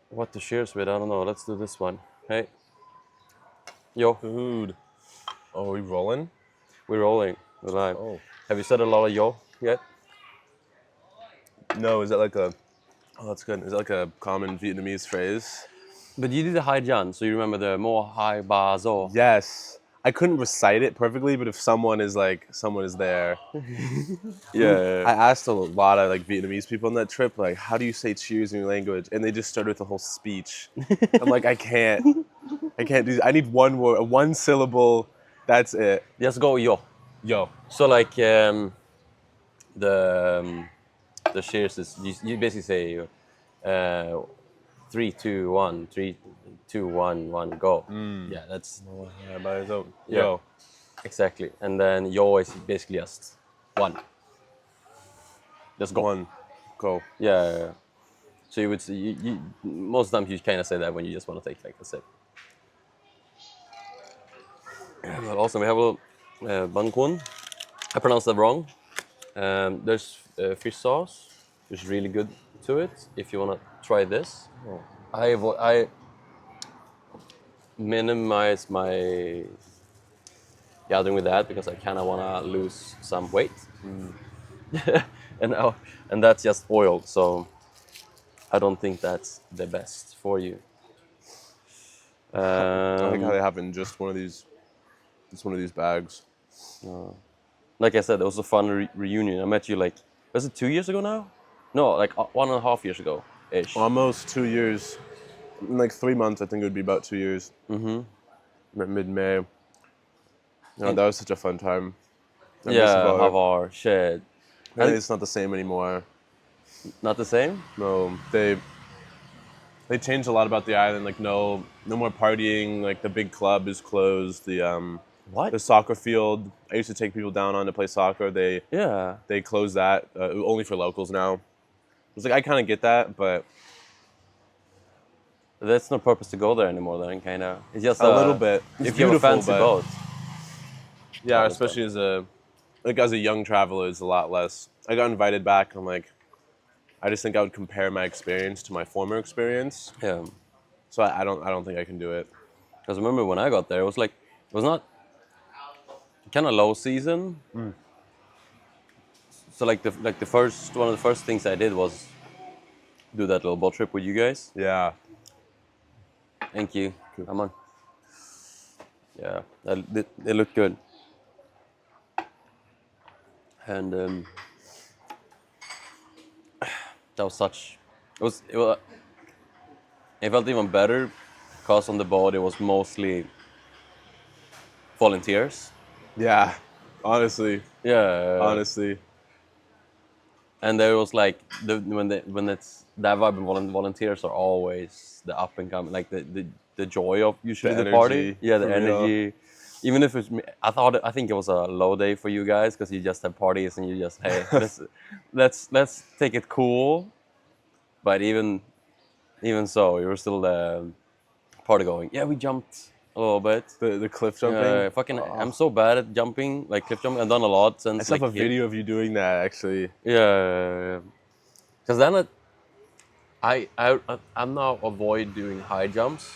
what to cheers with. I don't know. Let's do this one. Hey, yo, Dude. Oh, are we rolling? we're rolling. We're live. Oh. Have you said a lot of yo yet? No, is that like a... Oh, that's good. Is that like a common Vietnamese phrase? But you did the Hai Jan, so you remember the Mo Hai Ba Zo. Yes. I couldn't recite it perfectly, but if someone is there. Yeah. I asked a lot of like Vietnamese people on that trip, like, how do you say cheers in your language? And they just started with a whole speech. I'm like, I can't do. I need one word, one syllable. That's it. Just go yo. Yo. So like the cheers is you basically say 3, 2, 1, 3, 2, 1, 1, go. Yeah, that's Yeah, by his own. Yeah. Yo. exactly. And then yo is basically just one. Just go. One. Go. Yeah. So you would say, most times you kind of say that when you just want to take like a sip. But also we have a banh cuon. I pronounced that wrong. There's fish sauce, which is really good to it. If you want to try this, I minimize my gathering with that because I kind of want to lose some weight, and now, and that's just oil. So I don't think that's the best for you. I think how they have it in just one of these bags. Like I said, it was a fun reunion. I met you like, was it 2 years ago now? No, like 1.5 years ago ish. Almost 2 years. In like 3 months, I think it would be about 2 years. Mid-May. No, that was such a fun time. I miss Yeah, Hvar. Hvar, shit. And it's not the same anymore. Not the same? No, they changed a lot about the island. Like no more partying. Like the big club is closed. What? The soccer field I used to take people down on to play soccer. Yeah. They closed that only for locals now. It's like I kind of get that, but That's no purpose to go there anymore then, kind of. It's just a little bit. It's if you have a beautiful, fancy but boat. yeah, All the especially as a young traveler, it's a lot less. I got invited back. I'm like, I just think I would compare my experience to my former experience. Yeah. So I don't think I can do it. Because remember when I got there, it was not kind of low season. So like the first one of the first things I did was do that little boat trip with you guys. Yeah. Thank you. Come on. Yeah, they look good. And that was such. It felt even better because on the boat it was mostly volunteers. Yeah. Honestly. Yeah. And there was like when it's that vibe and volunteers are always the up and coming, like the joy of usually the party. energy, Yeah, the for real. energy. Even if it's me, I think it was a low day for you guys because you just have parties and you just hey let's take it cool. But even so, you were still party going. Yeah, we jumped a little bit. The cliff jumping. I'm so bad at jumping, like cliff jumping. I've done a lot I since. still have Like, a video of you doing that actually. Yeah. Because then I'm now avoid doing high jumps.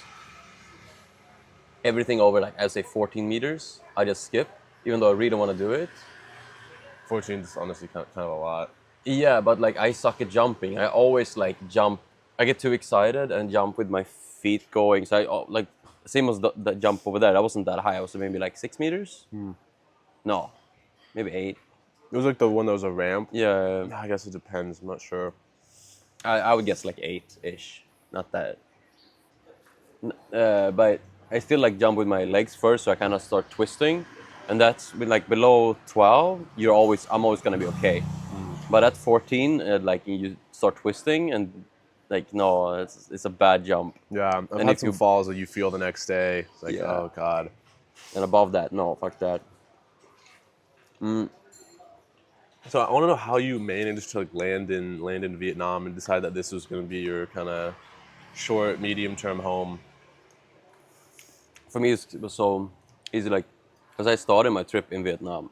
Everything over like I would say 14 meters, I just skip, even though I really want to do it. 14 is honestly kind of a lot. Yeah, but like I suck at jumping. I always like jump. I get too excited and jump with my feet going. So like same as the jump over there. That wasn't that high. I was maybe like 6 meters. No, maybe 8. It was like the one that was a ramp. Yeah, I guess it depends. I'm not sure. I would guess like 8-ish. Not that. But I still like jump with my legs first, so I kind of start twisting, and that's with like below 12. I'm always gonna be okay. But at 14, like you start twisting, and like no, it's a bad jump. Yeah, I've And had if some you- falls that you feel the next day. It's like, Yeah. oh god. And above that, no, fuck that. So I want to know how you managed to like land in Vietnam and decide that this was going to be your kind of short, medium term home. For me, it was so easy, like because I started my trip in Vietnam.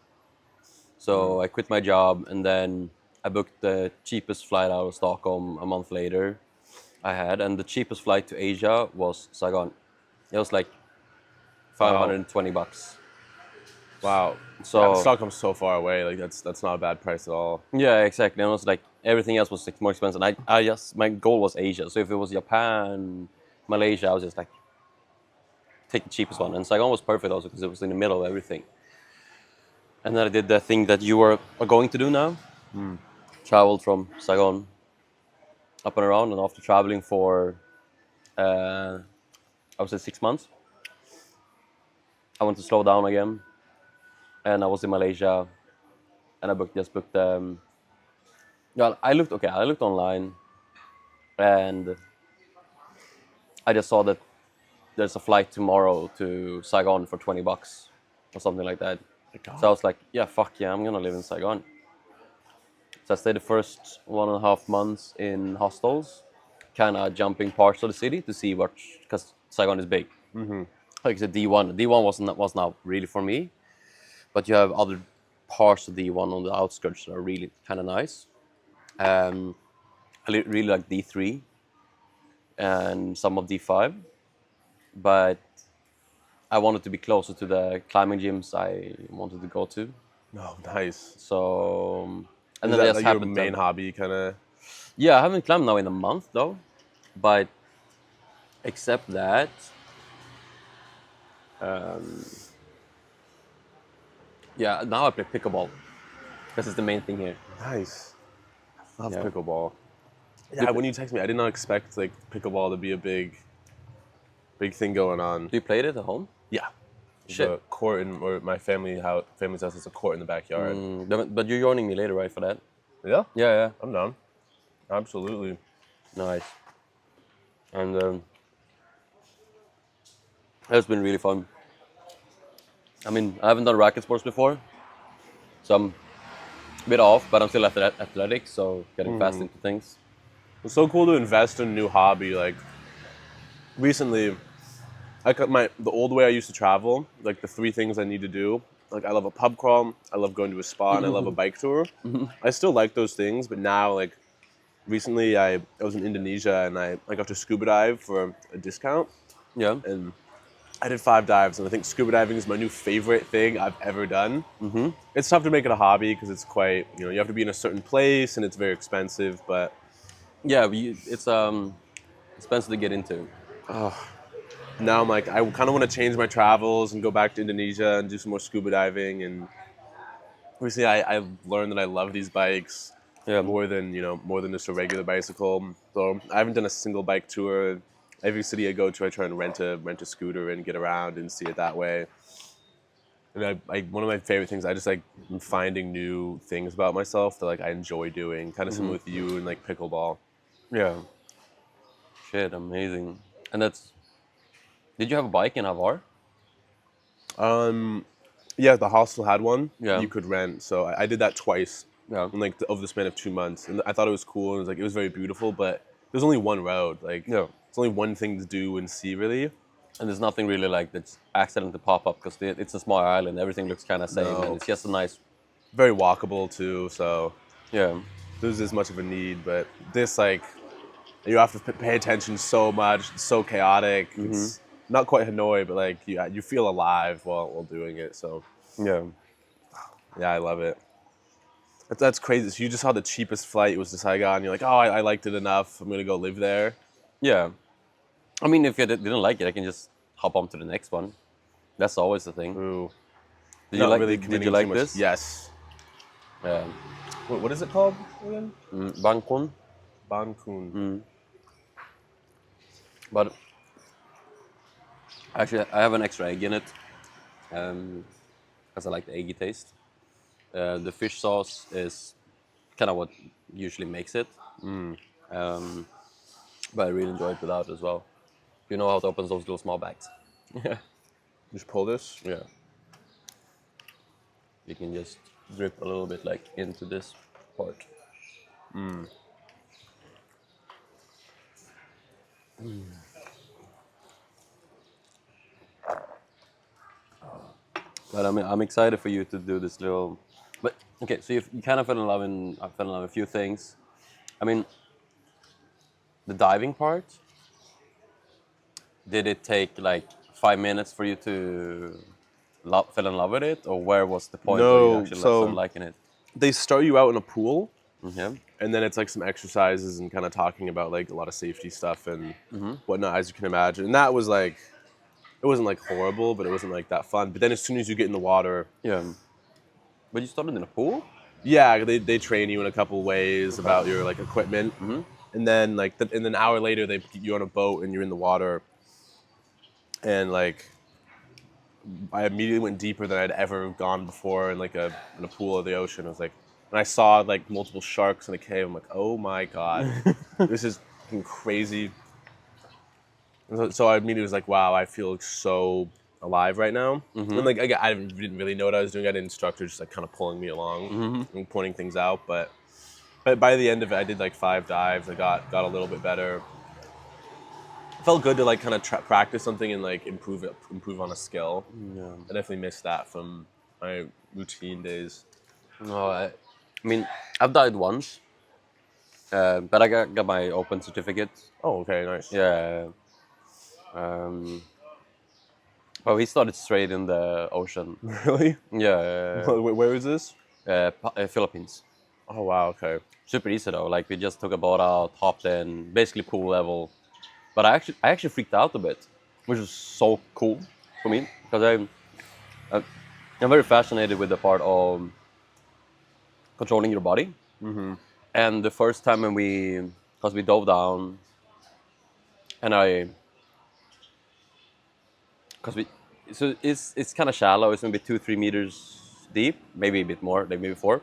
So I quit my job, and then I booked the cheapest flight out of Stockholm a month later. I had, and the cheapest flight to Asia was Saigon. It was like Wow. $520. Wow. Yeah, So Stockholm's so far away. Like that's not a bad price at all. yeah, exactly. And it was like everything else was like more expensive. And I just my goal was Asia. So if it was Japan, Malaysia, I was just like take the cheapest one. And Saigon was perfect also because it was in the middle of everything. And then I did the thing that you are going to do now. Traveled from Saigon up and around, and after traveling for I would say 6 months, I want to slow down again. And I was in Malaysia, and I just booked. Yeah, I looked okay. I looked online, and I just saw that there's a flight tomorrow to Saigon for $20 or something like that. My God. So I was like, yeah, fuck yeah, I'm gonna live in Saigon. So I stayed the first 1.5 months in hostels, kind of jumping parts of the city to see what, because Saigon is big. Mm-hmm. Like the D1, D1 was not really for me, but you have other parts of D1 on the outskirts that are really kind of nice. I really like D3 and some of D5, but I wanted to be closer to the climbing gyms I wanted to go to. No, nice. So, and Is then I that just like your happened main to, hobby, kind of? yeah, I haven't climbed now in a month though, but except that, yeah, now I play pickleball. This is the main thing here. Nice. I love Yeah. pickleball. Do Yeah, you, when you text me, I did not expect like pickleball to be a big thing going on. do you play it at home? Yeah. There's Shit. a court in or my family's house is a court in the backyard. But you're joining me later, right, for that? Yeah, Yeah, yeah. I'm down. Absolutely. Nice. And it's been really fun. I mean, I haven't done racket sports before, so I'm a bit off, but I'm still athletic, so getting fast into things. It's so cool to invest in a new hobby. Like recently, I cut the old way I used to travel. Like the three things I need to do. Like I love a pub crawl, I love going to a spa, and I love a bike tour. I still like those things, but now like recently I was in Indonesia and I got to scuba dive for a discount, Yeah. and I did 5 dives, and I think scuba diving is my new favorite thing I've ever done. It's tough to make it a hobby because it's quite, you have to be in a certain place and it's very expensive, but Yeah, it's expensive to get into. now I'm like, I kind of want to change my travels and go back to Indonesia and do some more scuba diving. And recently I learned that I love these bikes Yeah. more than just a regular bicycle. So I haven't done a single bike tour. Every city I go to, I try and rent a scooter and get around and see it that way. And one of my favorite things, I just like finding new things about myself that like I enjoy doing. Kind of similar with you and like pickleball. Yeah. Shit, amazing. And did you have a bike in Hvar? Yeah, the hostel had one Yeah. you could rent. So I did that twice Yeah. in like over the span of 2 months, and I thought it was cool. And it was very beautiful, but there's only one road. Like Yeah. it's only one thing to do and see really. And there's nothing really like that's accident to pop up because it's a small island. Everything looks kind of same, and No. it's just a nice. Very walkable too. So Yeah. there's as much of a need, but this like you have to pay attention so much. It's so chaotic. It's not quite Hanoi, but like you feel alive while doing it. So Yeah. yeah, I love it. That's crazy. So you just saw the cheapest flight was to Saigon. You're like, oh, I liked it enough. I'm gonna go live there. Yeah. I mean, if you didn't like it, I can just hop on to the next one. That's always the thing. Ooh, Did not you like? really Did committing you too like much. this? Yes. Yeah. What is it called again? Bangkok. Bankun. But actually, I have an extra egg in it, because I like the eggy taste. The fish sauce is kind of what usually makes it. But I really enjoy it without as well. You know how it opens those little small bags. Yeah. Just pull this. Yeah. You can just drip a little bit like into this part. But I'm excited for you to do this little. But okay, so you kind of fell in love in a few things. I mean, the diving part, did it take like 5 minutes for you to fell in love with it, or where was the point where you No, actually started so liking it? they start you out in a pool, Yeah. and then it's like some exercises and kind of talking about like a lot of safety stuff and whatnot, as you can imagine. And that was like, it wasn't like horrible, but it wasn't like that fun. But then as soon as you get in the water, Yeah. But you started in a pool? yeah, they train you in a couple ways about your like equipment, and then like and then an hour later they put you on a boat and you're in the water, and like I immediately went deeper than I'd ever gone before in like in a pool of the ocean. I was like, and I saw like multiple sharks in a cave. I'm like, oh my god, this is fucking crazy. And so I immediately was like, wow, I feel so alive right now. And like I didn't really know what I was doing. I had an instructor just like kind of pulling me along and pointing things out. But by the end of it, I did like 5 dives. I got a little bit better. It felt good to like kind of practice something and like improve on a skill. Yeah. I definitely missed that from my routine days. No, I mean, I've dived once, but I got my open certificate. Oh, okay, nice. Yeah. Um, but we started straight in the ocean. Really? Yeah. Where is this? Philippines. Oh, wow, okay. Super easy though. Like we just took a boat out, hopped in, basically pool level. But I actually freaked out a bit, which was so cool for me because I'm very fascinated with the part of controlling your body. And the first time when because we dove down, and so it's kind of shallow. It's maybe 2-3 meters deep, maybe a bit more, like maybe 4.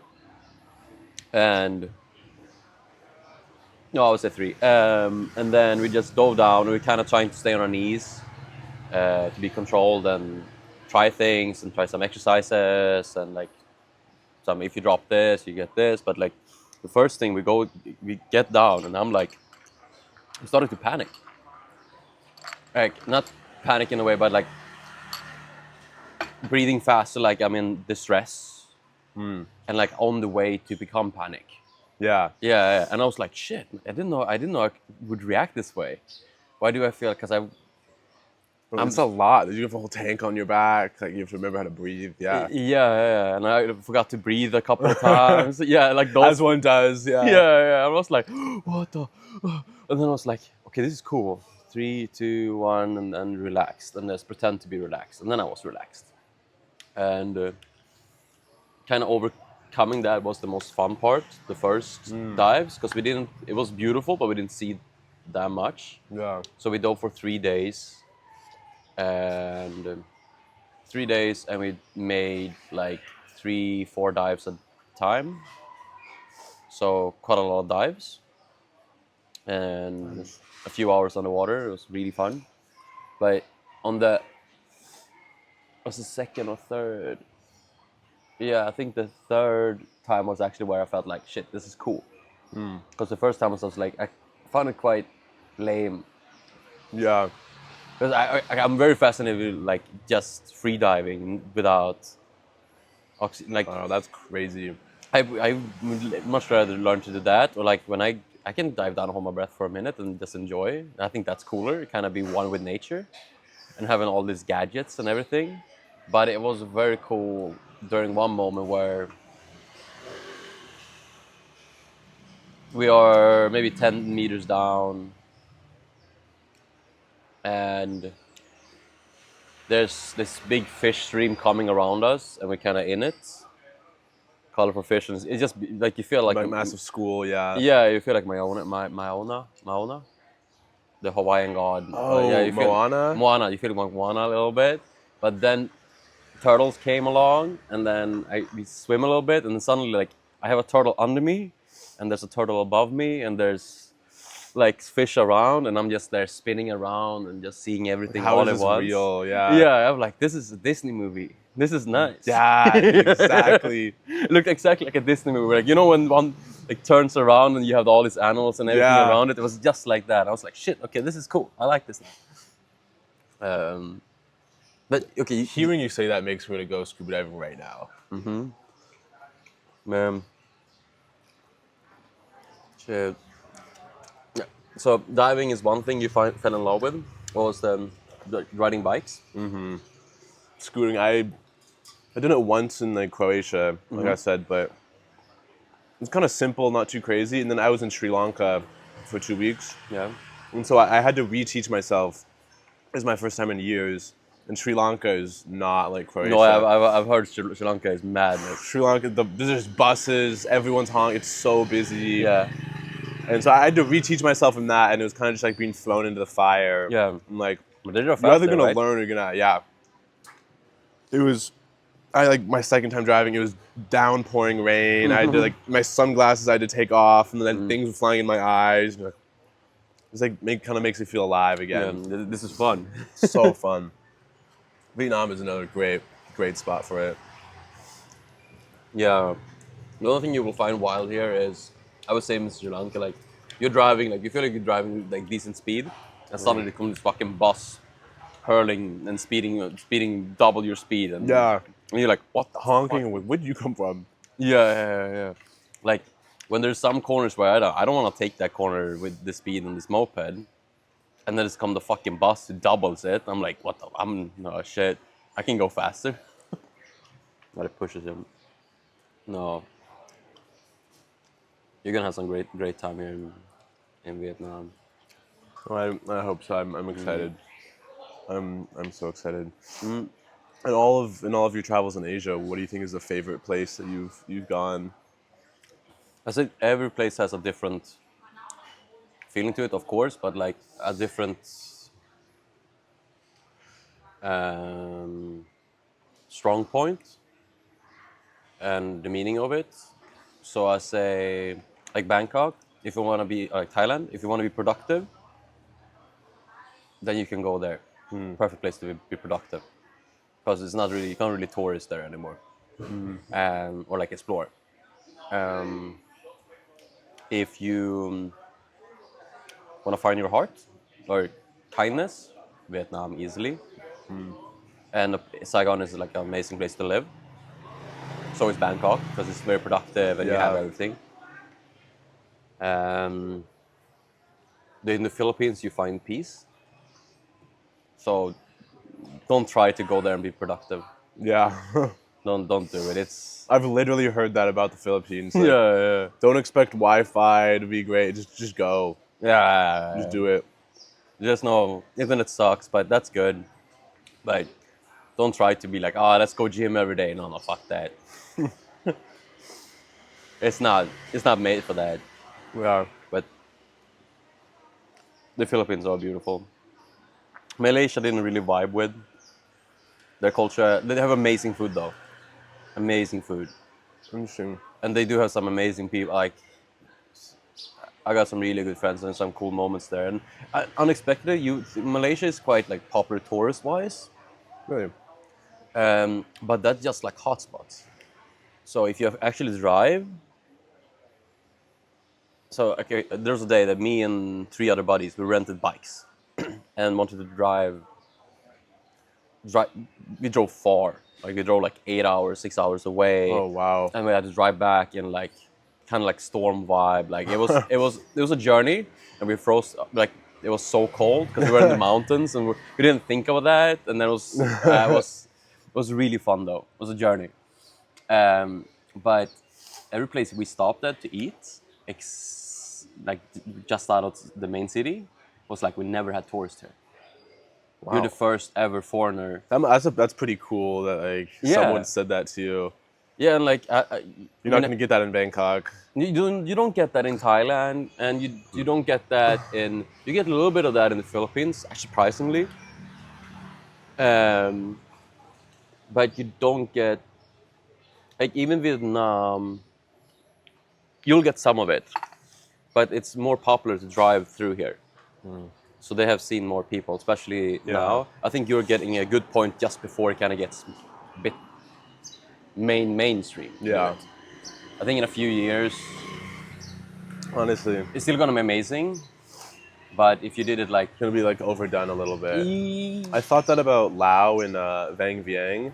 And no, I would say 3. And then we just dove down. And we kind of trying to stay on our knees to be controlled and try things and try some exercises and like some. If you drop this, you get this. But like the first thing we get down, and I'm like, I'm starting to panic. Like not panic in a way, but like breathing faster, like I'm in distress, and like on the way to become panic. Yeah. Yeah, and I was like, shit, I didn't know I would react this way. Why do I feel? Because It's a lot. You have a whole tank on your back. Like you have to remember how to breathe. Yeah. yeah, and I forgot to breathe a couple of times. Yeah, like those. As one does. Yeah. Yeah. I was like, what the? And then I was like, okay, this is cool. 3, 2, 1, and then relaxed, and just pretend to be relaxed. And then I was relaxed, and kind of overcoming that was the most fun part. The first dives, because we didn't. It was beautiful, but we didn't see that much. Yeah. So we dove for 3 days, and 3 days, and we made like 3-4 dives at a time. So quite a lot of dives, and a few hours underwater. It was really fun. But on the was the second or third? Yeah, I think the third time was actually where I felt like shit. This is cool. Because the first time was like I found it quite lame. Yeah. Because I'm very fascinated with like just free diving without oxygen. Like Oh, that's crazy. I would much rather learn to do that, or like when I can dive down, hold my breath for a minute, and just enjoy. I think that's cooler. Kind of be one with nature, and having all these gadgets and everything. But it was very cool during one moment where we are maybe 10 meters down, and there's this big fish stream coming around us, and we're kind of in it. Colorful fish, and it's just like you feel like Like massive school. Yeah. yeah, you feel like Maona, the Hawaiian god. Oh, yeah, you feel Moana? Moana. You feel like Moana a little bit, but then turtles came along, and then we swim a little bit, and then suddenly like I have a turtle under me, and there's a turtle above me, and there's like fish around, and I'm just there spinning around and just seeing everything How all is at this once. real? Yeah. Yeah, I'm like, this is a Disney movie. This is nice. Yeah, exactly. It looked exactly like a Disney movie. Like, you know when one like turns around and you have all these animals and everything Yeah. around it? It was just like that. I was like, shit, okay, this is cool. I like this. But okay, Hearing you say that makes me want to go scuba diving right now. man. Shit. Yeah. So diving is one thing you fell in love with. What was the riding bikes? Scooting, I did it once in like Croatia, like I said, but it's kind of simple, not too crazy. And then I was in Sri Lanka for 2 weeks, Yeah. and so I had to reteach myself. It was my first time in years, and Sri Lanka is not like No, Croatia. I've heard Sri Lanka is madness. Sri Lanka, there's buses, everyone's honking, it's so busy. Yeah. And so I had to reteach myself in that, and it was kind of just like being thrown into the fire. Yeah. I'm like, But they're you're fast either there, gonna right? learn or you're gonna, yeah. It was, I like my second time driving, it was downpouring rain. I had to like, my sunglasses I had to take off, and then things were flying in my eyes. And, it's like, kind of makes me feel alive Yeah. again. This is fun. So fun. Vietnam is another great spot for it. Yeah. The only thing you will find wild here is, I would say in Sri Lanka, like, you're driving, like, you feel like you're driving, like, decent speed, and suddenly comes this fucking bus hurling and speeding double your speed, and, Yeah. and you're like, what the Honking, fuck? where'd you come from? Yeah. Like, when there's some corners where I don't want to take that corner with the speed on this moped, and then it's come the fucking bus who doubles it, I'm like, what the, no, shit, I can go faster. But it pushes him. No. You're gonna have some great time here in Vietnam. Well, I hope so. I'm excited. I'm so excited. In all of your travels in Asia, what do you think is the favorite place that you've gone? I think every place has a different feeling to it, of course, but like a different strong point and the meaning of it. So I say like Bangkok, if you want to be like Thailand, if you want to be productive, then you can go there. Perfect place to be productive because it's not really, you can't really tourist there anymore, or like explore. Um, if you want to find your heart or kindness, Vietnam easily. And Saigon is like an amazing place to live. So is Bangkok because it's very productive and you have Yeah. everything. Um, in the Philippines, you find peace. So don't try to go there and be productive. Yeah. Don't do it. It's I've literally heard that about the Philippines. Like, yeah. don't expect Wi-Fi to be great. Just go. Just do it. Just know internet sucks, but that's good. But don't try to be like, oh, let's go gym every day. No, fuck that. It's not made for that. Yeah. But the Philippines are beautiful. Malaysia didn't really vibe with their culture. They have amazing food though, amazing food, Interesting. and they do have some amazing people. Like I got some really good friends and some cool moments there. And unexpectedly, Malaysia is quite like popular tourist wise, Really. but that's just like hotspots. So if you actually drive, so okay, there's a day that me and 3 other buddies we rented bikes and wanted to drive. We drove far, like we drove like 8 hours, 6 hours away. Oh wow. And we had to drive back in like kind of like storm vibe. Like it was a journey, and we froze. Like it was so cold because we were in the mountains, and we didn't think about that. And then it was really fun though. It was a journey. But every place we stopped at to eat, like just out of the main city, was like we never had tourists here. Wow. You're the first ever foreigner. That's pretty cool that like Yeah. someone said that to you. Yeah, and like You're not gonna get that in Bangkok. you don't get that in Thailand, and you don't get that in, you get a little bit of that in the Philippines, surprisingly. But you don't get, like even Vietnam, you'll get some of it, but it's more popular to drive through here. So they have seen more people, especially now. I think you're getting a good point just before it kind of gets a bit mainstream. Yeah. I think in a few years, Honestly, it's still gonna be amazing. But if you did it like, it's gonna be like overdone a little bit. I thought that about Lao in Vang Vieng.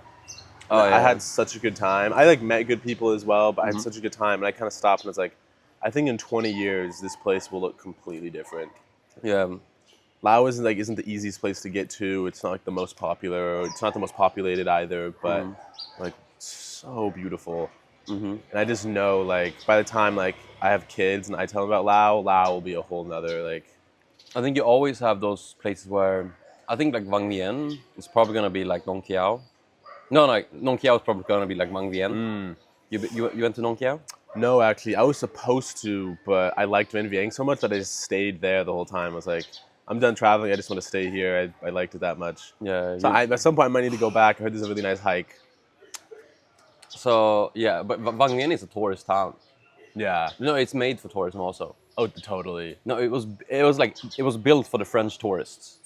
oh yeah, I had such a good time. I like met good people as well, but I had such a good time, and I kind of stopped and was like, I think in 20 years this place will look completely different. Yeah. Laos isn't the easiest place to get to. It's not like the most popular. It's not the most populated either, but like so beautiful. And I just know like by the time like I have kids and I tell them about Lao will be a whole nother like. I think you always have those places where I think like Vang Vieng is probably gonna be like Nong Kiao. No, like Nong Kiao is probably gonna be like Vang Vieng. You went to Nong Kiao? No, actually, I was supposed to, but I liked Vinh Vieng so much that I just stayed there the whole time. I was like, I'm done traveling. I just want to stay here. I liked it that much. Yeah. So at some point, I might need to go back. I heard there's a really nice hike. So yeah, but Vang Vieng is a tourist town. Yeah. No, it's made for tourism also. Oh, totally. No, it was built for the French tourists.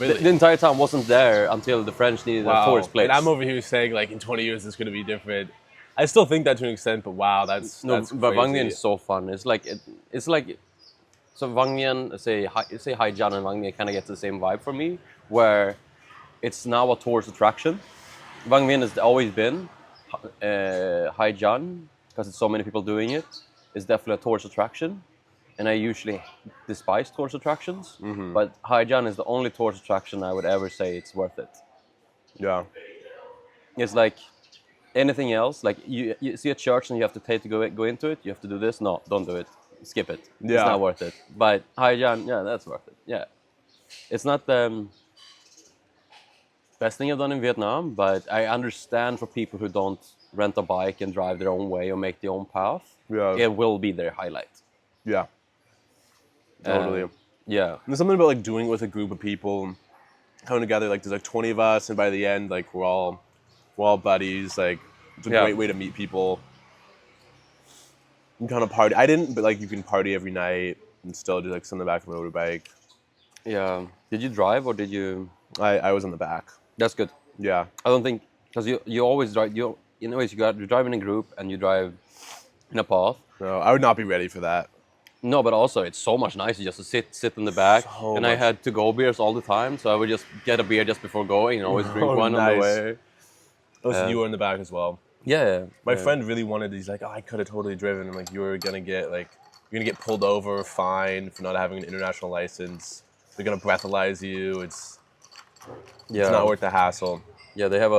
Really? The entire town wasn't there until the French needed a tourist place. And I'm over here saying like in 20 years it's going to be different. I still think that to an extent, but wow, that's No, that's but Vang crazy. Vieng is so fun. It's like so Vang Vieng, say Haijian and Vang Vieng kind of gets the same vibe for me, where it's now a tourist attraction. Vang Vieng has always been. Haijian, because it's so many people doing it, is definitely a tourist attraction. And I usually despise tourist attractions, but Haijian is the only tourist attraction I would ever say it's worth it. Yeah. It's like anything else, like you see a church and you have to pay to go into it, you have to do this. No, don't do it. Skip it. Yeah. It's not worth it. But Haijian, yeah, that's worth it. Yeah. It's not the best thing I've done in Vietnam, but I understand for people who don't rent a bike and drive their own way or make their own path, Yeah. it will be their highlight. Yeah. Totally. Yeah. There's something about like doing it with a group of people, coming together. Like there's like 20 of us, and by the end, like we're all buddies. Like it's a Yeah. great way to meet people. You can kind of party. I didn't, but like you can party every night and still just like sit on the back of a motorbike. Yeah. Did you drive or did you? I was on the back. That's good. Yeah. I don't think because you always drive. You drive in a group and you drive in a path. No, I would not be ready for that. No, but also it's so much nicer just to sit in the back. So and I much. had to go beers all the time, so I would just get a beer just before going and always drink Oh, one on the nice. way. Listen, you were in the back as well. Yeah. My yeah. friend really wanted. He's like, oh, I could have totally driven. And like, you're gonna get pulled over, fined for not having an international license. They're gonna breathalyze you. It's not worth the hassle. Yeah, they have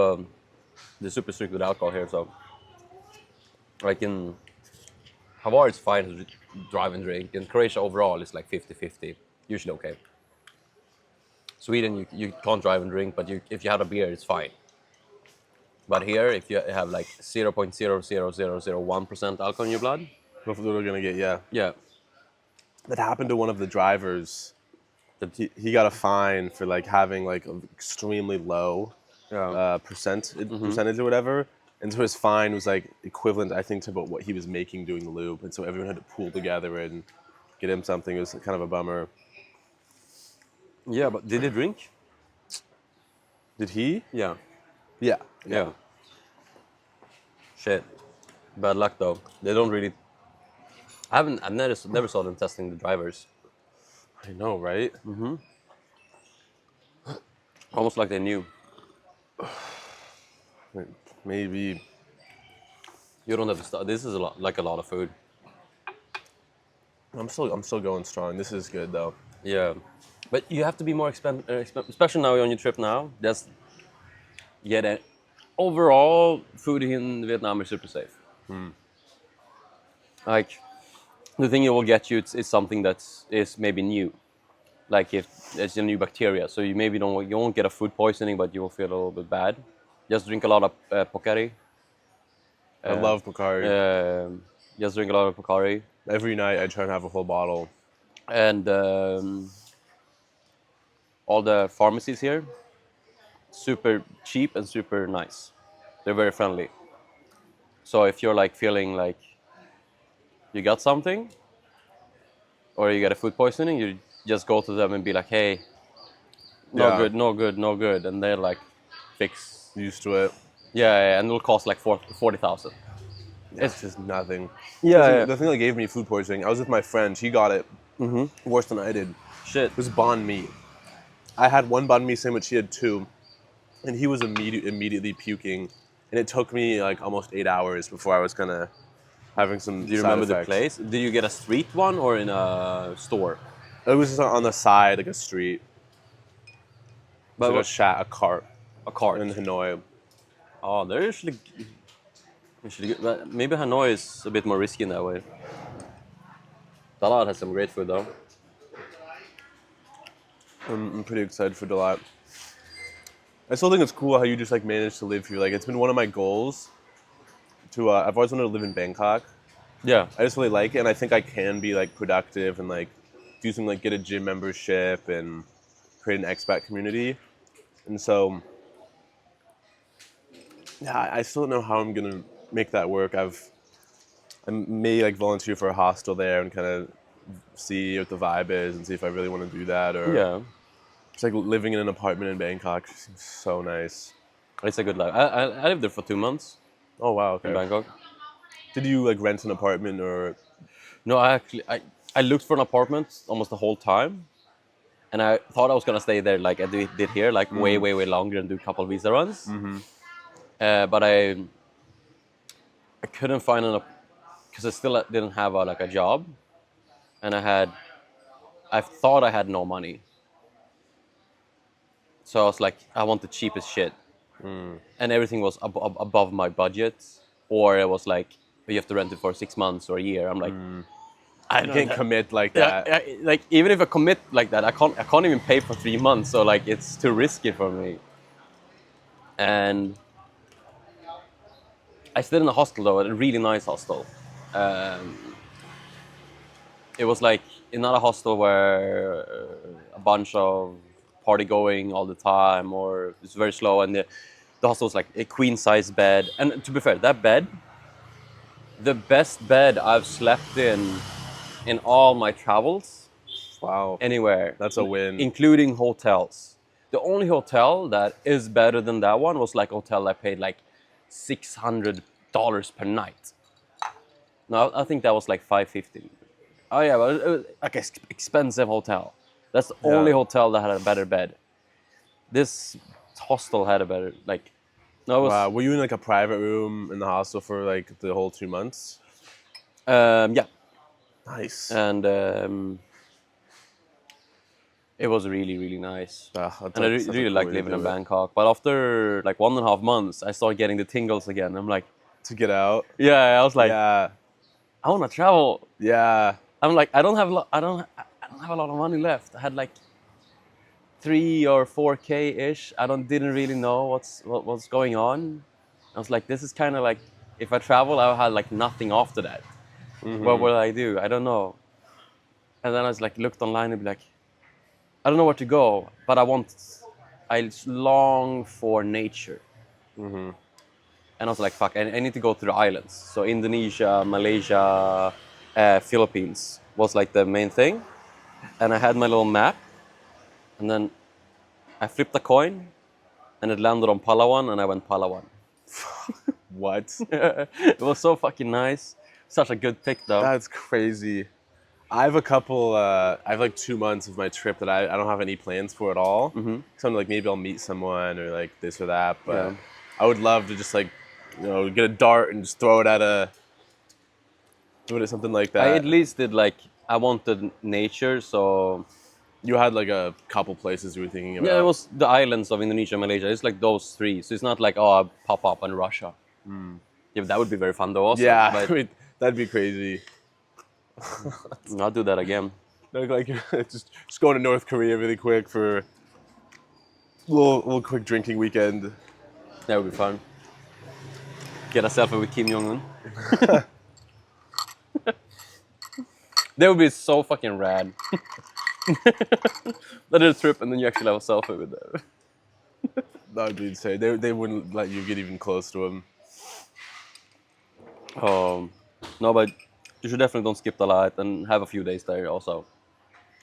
they're super strict with alcohol here, so like in Hvar it's fine to drive and drink. In Croatia overall it's like 50-50, usually okay. Sweden you can't drive and drink, but if you have a beer it's fine. But here if you have like 0.00001% alcohol in your blood, That's what we're gonna get. Yeah. yeah, That happened to one of the drivers. He got a fine for like having like an extremely low percentage or whatever, and so his fine was like equivalent, I think, to about what he was making doing the loop, and so everyone had to pool together and get him something. It was kind of a bummer. yeah. But did he drink? Did he? Yeah. Yeah. Yeah. Shit. Bad luck though. They don't really. I never saw them testing the drivers. I know, right? Almost like they knew. Maybe. You don't have to start. This is a lot of food. I'm still going strong. This is good though. Yeah, but you have to be more especially now you're on your trip now. Just get it. Overall, food in Vietnam is super safe. Like the thing it will get you is something that is maybe new. Like if there's a new bacteria, so you won't get a food poisoning, but you will feel a little bit bad. Just drink a lot of Pocari. I love Pocari. Just drink a lot of Pocari. Every night I try and have a whole bottle. And all the pharmacies here, super cheap and super nice. They're very friendly. So if you're like feeling like you got something or you get a food poisoning, you just go to them and be like, hey, no Yeah. good, no good, no good. And they're like, fix. Used to it. Yeah, and it'll cost like 40,000. It's just nothing. Yeah. The thing that gave me food poisoning, I was with my friend. He got it worse than I did. Shit. It was banh mi. I had one banh mi sandwich. He had two, and he was immediately puking. And it took me like almost 8 hours before I was having some. Do you side remember the effects. place? Did you get a street one or in a store? It was just on the side, like a street. But It's like a cart a cart. in Hanoi. Oh, they're usually good. But maybe Hanoi is a bit more risky in that way. Dalat has some great food though. I'm pretty excited for Dalat. I still think it's cool how you just like managed to live here. Like it's been one of my goals to. I've always wanted to live in Bangkok. Yeah. I just really like it, and I think I can be like productive and like do something like get a gym membership and create an expat community. And so, yeah, I still don't know how I'm gonna make that work. I may like volunteer for a hostel there and kind of see what the vibe is and see if I really want to do that, or Yeah. it's like living in an apartment in Bangkok seems so nice. It's a good life. I lived there for 2 months Oh wow, in okay. Bangkok. Did you like rent an apartment or? No, I looked for an apartment almost the whole time, and I thought I was gonna stay there like I did here, like way longer and do a couple of visa runs. But I couldn't find because I still didn't have like a job, and I thought I had no money. So I was like, I want the cheapest shit, and everything was above my budget, or it was like you have to rent it for 6 months or a year. I'm like, I You can't commit like Yeah, that. like even if I commit like that, I can't even pay for 3 months. So like it's too risky for me. And I stayed in a hostel though, a really nice hostel. It was like not a hostel where a bunch of party going all the time, or it's very slow. And the hostel was like a queen size bed. And to be fair, that bed, the best bed I've slept in all my travels. Wow, Anywhere. that's a win. Including hotels. The only hotel that is better than that one was like a hotel I paid like $600 per night. No, I think that was like $550. Oh yeah, but it was like an expensive hotel. That's the only hotel that had a better bed. This hostel had a better like. No, it was Wow, were you in like a private room in the hostel for like the whole 2 months? yeah, Nice. and it was really nice. And I really like living in Bangkok. But after like 1.5 months, I started getting the tingles again. I'm like, To get out. yeah, I was like, Yeah, I want to travel. yeah. I'm like, I don't have I don't have a lot of money left. I had like 3 or 4K ish. Didn't really know what's going on. I was like, this is kind of like if I travel, I'll have like nothing after that. What will I do? I don't know. And then I was like, looked online and be like, I don't know where to go, but I long for nature. And I was like, fuck, I need to go to the islands. So Indonesia, Malaysia, Philippines was like the main thing. And I had my little map. And then I flipped a coin and it landed on Palawan and I went Palawan. What? It was so fucking nice. Such a good pick though. That's crazy. I have a couple. I have like 2 months of my trip that I don't have any plans for at all. So I'm like maybe I'll meet someone or like this or that. But Yeah. I would love to just like get a dart and just throw it at something like that. I at least did like, I wanted nature, so You had like a couple places you were thinking about. yeah, it was the islands of Indonesia and Malaysia. It's like those three. So it's not like, oh, I'll pop up in Russia. Yeah, but that would be very fun though also. Yeah, But I mean, that'd be crazy. I'll do that again. Like just going to North Korea really quick for a little quick drinking weekend. That would be fun. Get a selfie with Kim Jong-un. That would be so fucking rad. That is a trip and then you actually have a selfie with them. That would be insane. They wouldn't let you get even close to them. No, but you should definitely don't skip Dalat and have a few days there also.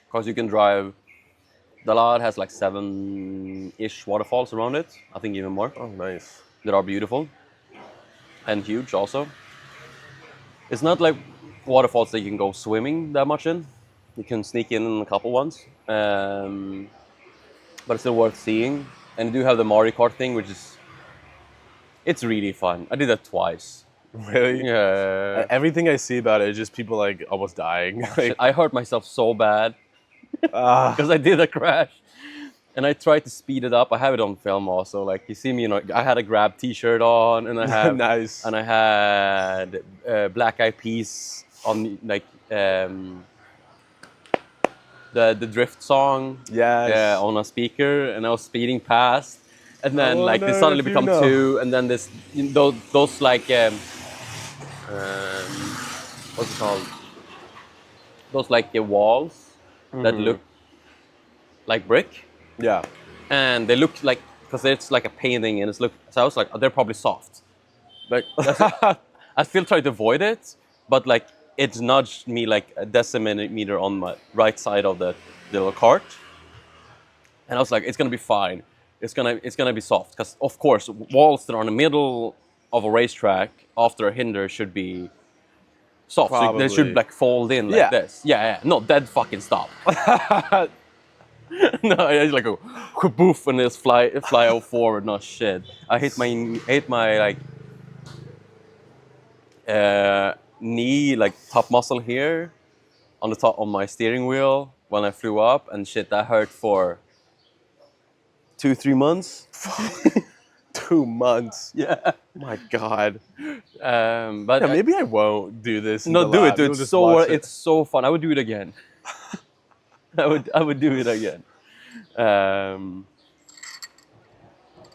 Because you can drive. Dalat has like 7-ish waterfalls around it. I think even more. Oh, nice. That are beautiful. And huge also. It's not like waterfalls that you can go swimming that much in. You can sneak in a couple ones. But it's still worth seeing. And you do have the Mario Kart thing, which is... It's really fun. I did that twice. Really? Yeah. Everything I see about it is just people like almost dying. Like, I hurt myself so bad. because I did a crash. And I tried to speed it up. I have it on film also. Like you see me, I had a Grab T-shirt on, and Nice. I had Black Eyed Peas on, like the drift song, Yes. on a speaker, and I was speeding past, and I then like they wonder suddenly if you become know. two, and then this those like um, what's it called? Those like walls that look like brick. Yeah. And they look like, because it's like a painting and it's look, so I was like, oh, they're probably soft, like I still tried to avoid it, but like it nudged me like a decimeter on my right side of the little cart, and I was like, it's gonna be fine, it's gonna be soft, because of course walls that are in the middle of a racetrack after a hinder should be soft, so they should Probably. like fold in like Yeah. this, yeah, not dead fucking stop. No, I just like go boof and just fly out forward. No shit. I hit my like knee, like top muscle here on the top on my steering wheel when I flew up, and shit, that hurt for 2-3 months. 2 months. Yeah. My God. But Yeah, maybe I won't do this. no, in the do it, lab. dude. We'll just watch it. It's so fun. I would do it again. I would do it again.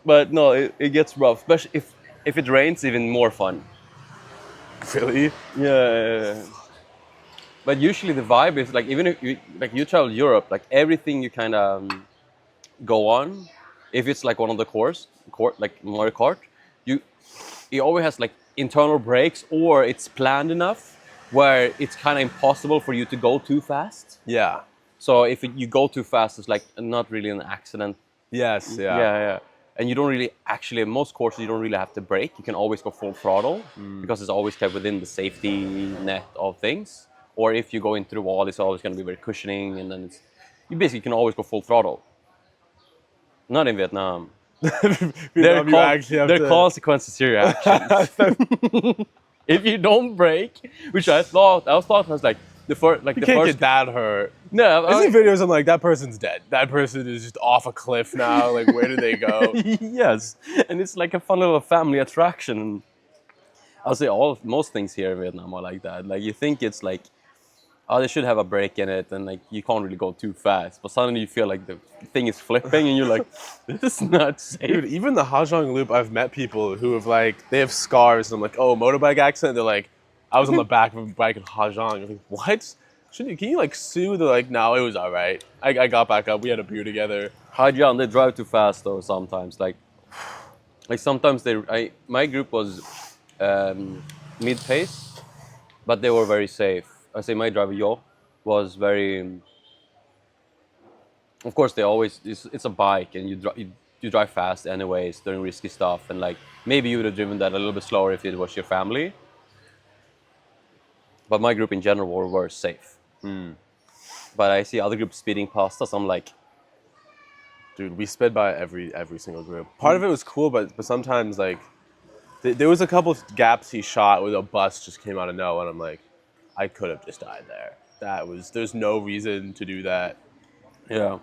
But no, it gets rough, especially if it rains. Even more fun. Really? Yeah. But usually the vibe is like, even if you travel Europe, like everything you kind of go on, if it's like one of the like Mario Kart, it always has like internal brakes, or it's planned enough where it's kind of impossible for you to go too fast. Yeah. So if you go too fast, it's like not really an accident. Yes. Yeah. Yeah. And you don't really, actually, in most courses, you don't really have to brake. You can always go full throttle because it's always kept within the safety net of things. Or if you go into the wall, it's always going to be very cushioning, and then you basically can always go full throttle. Not in Vietnam. There You actually have are to- consequences to your actions. If you don't brake, which I was like the first, like You the can't first. get that hurt. No, I see videos. I'm like, that person's dead. That person is just off a cliff now. Like, where did they go? Yes, and it's like a fun little family attraction. I'll say most things here in Vietnam are like that. Like you think it's like, oh, they should have a brake in it, and like you can't really go too fast. But suddenly you feel like the thing is flipping, and you're like, this is not safe. Dude, even the Hajong Loop, I've met people who have like, they have scars. And I'm like, oh, motorbike accident. They're like, I was on the back of a bike in Hajong. I'm like, what? Can you like sue? They're like, no, it was all right. I got back up. We had a beer together. Hajjan, they drive too fast though sometimes. Like sometimes my group was mid pace, but they were very safe. I say my driver Yo was very. Of course, it's a bike, and you drive fast anyways, doing risky stuff, and like maybe you would have driven that a little bit slower if it was your family. But my group in general were safe. But I see other groups speeding past us. I'm like, Dude, we sped by every single group. Part of it was cool, but sometimes like there was a couple of gaps he shot where a bus just came out of nowhere, and I'm like, I could have just died there. There's no reason to do that. yeah.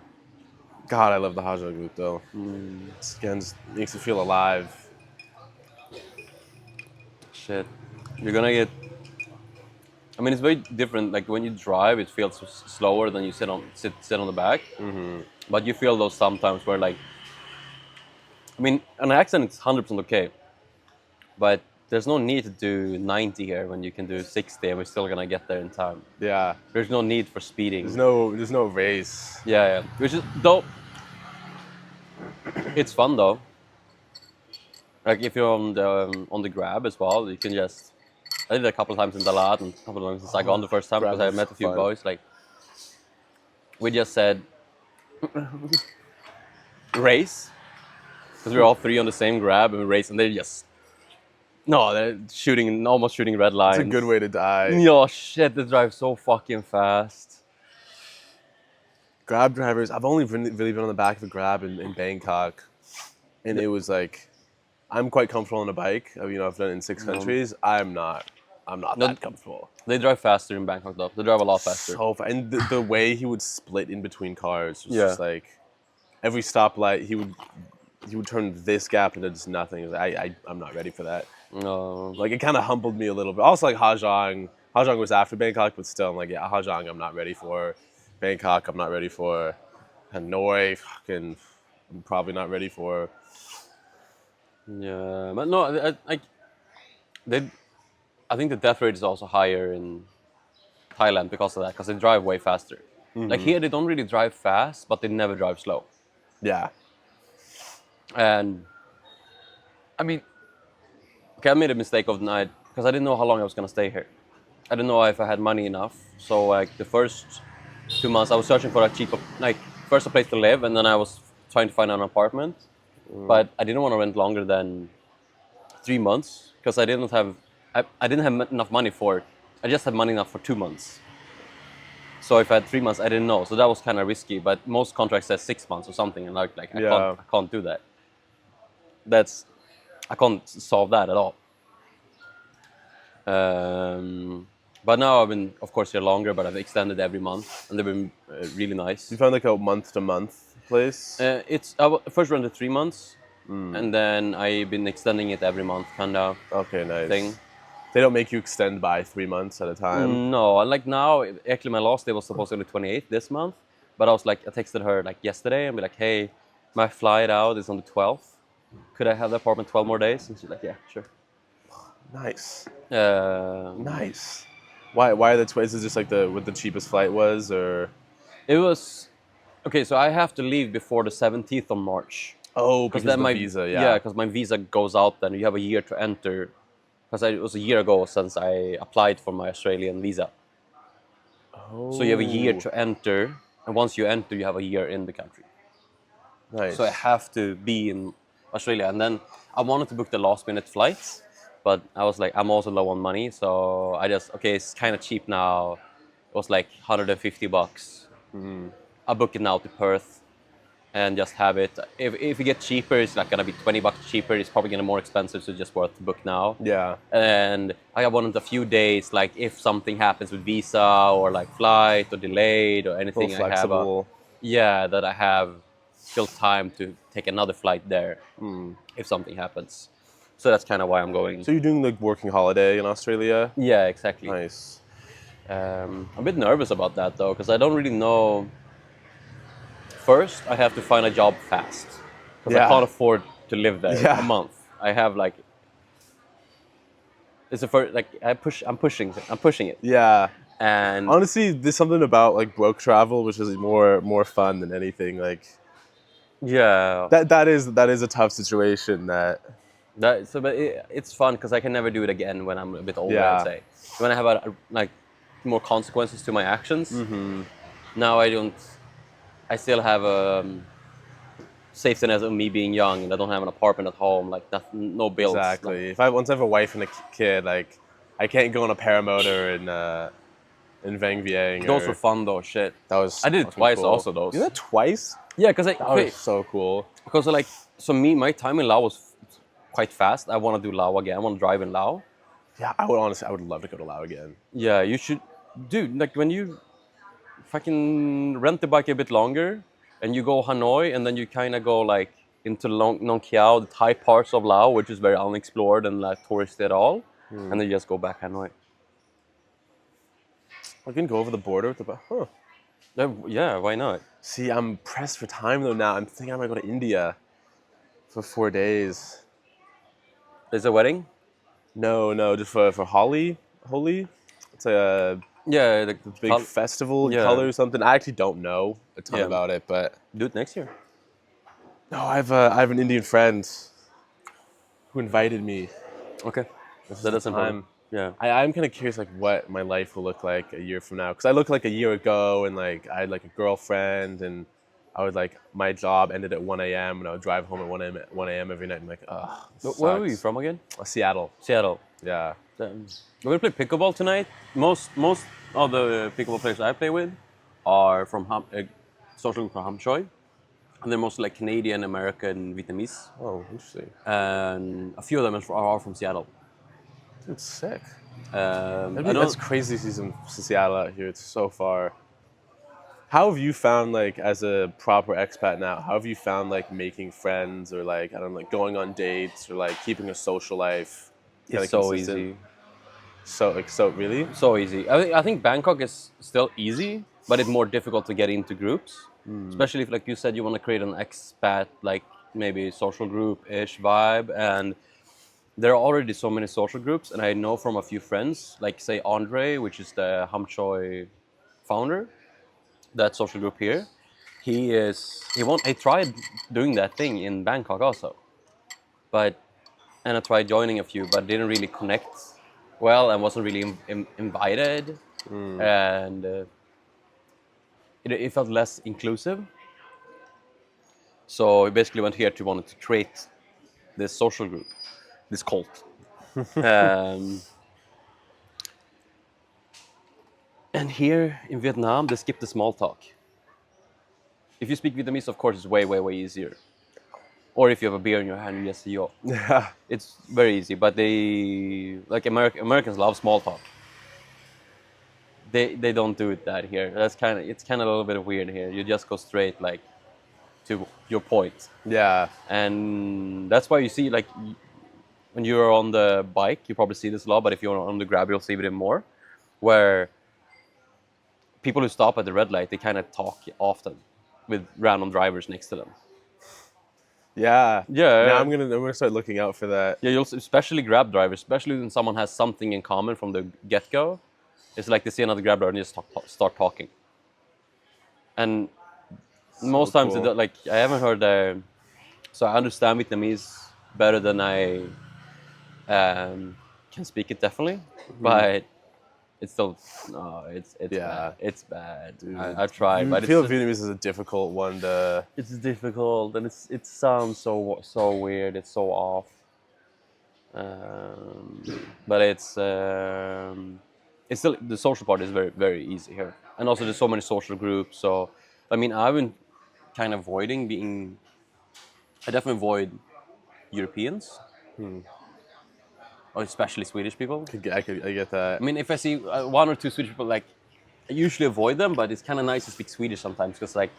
God, I love the Hajong Loop though. Again, just makes you feel alive. Shit, you're gonna get. I mean, it's very different. Like when you drive, it feels slower than you sit on the back. But you feel those sometimes where like, I mean, an accident is 100% okay, but there's no need to do 90 here when you can do 60 and we're still gonna get there in time. Yeah. There's no need for speeding. There's no race. Yeah. Which is though. It's fun though. Like if you're on the grab as well, you can just. I did it a couple of times in Dalat and a couple of times in Saigon the first time because I met a few fun. boys. Like we just said race because we were all three on the same grab and we raced, and they're almost shooting red lines. It's a good way to die. Yo, shit, they drive so fucking fast. Grab drivers, I've only really been on the back of a grab in Bangkok, and it was like, I'm quite comfortable on a bike. I've done it in 6 countries. I'm not. I'm not No, that comfortable. They drive faster in Bangkok though. They drive a lot faster. And the way he would split in between cars was Yeah. just like every stoplight he would turn this gap into just nothing. I'm not ready for that. No. Like it kind of humbled me a little bit. Also like Hajong was after Bangkok, but still I'm like, yeah, Hajong I'm not ready for. Bangkok I'm not ready for. Hanoi fucking I'm probably not ready for. Yeah, but no, they, I think the death rate is also higher in Thailand because of that, because they drive way faster. Like here, they don't really drive fast, but they never drive slow. Yeah. And I mean, okay, I made a mistake of the night because I didn't know how long I was gonna stay here. I didn't know if I had money enough. So like the first 2 months, I was searching for a cheaper, like first a place to live, and then I was trying to find an apartment. But I didn't want to rent longer than 3 months because I didn't have enough money for. I just had money enough for 2 months. So if I had 3 months, I didn't know. So that was kind of risky. But most contracts says 6 months or something, and like Yeah. I can't do that. I can't solve that at all. But now I've been, of course, here longer, but I've extended every month, and they've been really nice. You found like a month to month place? First rented 3 months, and then I've been extending it every month, kind of Okay, nice. thing. They don't make you extend by 3 months at a time. No, and like now, actually, my last day was supposed to be the 28th this month, but I texted her like yesterday and be like, hey, my flight out is on the 12th. Could I have the apartment 12 more days? And she's like, yeah, sure. Nice. Uh, Nice. Why are the Is it just like what the cheapest flight was, or? It was okay. So I have to leave before the 17th of March. Oh, because then of the my visa. Yeah, Yeah. because my visa goes out. Then you have a year to enter. Because it was a year ago since I applied for my Australian visa. Oh. So you have a year to enter, and once you enter, you have a year in the country. Nice. So I have to be in Australia, and then I wanted to book the last minute flights, but I was like, I'm also low on money, so I just it's kind of cheap now. It was like $150. I'll book it now to Perth, and just have it. If you get cheaper, it's like gonna be $20 cheaper. It's probably gonna be more expensive, so just worth to book now. Yeah. And I wanted a few days, like if something happens with visa or like flight or delayed or anything, A little flexible. that I have still time to take another flight there if something happens. So that's kind of why I'm going. So you're doing the working holiday in Australia? Yeah, exactly. Nice. I'm a bit nervous about that though, because I don't really know. First, I have to find a job fast because I Yeah. can't afford to live there Yeah. a month. I have like it's the first like I'm pushing it, Yeah. and Honestly, there's something about like broke travel which is more fun than anything. Like yeah, that is a tough situation. but it's fun because I can never do it again when I'm a bit older. Yeah. I'd say when I have like more consequences to my actions. Now I don't. I still have a safety net of me being young, and I don't have an apartment at home, like nothing, no bills. Exactly. If I once I have a wife and a kid, like I can't go on a paramotor in Vang Vieng. Those were fun though. Shit. That was. I did it fucking twice cool. also. Those. You did that twice? Yeah, because That was so cool. my time in Laos was quite fast. I want to do Laos again. I want to drive in Laos. Yeah, I would love to go to Laos again. Yeah, you should, dude. Like when you fucking rent the bike a bit longer, and you go Hanoi, and then you kind of go like into Nong Kiao, the Thai parts of Laos, which is very unexplored and like touristy at all, and then you just go back Hanoi. I can go over the border with the. Huh. Yeah, why not? See, I'm pressed for time though now. I'm thinking I might go to India for 4 days. There's a wedding. No, just for Holi. Holi? It's a Yeah, the big festival in yeah. color or something. I actually don't know a ton Yeah. about it, but Do it next year. no, I have an Indian friend who invited me. Okay, This is that the is important. time. Yeah. I'm kind of curious like what my life will look like a year from now, because I look like a year ago and like I had like a girlfriend and I would like my job ended at 1 a.m. and I would drive home at 1 a.m. every night and like Where were you from again? Seattle. Seattle. Yeah. We're gonna play pickleball tonight. Most of the pickleball players I play with are from social from Hamchoy, and they're mostly like Canadian, American, Vietnamese, Oh, interesting. and a few of them are from Seattle. Dude, sick. I That's don't. crazy to see some Seattle out here. It's so far. How have you found like as a proper expat now? How have you found like making friends or like I don't know, like going on dates or like keeping a social life kind It's of so consistent? easy, So really? so easy. I think Bangkok is still easy, but it's more difficult to get into groups, especially if, like you said, you want to create an expat like maybe social group ish vibe, and there are already so many social groups, and I know from a few friends, like say Andre, which is the Hamchoy founder, that social group here. He tried doing that thing in Bangkok also, but and I tried joining a few, but didn't really connect well and wasn't really invited, and it felt less inclusive. So he basically went here to wanted to create this social group, this cult. Um, and here in Vietnam, they skip the small talk. If you speak Vietnamese, of course, it's way, way, way easier. Or if you have a beer in your hand, you just say yo. Yeah. It's very easy, but Americans love small talk. They don't do it that here. It's kind of a little bit weird here. You just go straight like to your point, Yeah. and that's why you see like when you're on the bike, you probably see this a lot. But if you're on the grab, you'll see it even more, where people who stop at the red light they kind of talk often with random drivers next to them. Yeah. Now Yeah, I'm gonna start looking out for that. yeah. You'll especially grab drivers, especially when someone has something in common from the get go. It's like they see another grab driver and just start talking. And So most times, cool. like I haven't heard. So I understand Vietnamese better than I can speak it definitely, but it's still no, it's Yeah. bad. It's bad. Dude. I tried, I but it's feel just Vietnamese is a difficult one to it's difficult and it sounds so weird. It's so off. But it's still the social part is very very easy here, and also there's so many social groups. So I mean, I've been kind of avoiding being. I definitely avoid Europeans, or especially Swedish people. I get that. I mean, if I see one or two Swedish people, like I usually avoid them, but it's kind of nice to speak Swedish sometimes because, like,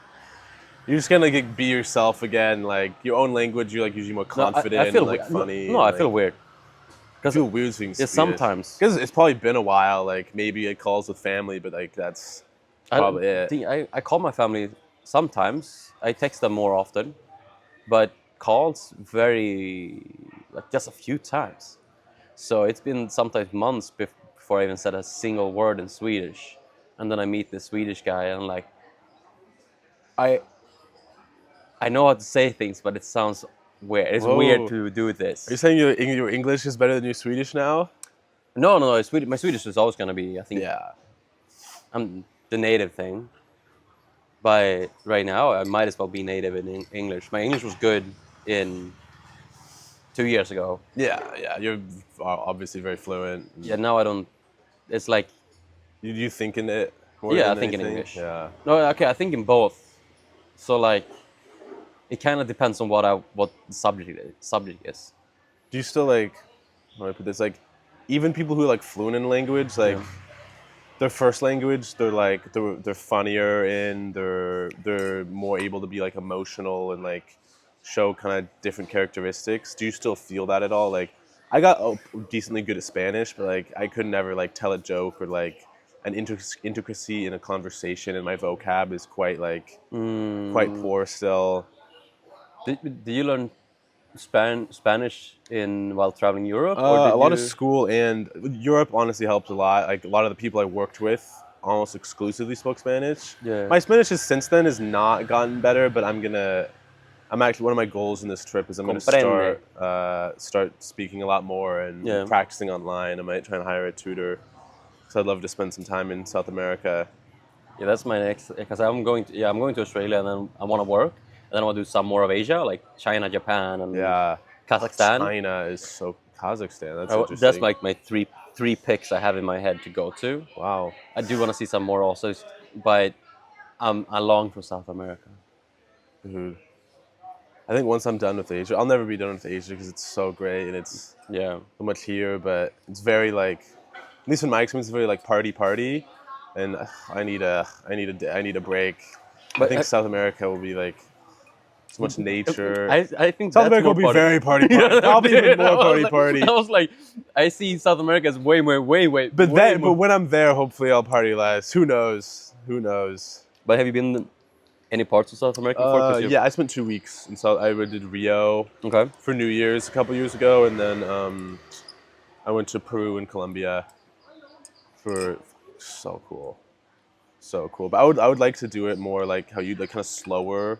You're just gonna like be yourself again, like your own language. You're like usually more no, I confident feel and like no, funny no, and I like feel weird I because feel weird speaking yeah, Swedish sometimes because it's probably been a while. Like maybe it calls with family, but like that's I probably it. think I call my family sometimes. I text them more often, but calls very like just a few times. So it's been sometimes months before I even said a single word in Swedish, and then I meet the Swedish guy and like I I know how to say things, but it sounds weird. It's weird Whoa, to do are you this. saying your English is better than your Swedish now? No, no, no. My Swedish is always gonna be. I think Yeah, I'm the native thing, but right now I might as well be native in English. My English was good in 2 years ago. yeah. You're obviously very fluent. Yeah, now I don't. It's like You think in it more yeah, I than think in anything. English. Yeah. No, okay, I think in both. So like it kind of depends on what the subject is. Do you still like? How do I put this? Like, even people who are like fluent in language, like Yeah. their first language, they're funnier in, they're more able to be like emotional and like show kind of different characteristics. Do you still feel that at all? Like, I got decently good at Spanish, but like I could never like tell a joke or like an intricacy in a conversation, and my vocab is quite Mm, poor still. did you learn Spanish in while traveling Europe, or A did lot of you? school and Europe honestly helped a lot. Like a lot of the people I worked with almost exclusively spoke Spanish. Yeah. My Spanish is since then has not gotten better, but I'm actually one of my goals in this trip is I'm gonna Comprende. start speaking a lot more and Yeah. practicing online. I might try and hire a tutor because I'd love to spend some time in South America. Yeah, that's my next because I'm going to Australia and then I want to work and then I want to do some more of Asia like China, Japan, and Yeah, Kazakhstan. China is so Kazakhstan. That's That's interesting. like my three picks I have in my head to go to. Wow. I do want to see some more also, but I long for South America. Mhm. I think once I'm done with Asia, I'll never be done with Asia because it's so great and it's Yeah, so much here, but it's very like least in my experience, it's very like party, and I need a break. I But think South America will be like so much nature. I think South that's America more will be party. very party. Yeah, That'll be even dude, more I was like, party. I was like, I see South America as way But more. when I'm there, hopefully I'll party less. Who knows? Who knows? But have you been in any parts of South America before? 'Cause Yeah, I spent 2 weeks in South. I did Rio Okay. for New Year's a couple years ago, and then I went to Peru and Colombia for so cool, so cool. But I would like to do it more like how you like kind of slower.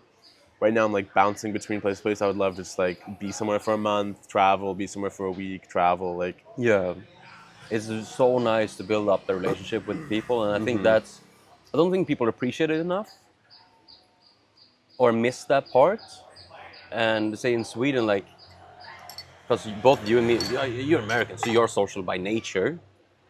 Right now I'm like bouncing between place to place. I would love to just like be somewhere for a month, travel, be somewhere for a week, travel. Like Yeah, it's just so nice to build up the relationship with people, and I think that's. I don't think people appreciate it enough, or miss that part. And say in Sweden, like, because both you and me, you're American, so you're social by nature,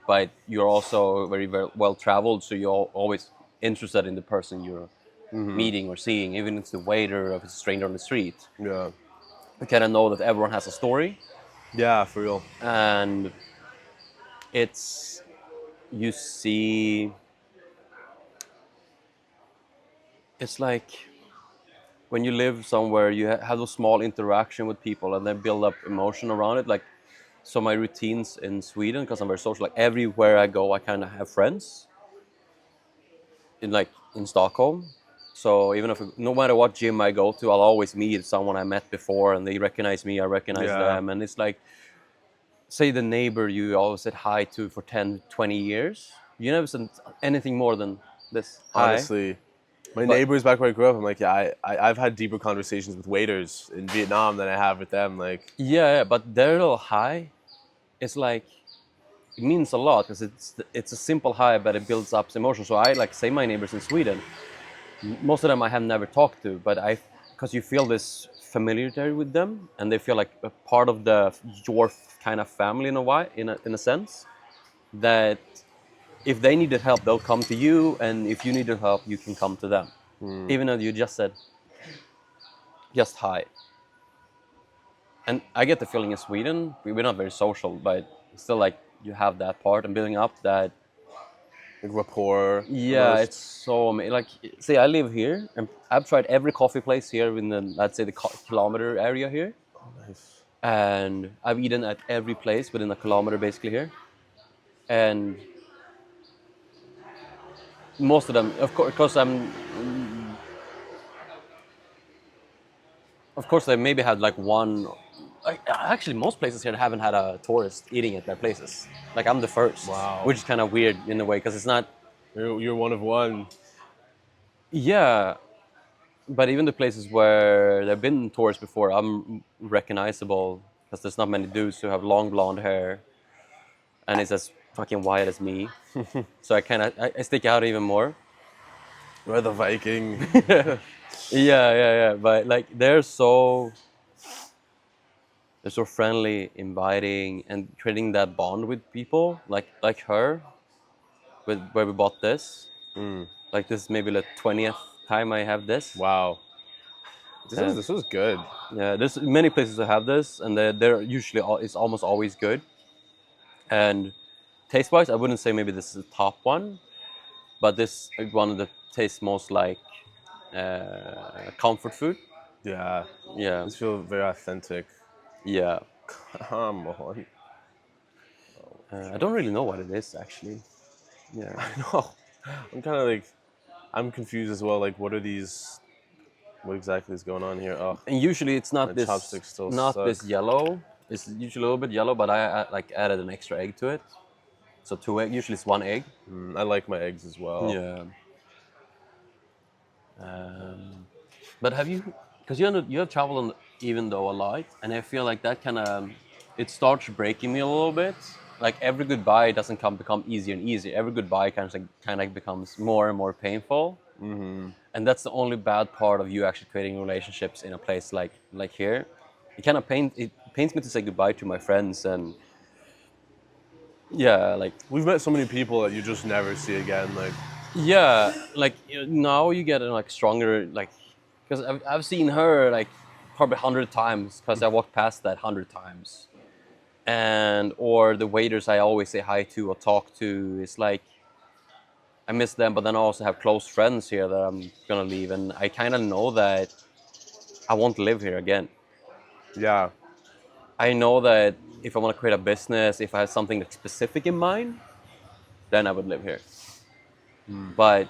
but you're also very well traveled, so you're always interested in the person you're meeting or seeing, even if it's the waiter or if it's a stranger on the street. yeah, You kind of know that everyone has a story, yeah, for real. and it's you see, it's like when you live somewhere, you have a small interaction with people, and then build up emotion around it. Like, so my routines in Sweden, because I'm very social, like everywhere I go, I kind of have friends. In Stockholm. So even if no matter what gym I go to, I'll always meet someone I met before, and they recognize me, I recognize Yeah. them, and it's like, say the neighbor you always said hi to for 10, 20 years. You never said anything more than this hi. Honestly, my But- neighbors back where I grew up, I'm like, yeah, I've had deeper conversations with waiters in Vietnam than I have with them. Like, Yeah, but their little hi, it's like it means a lot because it's a simple hi, but it builds up emotion. So I like say my neighbors in Sweden. Most of them I have never talked to, but because you feel this familiarity with them, and they feel like a part of your kind of family in a sense, that if they needed help, they'll come to you, and if you needed help, you can come to them, even though you just said just hi. And I get the feeling in Sweden we're not very social, but still like you have that part and building up that. rapport. Yeah, almost. it's so amazing. Like, say I live here, and I've tried every coffee place here in the, let's say, the kilometer area here, Nice. and I've eaten at every place within a kilometer basically here, and most of them, of course, because of course, they maybe had like one. Actually, most places here haven't had a tourist eating at their places. Like I'm the first, Wow. which is kind of weird in a way because it's not. You're one of one. Yeah, but even the places where there've been tourists before, I'm recognizable because there's not many dudes who have long blonde hair, and it's as fucking white as me. So I stick out even more. You're the Viking. Yeah. But like they're so friendly, inviting, and creating that bond with people. Like her, with where we bought this. Like this is maybe the 20th time I have this. Wow. Um, This was good. Yeah, there's many places that have this, and they're usually it's almost always good. And taste-wise, I wouldn't say maybe this is the top one, but this is one of the tastes most like comfort food. Yeah. Yeah, This feels very authentic. yeah. Come on. I don't really know what it is actually. Yeah, No. I'm kind of like, I'm confused as well. Like, what are these? What exactly is going on here? Oh, and usually it's my not this chopsticks still this suck. yellow. It's usually a little bit yellow, but I like added an extra egg to it. So 2 egg. Usually it's 1 egg. I like my eggs as well. Yeah. But have you, because you have traveled even though a lot, and I feel like that kind of it starts breaking me a little bit. Like every goodbye doesn't become easier and easier. Every goodbye kind of becomes more and more painful. And that's the only bad part of you actually creating relationships in a place like here. It pains me to say goodbye to my friends, and yeah, like We've met so many people that you just never see again. Like, yeah, like now you get like stronger, like because I've seen her like probably 100 times because I walked past that 100 times, and or the waiters I always say hi to or talk to. It's like I miss them, but then I also have close friends here that I'm gonna leave, and I kind of know that I won't live here again. Yeah. I know that if I want to create a business, if I have something that's specific in mind, then I would live here. But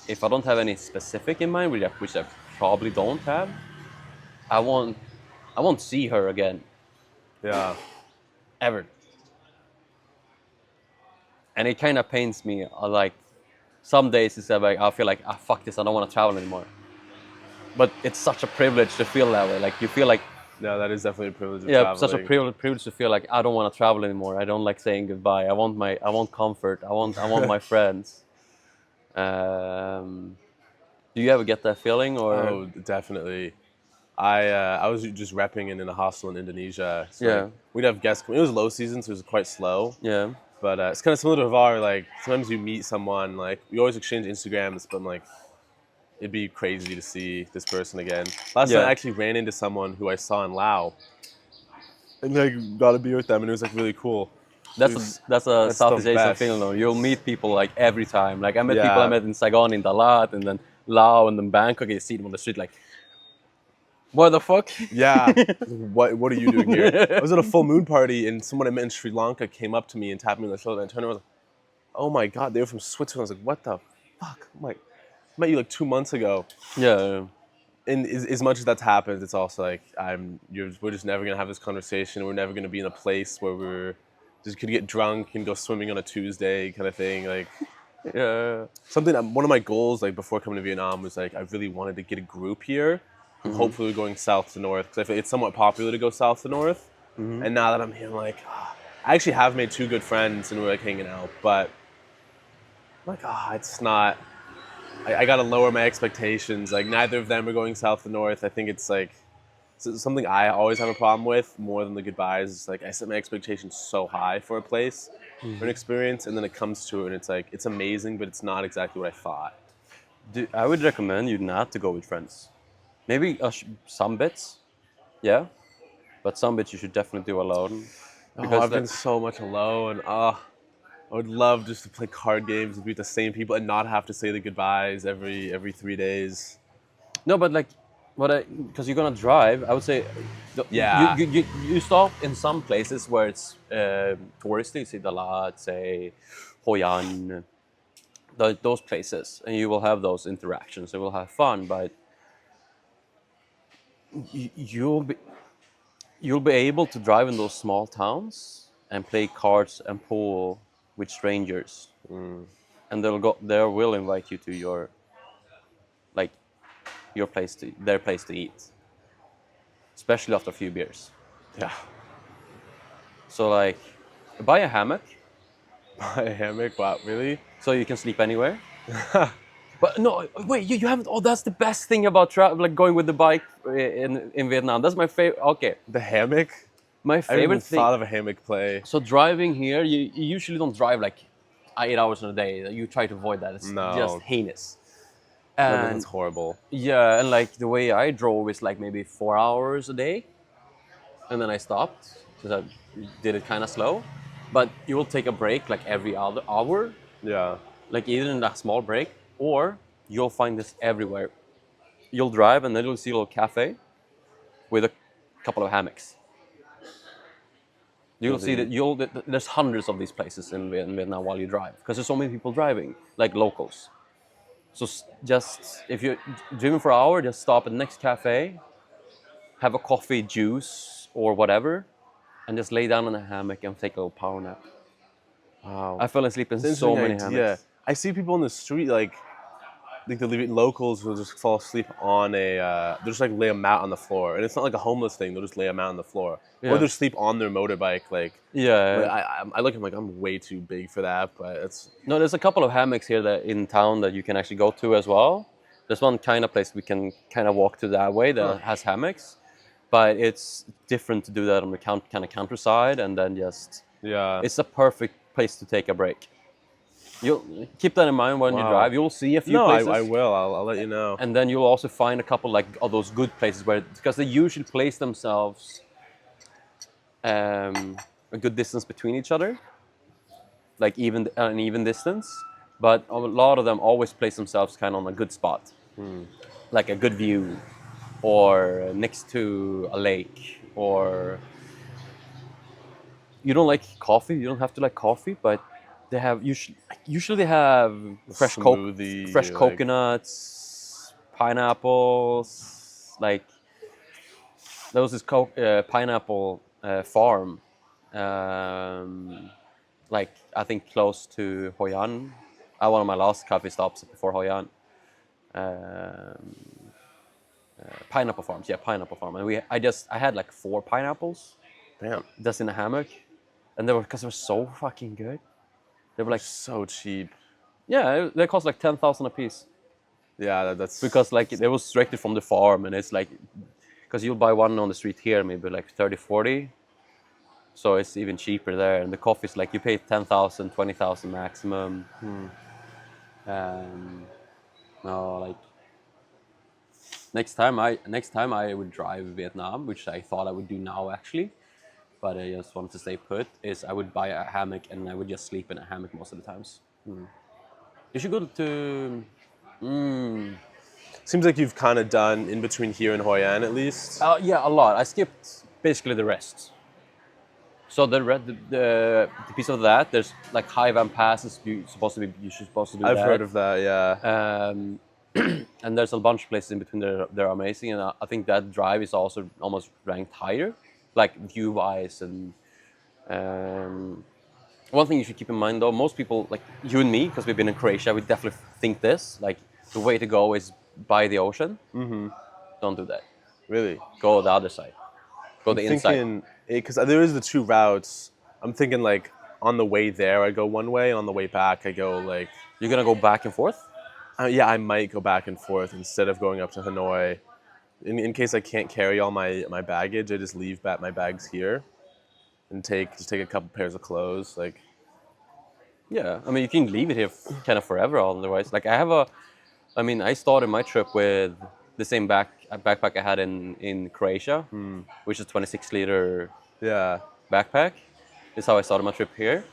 if I don't have any specific in mind, which I probably don't have, I won't I won't see her again Yeah. ever. And it kind of pains me. Like some days it's like I feel like fuck this, I don't want to travel anymore. But it's such a privilege to feel that way. Like you feel like No, that is definitely a privilege of yeah, such a traveling. privilege to feel like I don't want to travel anymore. I don't like saying goodbye. I want comfort. I want my friends. Do you ever get that feeling or? Oh, definitely. I was just repping in a hostel in Indonesia. So like Yeah, we'd have guests come. It was low season, so it was quite slow. yeah, But it's kind of similar to Hvar. Like sometimes you meet someone, like we always exchange Instagrams, but I'm like it'd be crazy to see this person again. Last night I yeah. actually ran into someone who I saw in Laos, and like got a beer with them, and it was like really cool. It was, That's a that's the Southeast Asian best. feeling though. You'll meet people like every time. Like I met people I Yeah, met in Saigon, in Dalat, and then Laos, and then Bangkok. You see them on the street like, what the fuck? yeah. What are you doing here? I was at a full moon party, and someone I met in Sri Lanka came up to me and tapped me on the shoulder, and I turned around. I was like, oh my god, they were from Switzerland. I was like, what the fuck? I'm like, I met you like 2 months ago. Yeah, And as much as that's happened, it's also like we're just never gonna have this conversation. We're never gonna be in a place where we're just could get drunk and go swimming on a Tuesday kind of thing. Like yeah. something. One of my goals, like before coming to Vietnam, was like I really wanted to get a group here. And hopefully, we're going south to north because I feel it's somewhat popular to go south to north. And now that I'm here, I'm like, I actually have made two good friends and we're like hanging out, but I'm like, it's not. I got to lower my expectations. Like neither of them are going south to north. I think it's like something I always have a problem with more than the goodbyes. It's like I set my expectations so high for a place, for an experience, and then it comes to it and it's like it's amazing, but it's not exactly what I thought. I would recommend you not to go with friends. Maybe some bits, yeah, but some bits you should definitely do alone. Oh, Because I've been that, so much alone. I would love just to play card games and be with the same people and not have to say the goodbyes every 3 days. no, but like, because you're gonna drive, I would say, Yeah. you stop in some places where it's touristy, say Dalat, say Hoi An, those places, and you will have those interactions. You will have fun, but you'll be able to drive in those small towns and play cards and pool with strangers, and they will invite you to your like their place to eat, especially after a few beers. Yeah. So like, buy a hammock My hammock? Wow, really? so you can sleep anywhere. But no, wait, you haven't. Oh, that's the best thing about travel, like going with the bike in Vietnam. That's my favorite. Okay, The hammock? my I haven't even favorite thing. thought of a hammock play. So driving here, you usually don't drive like 8 hours in a day. You try to avoid that. It's No. just heinous. That And sounds horrible. yeah, and like the way I drove is like maybe 4 hours a day, and then I stopped because I did it kind of slow. But you will take a break like every other hour, Yeah. like either in a small break, or you'll find this everywhere. You'll drive and then you'll see a little cafe with a couple of hammocks. You'll see that there's hundreds of these places in Vietnam while you drive because there's so many people driving, like locals. So just if you're driving for an hour, just stop at the next cafe, have a coffee, juice, or whatever, and just lay down in a hammock and take a little power nap. Wow. I fell asleep in It's an so many interesting idea. hammocks. I see people in the street like the locals will just fall asleep on they'll just like lay a mat on the floor, and it's not like a homeless thing. They'll just lay a mat on the floor, Yeah. or they'll sleep on their motorbike. Like Yeah. I look at them like I'm way too big for that, but it's No, there's a couple of hammocks here that in town that you can actually go to as well. There's one kind of place we can kind of walk to that way that has hammocks, but it's different to do that on the kind of countryside, and then just yeah. it's a perfect place to take a break. You'll keep that in mind when you Wow. drive. You'll see a few No, places, I will. I'll let you know. and then you'll also find a couple like of those good places where because they usually place themselves a good distance between each other, like even an even distance. But a lot of them always place themselves kind of on a good spot, like a good view, or next to a lake, or you don't like coffee. You don't have to like coffee, but they have usually they have fresh Smoothie, like coconuts, pineapples. Like there was this pineapple farm, like I think close to Hoi An. One of my last coffee stops before Hoi An. Um, Pineapple farms, yeah, pineapple farm, and I had like 4 pineapples damn, just in a hammock, and because they were so fucking good. They were like, so cheap. yeah, they cost like 10,000 a piece Yeah, that's because like it was directly from the farm, and it's like because you'll buy one on the street here maybe like 30, 40, so it's even cheaper there. And the coffee's like you pay 10,000, 20,000 maximum. No, like next time I would drive Vietnam, which I thought I would do now actually, but I just wanted to stay put. Is I would buy a hammock and I would just sleep in a hammock most of the times. You should go to. seems like you've kind of done in between here and Hoi An at least. Yeah, a lot. I skipped basically the rest. So the piece of that, there's like High Van Pass is you're supposed to do I've that. heard of that. Yeah, And there's a bunch of places in between that they're amazing, and I think that drive is also almost ranked higher, like view wise. And one thing you should keep in mind though, most people like you and me, because we've been in Croatia, we definitely think this like the way to go is by the ocean. Don't do that. really. Go the other side. Go the inside. Thinking because there is the 2 routes. I'm thinking like on the way there I go one way, on the way back I go like You're gonna go back and forth. yeah, I might go back and forth instead of going up to Hanoi. In case I can't carry all my baggage, I just leave my bags here and just take a couple pairs of clothes. Like Yeah, I mean you can leave it here kind of forever. Otherwise, like I mean I started my trip with the same backpack I had in Croatia, which is 26-liter yeah, backpack. Is how I started my trip here,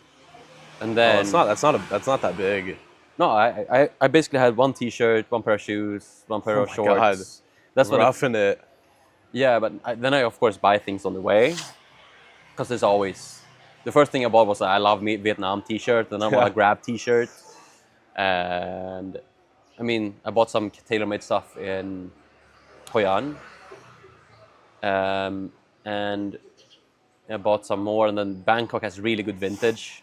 and oh, then that's not that big. no, I basically had one T-shirt, one pair of shoes, one pair of my shorts. God. That's what. Roughing it. Yeah, but then I of course buy things on the way, because there's always. The first thing I bought was a I love me Vietnam T-shirt, and then I bought a Yeah. Grab T-shirt, and I mean I bought some tailor-made stuff in Hoi An, and I bought some more, and then Bangkok has really good vintage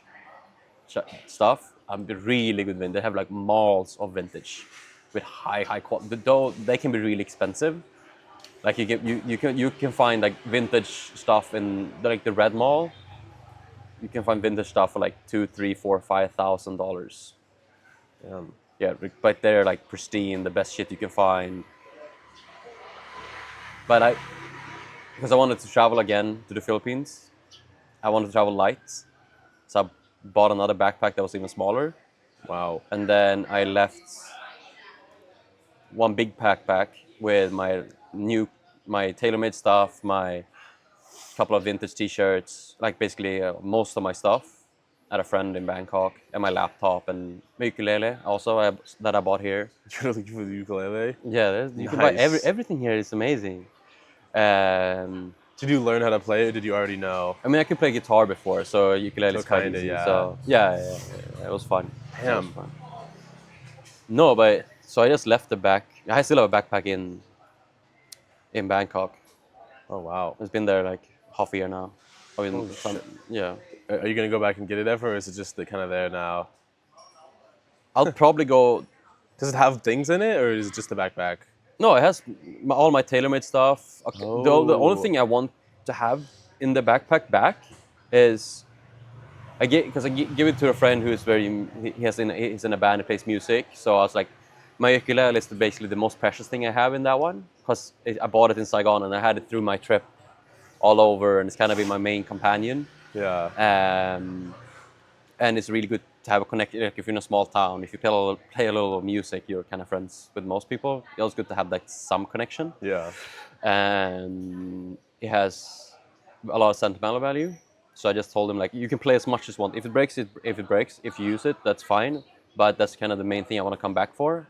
stuff. Really good vintage. They have like malls of vintage with high quality. Though they can be really expensive. Like you can find like vintage stuff in like the Red Mall. You can find vintage stuff for like $2, $3, $4, $5,000. Yeah, but they're like pristine, the best shit you can find. But because I wanted to travel again to the Philippines, I wanted to travel light, so I bought another backpack that was even smaller, Wow. and then I left one big backpack with my tailor-made stuff, my couple of vintage T-shirts, like basically most of my stuff at a friend in Bangkok, and my laptop and my ukulele also that I bought here. You're looking for the ukulele? Yeah, you can buy Nice. everything here is amazing. Did you learn how to play it? Or did you already know? I mean, I could play guitar before, so ukulele is So quite kinda, easy. yeah. So yeah, it was fun. It was Damn. fun. No, but so I just left the back. I still have a backpack in Bangkok. Oh wow. It's been there like half a year now. I mean, Holy shit. yeah. Are you gonna go back and get it ever, or is it just kind of there now? I'll probably go. Does it have things in it, or is it just the backpack? No, it has all my tailor-made stuff. Okay. The only Oh. thing I want to have in the backpack is because I give it to a friend who is he's in a band and plays music. So I was like, my ukulele is basically the most precious thing I have in that one, because I bought it in Saigon and I had it through my trip all over, and it's kind of been my main companion. Yeah. And it's really good to have a connection. Like if you're in a small town, if you play a little music, you're kind of friends with most people. It's good to have like some connection. Yeah. And it has a lot of sentimental value. So I just told him like, you can play as much as you want. If it breaks, if it breaks. If you use it, that's fine. But that's kind of the main thing I want to come back for.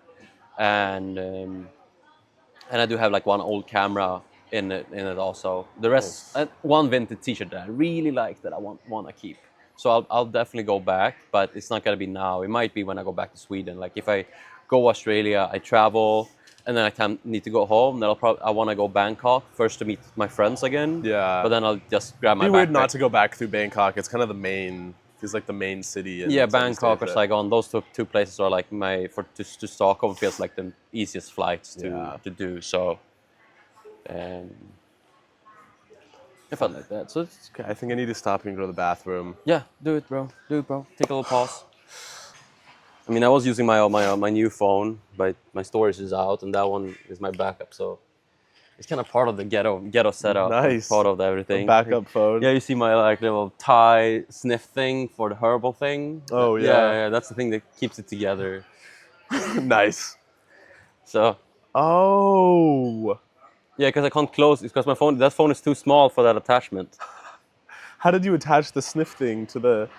And I do have like one old camera in it also. The rest, Nice. one vintage T-shirt that I really like that I want to keep. So I'll definitely go back, but it's not gonna be now. It might be when I go back to Sweden. Like if I go Australia, I travel, and then need to go home. Then I want to go Bangkok first to meet my friends again. Yeah. But then I'll just grab my It'd be weird backpack. not to go back through Bangkok. It's kind of the main. Feels like the main city in Yeah, Southeast Bangkok or Asia. Saigon. Those two places are like to Stockholm feels like the easiest flights Yeah. to do. So. Um, I felt like that. So it's, Okay, I think I need to stop and go to the bathroom. yeah, do it, bro. Do it, bro. Take a little pause. I mean, I was using my new phone, but my storage is out, and that one is my backup. So it's kind of part of the ghetto setup. Nice. Part of A everything. backup phone. Yeah, you see my like little Thai sniff thing for the herbal thing. Oh, yeah. yeah. That's the thing that keeps it together. Nice. So Oh. yeah, because I can't close. It's because that phone is too small for that attachment. How did you attach the sniff thing to the?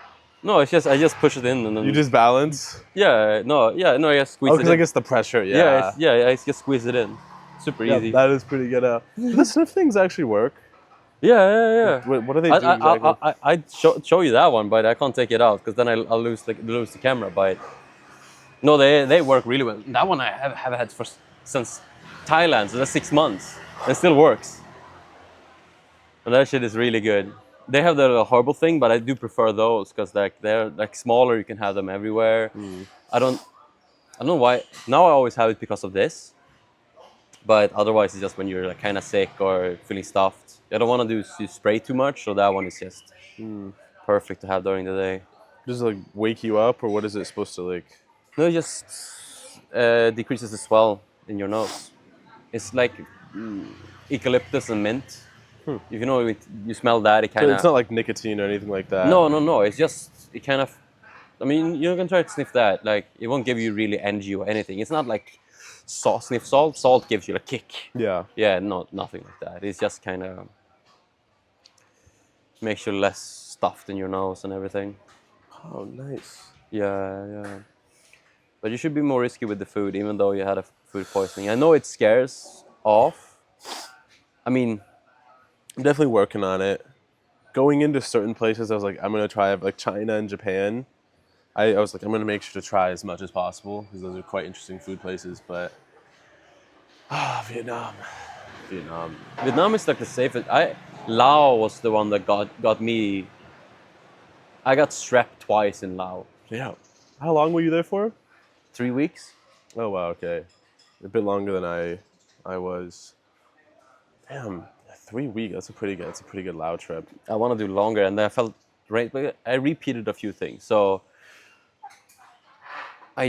No, it's just I just push it in and then You just balance. yeah, no, I just squeeze Oh, it because in. I guess the pressure. Yeah. I just squeeze it in. Super Yeah, easy. that is pretty good. Do the sniff things actually work? Yeah. What do they do exactly? I'd show you that one, but I can't take it out because then I'll lose the camera. But no, they work really well. That one I have had since Thailand, so that's 6 months. It still works. And that shit is really good. They have the horrible thing, but I do prefer those because they're like smaller. You can have them everywhere. I don't know why. Now I always have it because of this. But otherwise, it's just when you're like kind of sick or feeling stuffed. I don't want to spray too much, so that one is just perfect to have during the day. Does it like wake you up, or what is it supposed to like? No, it just decreases the swell in your nose. It's like eucalyptus and mint. If you know, you smell that, it So kind it's of. not like nicotine or anything like that. No. It's just it kind of. I mean, you can try to sniff that. Like it won't give you really energy or anything. It's not like sniff salt. Salt gives you a kick. Yeah. Yeah, no, nothing like that. It's just kind of makes you less stuffed in your nose and everything. Oh, nice. Yeah. But you should be more risky with the food, even though you had a food poisoning. I know it scares off. I mean, I'm definitely working on it. Going into certain places, I was like, I'm gonna try like China and Japan. I was like, I'm gonna make sure to try as much as possible because those are quite interesting food places. But Vietnam. Vietnam is like the safest. Lao was the one that got me. I got strep twice in Lao. Yeah. How long were you there for? 3 weeks. Oh wow, okay. A bit longer than I was. Damn, 3 weeks. That's a pretty good Lao trip. I want to do longer, and then I felt great. But I repeated a few things. So I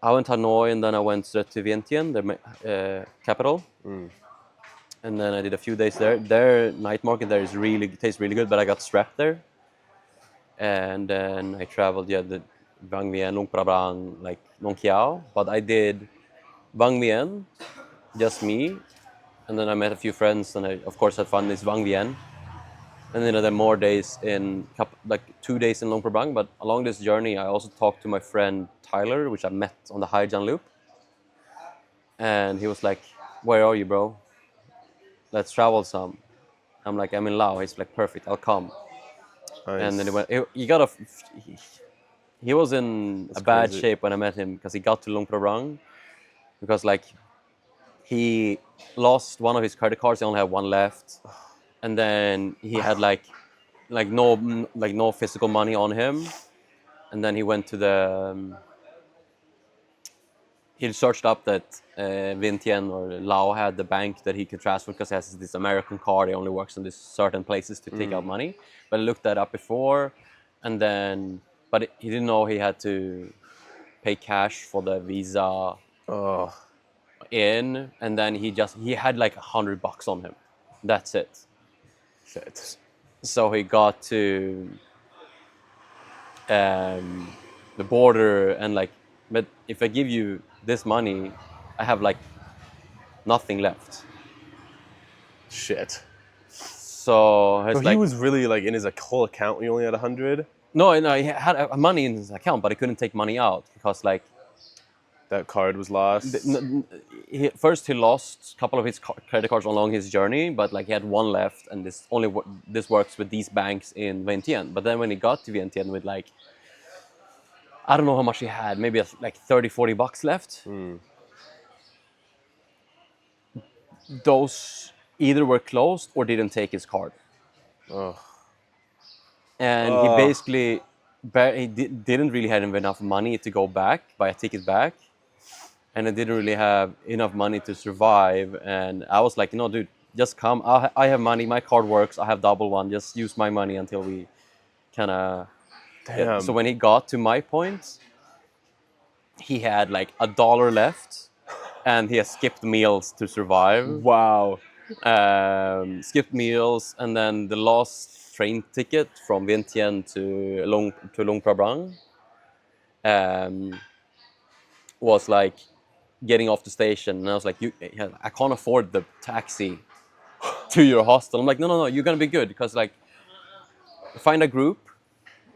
went to Hanoi, and then I went straight to Vientiane, the capital. And then I did a few days there. Their night market there tastes really good, but I got strep there. And then I traveled, the Vang Vieng, Luang Prabang, like Nong Kiao. But I did Vang Vieng, just me. And then I met a few friends, and I, of course, had fun in Vang Vieng. And then I had more days like 2 days in Luang Prabang. But along this journey, I also talked to my friend Tyler, which I met on the Haijian Loop. And he was like, "Where are you, bro? Let's travel some." I'm like, "I'm in Lao." He's like, "Perfect, I'll come." Nice. And then he was in a bad crazy. shape when I met him because he got to Luang Prabang because like he lost one of his credit cards. He only had one left, and then he had like no physical money on him. And then he went to he searched up that Vientiane or Lao had the bank that he could transfer because he has this American card. He only works in these certain places to take out money. But I looked that up before, but he didn't know he had to pay cash for the visa Oh, and then he had like $100 on him. That's it. shit. So he got to the border and like, but if I give you this money, I have like nothing left. Shit. So So it's he like was really like in his whole account. He only had 100. no, he had money in his account, but he couldn't take money out because like That card was lost. first he lost a couple of his credit cards along his journey, but like he had one left, and this works with these banks in Vientiane. But then when he got to Vientiane with like I don't know how much he had, maybe like 30-40 bucks left. Those either were closed or didn't take his card. Oh, And he basically didn't really have enough money to go back, buy a ticket back, and I didn't really have enough money to survive. And I was like, no, dude, just come. I have money. My card works. I have double one. Just use my money until we kind of. damn. So when he got to my point, he had like $1 left, and he has skipped meals to survive. Wow. Skipped meals, and then the last train ticket from Vientiane to Luang Prabang was like getting off the station, and I was like, I can't afford the taxi to your hostel. I'm like, no, you're gonna be good because like find a group,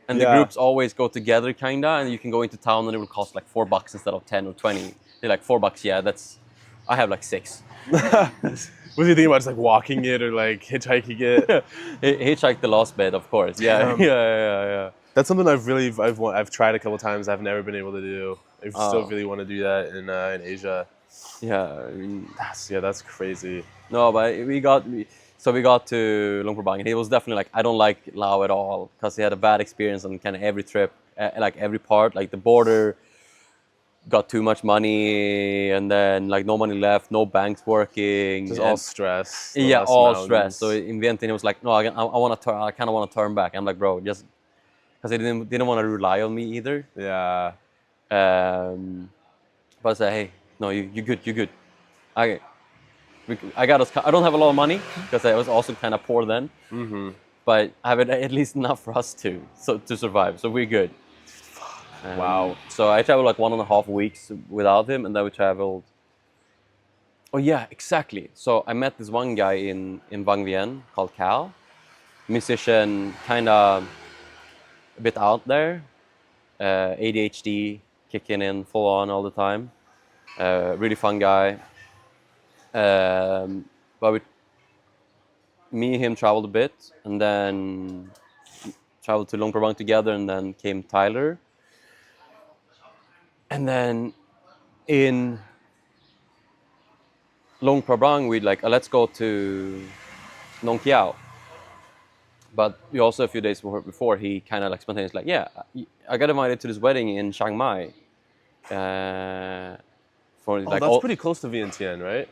and the Yeah. groups always go together, kinda, and you can go into town, and it will cost like $4 instead of 10 or 20. They're like $4, yeah, that's. I have like 6. Was he thinking about just like walking it or like hitchhiking it? Hitchhiked the last bit, of course. Yeah, Damn. yeah. That's something I've tried a couple times. I've never been able to do. I still really want to do that in Asia. Yeah, I mean, That's crazy. no, but we got to Luang Prabang, and he was definitely like, I don't like Lao at all because he had a bad experience on kind of every trip, like every part, like the border got too much money, and then like no money left, no banks working, Just and- all stress. the yeah, less all mountains. stress. So in Vientiane, he was like, no, I want to turn, I kind of want to turn back. I'm like, bro, just because he didn't want to rely on me either. Yeah. But I said, hey, no, you're good. I got us. I don't have a lot of money because I was also kind of poor then. Mm-hmm. But I have at least enough for us to survive. So we're good. Wow. So I traveled like 1.5 weeks without him, and then we traveled. Oh yeah, exactly. So I met this one guy in Vang Vieng called Cal, musician, kind of a bit out there, ADHD kicking in full on all the time. Really fun guy. But me and him traveled a bit, and then traveled to Luang Prabang together, and then came Tyler. And then in Luang Prabang, we like, let's go to Nong Kiao. But we also, a few days before, he kind of like spontaneously like, yeah, I got invited to this wedding in Chiang Mai. For like That's pretty close to Vientiane, right?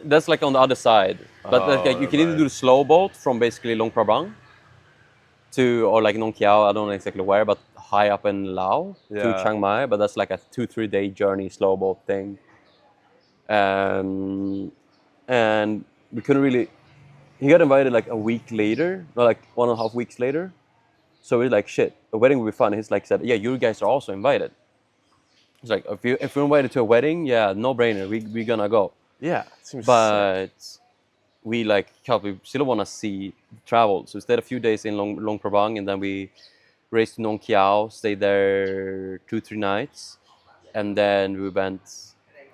That's like on the other side. But like, you can either do the slow boat from basically Luang Prabang or like Nong Kiao, I don't know exactly where, but high up in Laos to Yeah. Chiang Mai. But that's like a 2-3 day journey, slow boat thing. And we couldn't really. He got invited like a week later, or like 1.5 weeks later. So we're like, shit, a wedding would be fun. He's like, said, yeah, you guys are also invited. He's like, if we're invited to a wedding, yeah, no brainer, we're gonna go. Yeah. Seems sick. But we still want to see travel. So we stayed a few days in Luang Prabang, and then we raced to Nong Kiao, stayed there 2-3 nights, and then we went.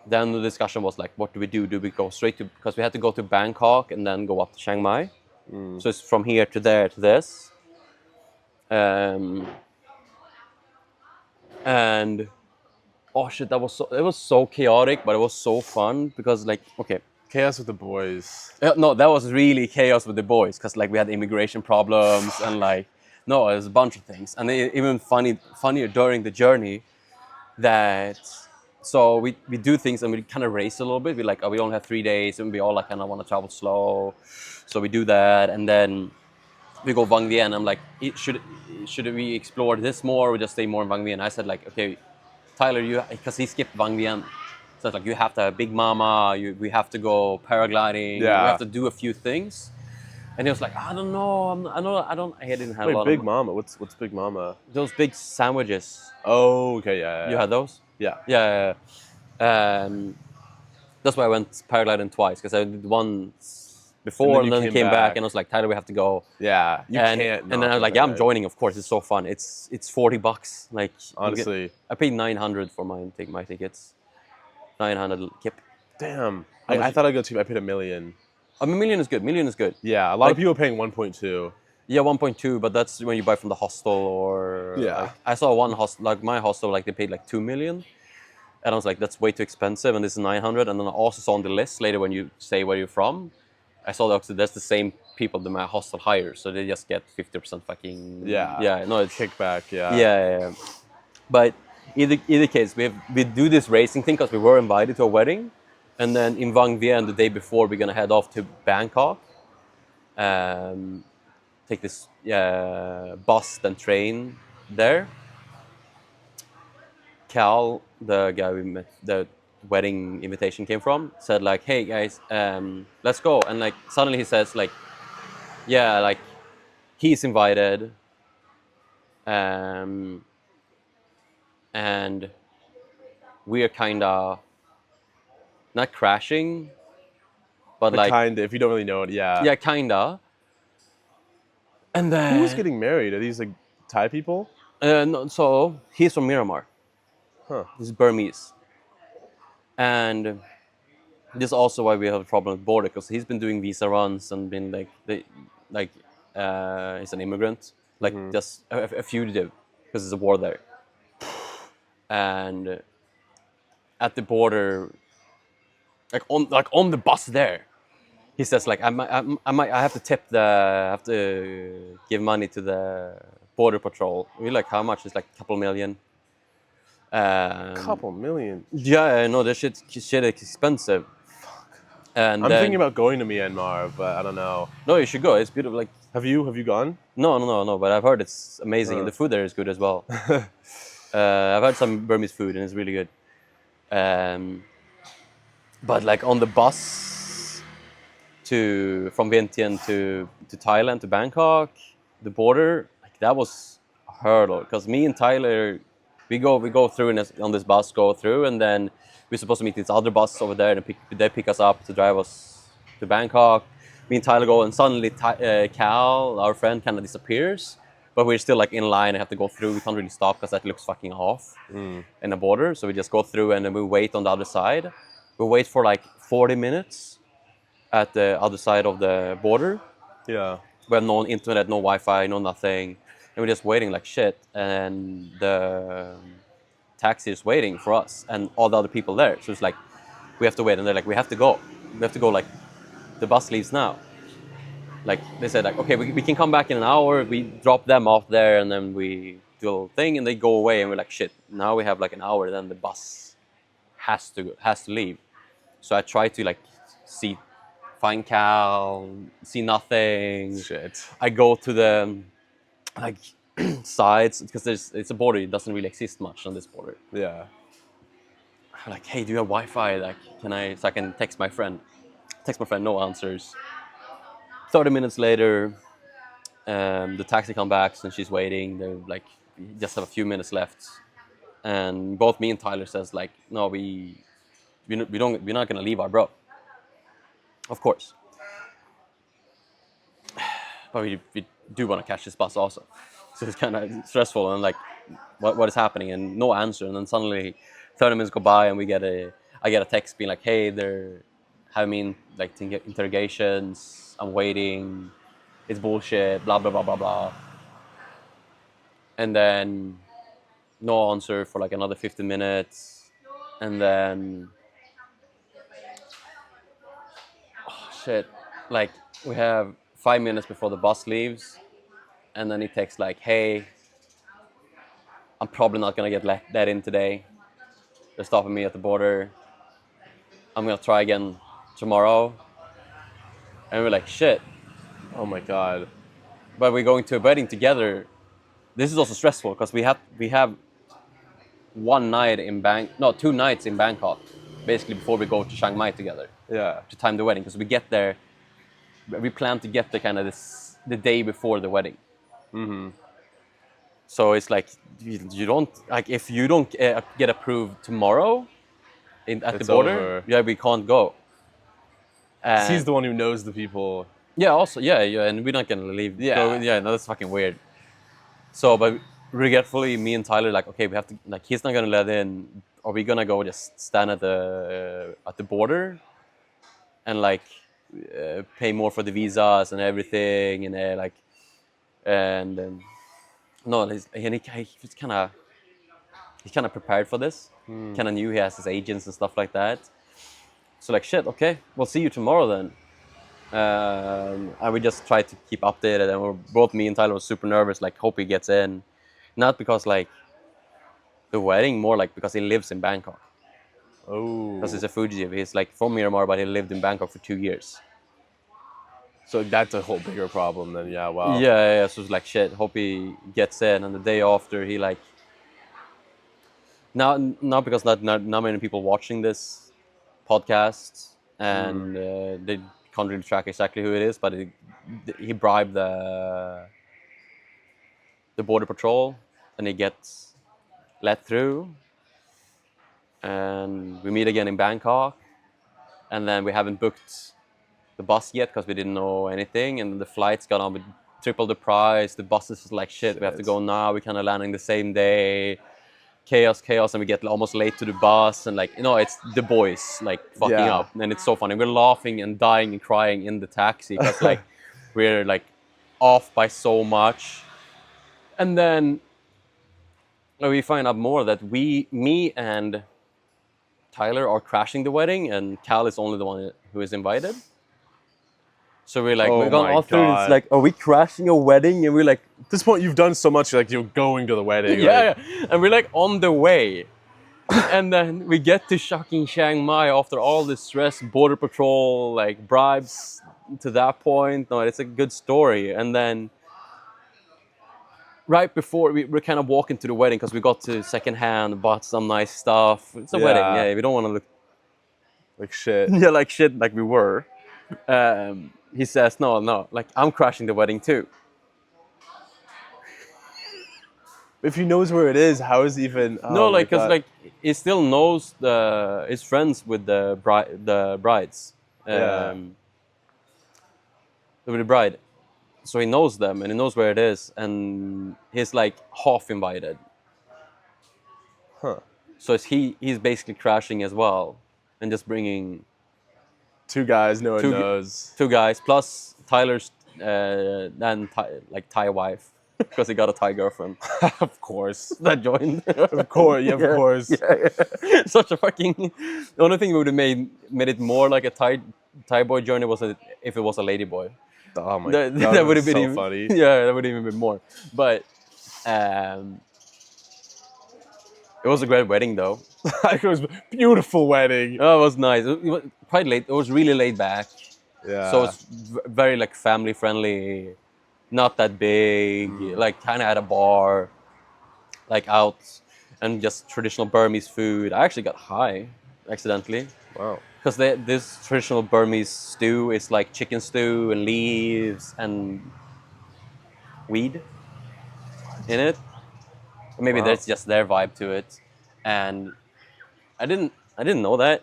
Then the discussion was like, what do we do? Do we go straight to, because we had to go to Bangkok and then go up to Chiang Mai. So it's from here to there to this. And oh shit, it was so chaotic, but it was so fun because like, okay, Chaos with the boys. no, that was really chaos with the boys because like we had immigration problems and like, no, it was a bunch of things. And even funnier during the journey that, so we do things and we kind of race a little bit. We like, we only have 3 days and we all like kind of want to travel slow. So we do that, and then we go Vang Vieng. I'm like, should we explore this more or just stay more in Vang Vieng? I said like, okay, Tyler, because he skipped Vang Vieng. So it's like, you have to have Big Mama, we have to go paragliding, we Yeah. have to do a few things. And he was like, I don't know, I didn't have a Wait, lot Big of Mama. What's Big Mama? those big sandwiches. Oh, okay, yeah. You had those? Yeah. Yeah. That's why I went paragliding twice, because I did once before, and you then came came back, back. and I was like, Tyler, we have to go. Yeah, you And can't. then not I was go like, yeah, I'm back. joining. Of course, it's so fun. It's $40. Like Honestly, I paid 900 for my tickets. 900 kip. damn. How much? I thought I'd go cheap. I paid $1 million. I mean, million is good. Million is good. Yeah, a lot Like, of people are paying 1.2. Yeah, 1.2, but that's when you buy from the hostel or Yeah. like I saw one hostel, like my hostel, like they paid like 2 million, and I was like, that's way too expensive, and this is 900. And then I also saw on the list later when you say where you're from, I saw that that's the same people that my hostel hires, so they just get 50% fucking Yeah. no, it's Kickback. Yeah. yeah. But either case, we do this racing thing because we were invited to a wedding, and then in Vang Vieng the day before we're gonna head off to Bangkok. Take this bus then train there. Cal, the guy we met, the wedding invitation came from, said like, "Hey guys, let's go." And like suddenly he says like, "Yeah, like he's invited, um, and we're kinda not crashing, but The like kind, if you don't really know it, yeah. yeah, kinda." And Who was then getting married? Are these like Thai people? no, so he's from Myanmar. Huh. He's Burmese, and this is also why we have a problem with border because he's been doing visa runs and been like he's an immigrant, like just a fugitive because there's a war there. And at the border, like on the bus there, he says like I have to tip the I have to give money to the border patrol. We're like, how much? It's like a couple million. Couple million. Yeah, I know this shit is expensive. And I'm then thinking about going to Myanmar, but I don't know. no, you should go. It's beautiful. Like Have you gone? no. But I've heard it's amazing, and the food there is good as well. I've had some Burmese food, and it's really good. But like on the bus from Vientiane to Thailand to Bangkok, the border, like that was a hurdle because me and Tyler, we go through on this bus, go through, and then we're supposed to meet this other bus over there, and they pick us up to drive us to Bangkok. Me and Tyler go, and suddenly Cal, our friend, kind of disappears. But we're still like in line and have to go through. We can't really stop because that looks fucking off in the border. So we just go through and then we wait on the other side. We wait for like 40 minutes at the other side of the border. Yeah. We have no internet, no Wi-Fi, no nothing. And we're just waiting like shit. And the taxi is waiting for us and all the other people there. So it's like, we have to wait. And they're like, we have to go. We have to go, like, the bus leaves now. Like, they said, like, okay, we can come back in an hour. We drop them off there and then we do a little thing and they go away. And we're like, shit, now we have like an hour. Then the bus has to leave. So I try to, like, find Cal, see nothing. Shit. I go to the like sides because it's a border. It doesn't really exist much on this border. Yeah. I'm like, hey, do you have Wi-Fi? Like, so I can text my friend? Text my friend, no answers. 30 minutes later, the taxi comes back and she's waiting. They're like, we just have a few minutes left, and both me and Tyler says like, no, we're not gonna leave our bro. Of course. But we do want to catch this bus also. So it's kind of stressful and like, what is happening? And no answer. And then suddenly 30 minutes go by and I get a text being like, hey, they're having me in like interrogations. I'm waiting. It's bullshit, blah, blah, blah, blah, blah. And then no answer for like another 15 minutes. And then, oh shit, like we have 5 minutes before the bus leaves. And then he texts like, hey, I'm probably not going to get let in today. They're stopping me at the border. I'm going to try again tomorrow. And we're like, shit. Oh my god. But we're going to a wedding together. This is also stressful because we have 2 nights in Bangkok, basically before we go to Chiang Mai together Yeah. to time the wedding. Because we plan to get there kind of the day before the wedding. Mm-hmm. So it's like you don't like if you don't get approved tomorrow at the border, over. yeah, we can't go. And He's the one who knows the people. yeah, also yeah, and we're not gonna leave. Yeah. Yeah, no, that's fucking weird. So, but regretfully, me and Tyler like, okay, we have to like, he's not gonna let in. Are we gonna go just stand at the border and like pay more for the visas and everything and like and no, and he's kind of prepared for this. Kind of knew he has his agents and stuff like that. So like shit, okay, we'll see you tomorrow then. And we just tried to keep updated, and both me and Tyler were super nervous, like hope he gets in, not because like the wedding, more like because he lives in Bangkok. Oh. Because he's a fugitive. He's like from Myanmar, but he lived in Bangkok for 2 years. So that's a whole bigger problem then. Yeah. Wow. Yeah. So it's like shit. Hope he gets in, and the day after he like. Now, not because not many people watching this podcast, and they can't really track exactly who it is, but he bribed the border patrol, and he gets let through, and we meet again in Bangkok, and then we haven't booked the bus yet because we didn't know anything, and the flights got on with triple the price. The buses is like shit. We have to go now. We kind of landing the same day. Chaos, and we get almost late to the bus, and like it's the boys like fucking Yeah. up, and it's so funny. We're laughing and dying and crying in the taxi because like we're like off by so much, and then we find out more that me and Tyler are crashing the wedding, and Cal is only the one who is invited. So we're like, Oh we're going my all through. It's God. like, are we crashing a wedding? And we're like, At this point, you've done so much. Like you're going to the wedding. yeah, Like, yeah. And we're like on the way. And then we get to fucking Chiang Mai after all this stress, border patrol, like bribes to that point. No, it's a good story. And then right before we're kind of walking to the wedding because we got to secondhand, bought some nice stuff. It's a wedding, yeah. We don't want to look like shit. yeah like shit like we were. He says, no, like I'm crashing the wedding too. If he knows where it is, how is he even? No, Oh my like because God. like he still knows his friends with the brides. Yeah. With the bride, so he knows them and he knows where it is, and he's like half invited. Huh. So he's basically crashing as well, and just bringing Two guys no one Two- knows. 2 guys plus Tyler's Thai wife because he got a Thai girlfriend Of course. that joined. Of course. Yeah, of course. Yeah. Such a fucking. The only thing that would have made it more like a Thai boy journey was if it was a lady boy. Oh my. That would have been so even, funny. Yeah, that would have even been more. But it was a great wedding, though. It was a beautiful wedding. Oh, it was nice. It was quite late. It was really laid back. Yeah. So it's very like family friendly, not that big. Like kind of at a bar, like out, and just traditional Burmese food. I actually got high accidentally Wow. because this traditional Burmese stew is like chicken stew and leaves and weed in it. Maybe Wow. that's just their vibe to it, and I didn't know that.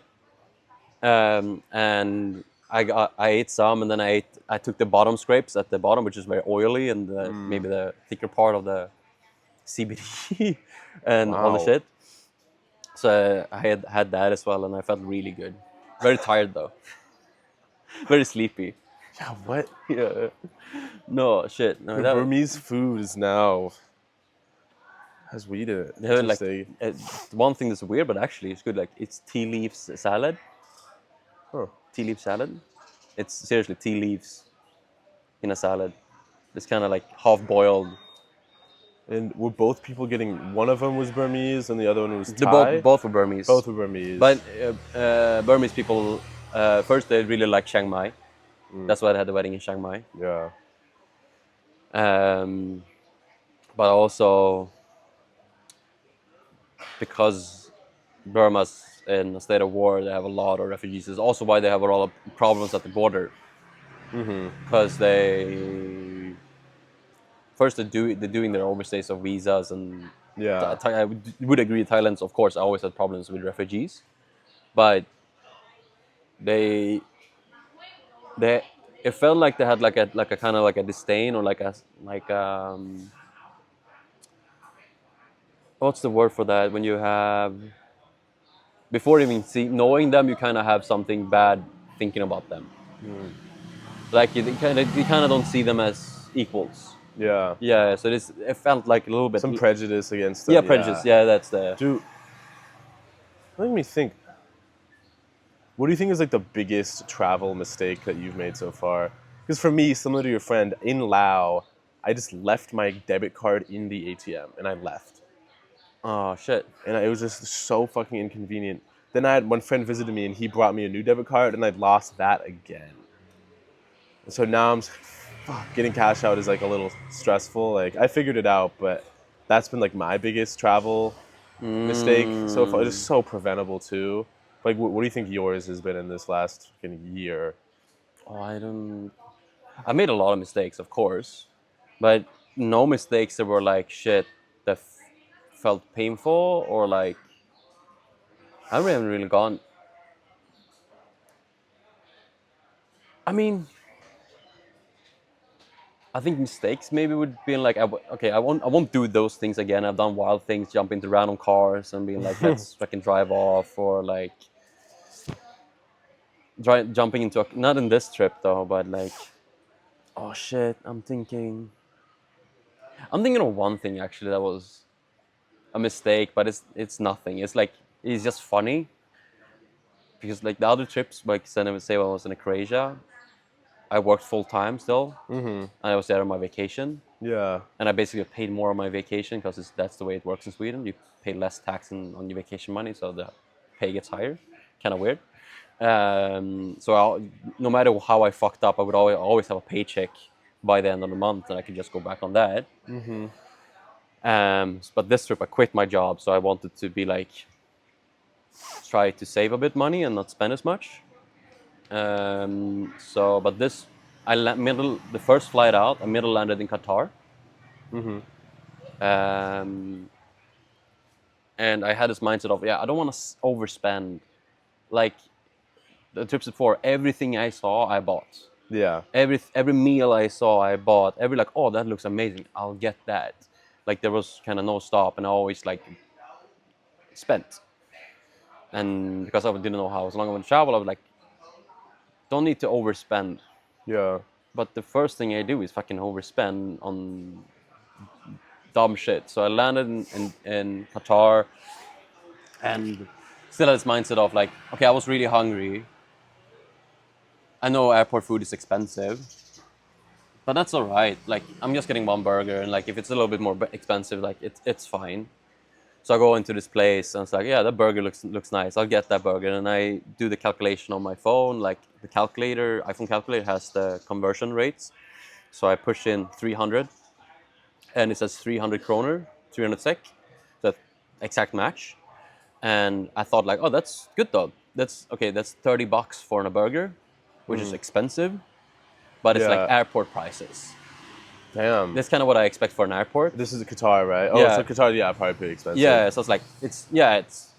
And I ate some, and then I took the bottom scrapes at the bottom, which is very oily, and maybe the thicker part of the CBD and all the Wow. shit. So I had that as well, and I felt really good. Very tired though, very sleepy. Yeah. What? Yeah. No shit. No, The Burmese food is now has weed in it. yeah, like Interesting. one thing that's weird, but actually it's good. Like it's tea leaves salad. Huh. Tea leaf salad. It's seriously tea leaves in a salad. It's kind of like half boiled. And were both people getting? One of them was Burmese, and the other one was The Thai. both were Burmese. Both were Burmese. But Burmese people, first they really like Chiang Mai. That's why I had the wedding in Chiang Mai. yeah. But also because Burma's in a state of war, they have a lot of refugees. It's also why they have a lot of problems at the border. Because they're doing their overstays of visas, and Yeah. I would agree Thailand's of course always had problems with refugees, but they it felt like they had like a kind of like a disdain or like what's the word for that when you have before even knowing them you kind of have something bad thinking about them. Like you kind of don't see them as equals. Yeah. Yeah, so it felt like a little bit. Some prejudice against Yeah, them. prejudice. Yeah. Yeah, that's the. Dude, let me think. What do you think is like the biggest travel mistake that you've made so far? Because for me, similar to your friend, in Laos, I just left my debit card in the ATM and I left. Oh shit. And it was just so fucking inconvenient. Then I had one friend visited me and he brought me a new debit card and I lost that again. And so now I'm just like, fuck, getting cash out is like a little stressful. Like I figured it out, but that's been like my biggest travel mistake so far. It's just so preventable too. Like, what do you think yours has been in this last fucking year? Oh, I don't. I made a lot of mistakes, of course, but no mistakes that were like shit that felt painful or like I haven't really gone. I mean, I think mistakes maybe would be like, okay, I won't do those things again. I've done wild things, jump into random cars and being like, let's fucking drive off, or like jumping into not in this trip though, but like, oh shit, I'm thinking of one thing actually that was a mistake, but it's nothing. It's like it's just funny because like the other trips, like say when I was in Croatia, I worked full time still, and I was there on my vacation. Yeah. And I basically paid more on my vacation because that's the way it works in Sweden. You pay less tax on your vacation money, so the pay gets higher. Kind of weird. So no matter how I fucked up, I would always have a paycheck by the end of the month, and I could just go back on that. But this trip, I quit my job, so I wanted to be like try to save a bit money and not spend as much. But this, the first flight out, I middle landed in Qatar. Um, and I had this mindset of, yeah, I don't want to overspend. Like the trips before, everything I saw, I bought. Yeah. Every meal I saw, I bought. Every like, oh, that looks amazing, I'll get that. Like there was kind of no stop, and I always like spent. And because I didn't know how long I would travel, I was like, don't need to overspend. Yeah. But the first thing I do is fucking overspend on dumb shit. So I landed in Qatar and still had this mindset of like, okay, I was really hungry. I know airport food is expensive, but that's all right. Like I'm just getting one burger, and like if it's a little bit more expensive, like it's fine. So I go into this place and it's like, yeah, that burger looks nice. I'll get that burger, and I do the calculation on my phone. Like the iPhone calculator has the conversion rates. So I push in 300, and it says 300 kroner, 300 sek, that exact match. And I thought like, oh, that's good though. That's okay. That's $30 for a burger, which is expensive, but it's like Yeah. airport prices. Damn. That's kind of what I expect for an airport. This is Qatar, right? Oh, Yeah. so Qatar, yeah, probably pretty expensive. Yeah, so it's like it's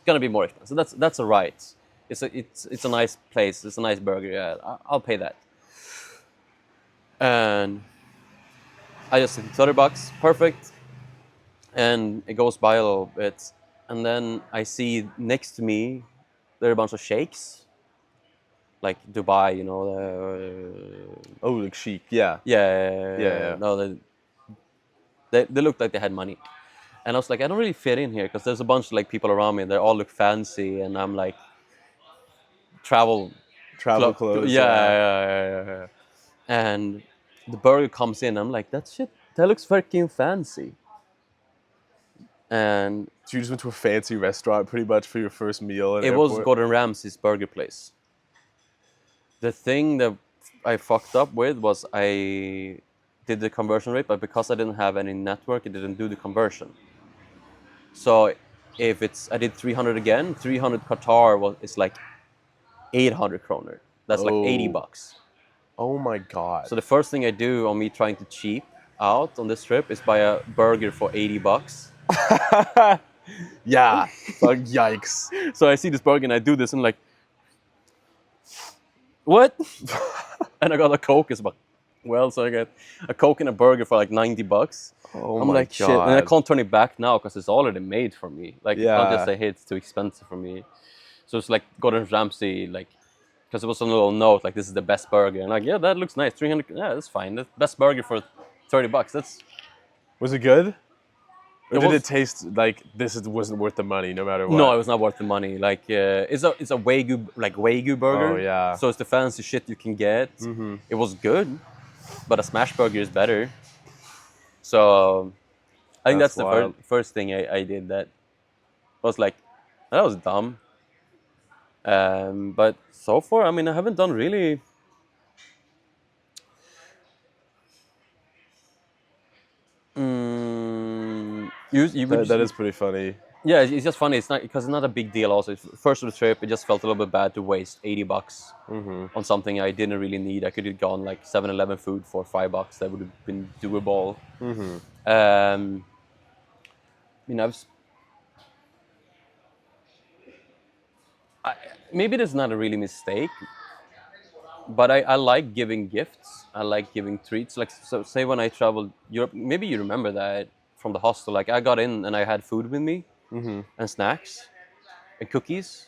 gonna be more expensive. That's all right. It's a nice place. It's a nice burger. Yeah, I'll pay that. And I just said $30, perfect. And it goes by a little bit, and then I see next to me there are a bunch of sheikhs, like Dubai, Oh, like chic. Yeah. yeah. No, they looked like they had money, and I was like, I don't really fit in here because there's a bunch of like people around me. They all look fancy, and I'm like travel Clothes. yeah. And the burger comes in. I'm like, that looks fucking fancy. And So you just went to a fancy restaurant pretty much for your first meal at it airport? was Gordon Ramsay's burger place. The thing that I fucked up with was I did the conversion rate, but because I didn't have any network, it didn't do the conversion. So if I did 300 again, 300 Qatar is like 800 kroner. That's like Oh. $80. Oh my God. So the first thing I do on me trying to cheap out on this trip is buy a burger for $80. Yeah. Fuck, yikes. So I see this burger and I do this and like, what? and I got a Coke as well. So I get a Coke and a burger for like $90. Oh I'm my like, shit, and I God. can't turn it back now because it's already made for me. Like, I can't just Yeah. say, hey, it's too expensive for me. So it's like Gordon Ramsay, like, because it was on a little note, like, this is the best burger. And like, yeah, that looks nice. 300, yeah, that's fine. The best burger for $30. Was it good? Or It did it was, taste like wasn't worth the money no matter no, it what? was not worth the money. Like, it's a Wagyu Oh burger. yeah. So it's the fancy shit you can get. Mm-hmm. It was good, but a smash burger is better. So I think That's that's the wild. first thing I did that was like, that was dumb. But so far, I mean, I haven't done really. You would That is pretty funny. yeah, it's just funny. It's not because it's not a big deal. Also, first of the trip, it just felt a little bit bad to waste $80 on something I didn't really need. I could have gone like 7-Eleven food for $5. That would have been doable. You know, I, maybe that's not a really mistake, but I like giving gifts. I like giving treats. Like, so say when I traveled Europe, maybe you remember that from the hostel. Like, I got in and I had food with me and snacks and cookies,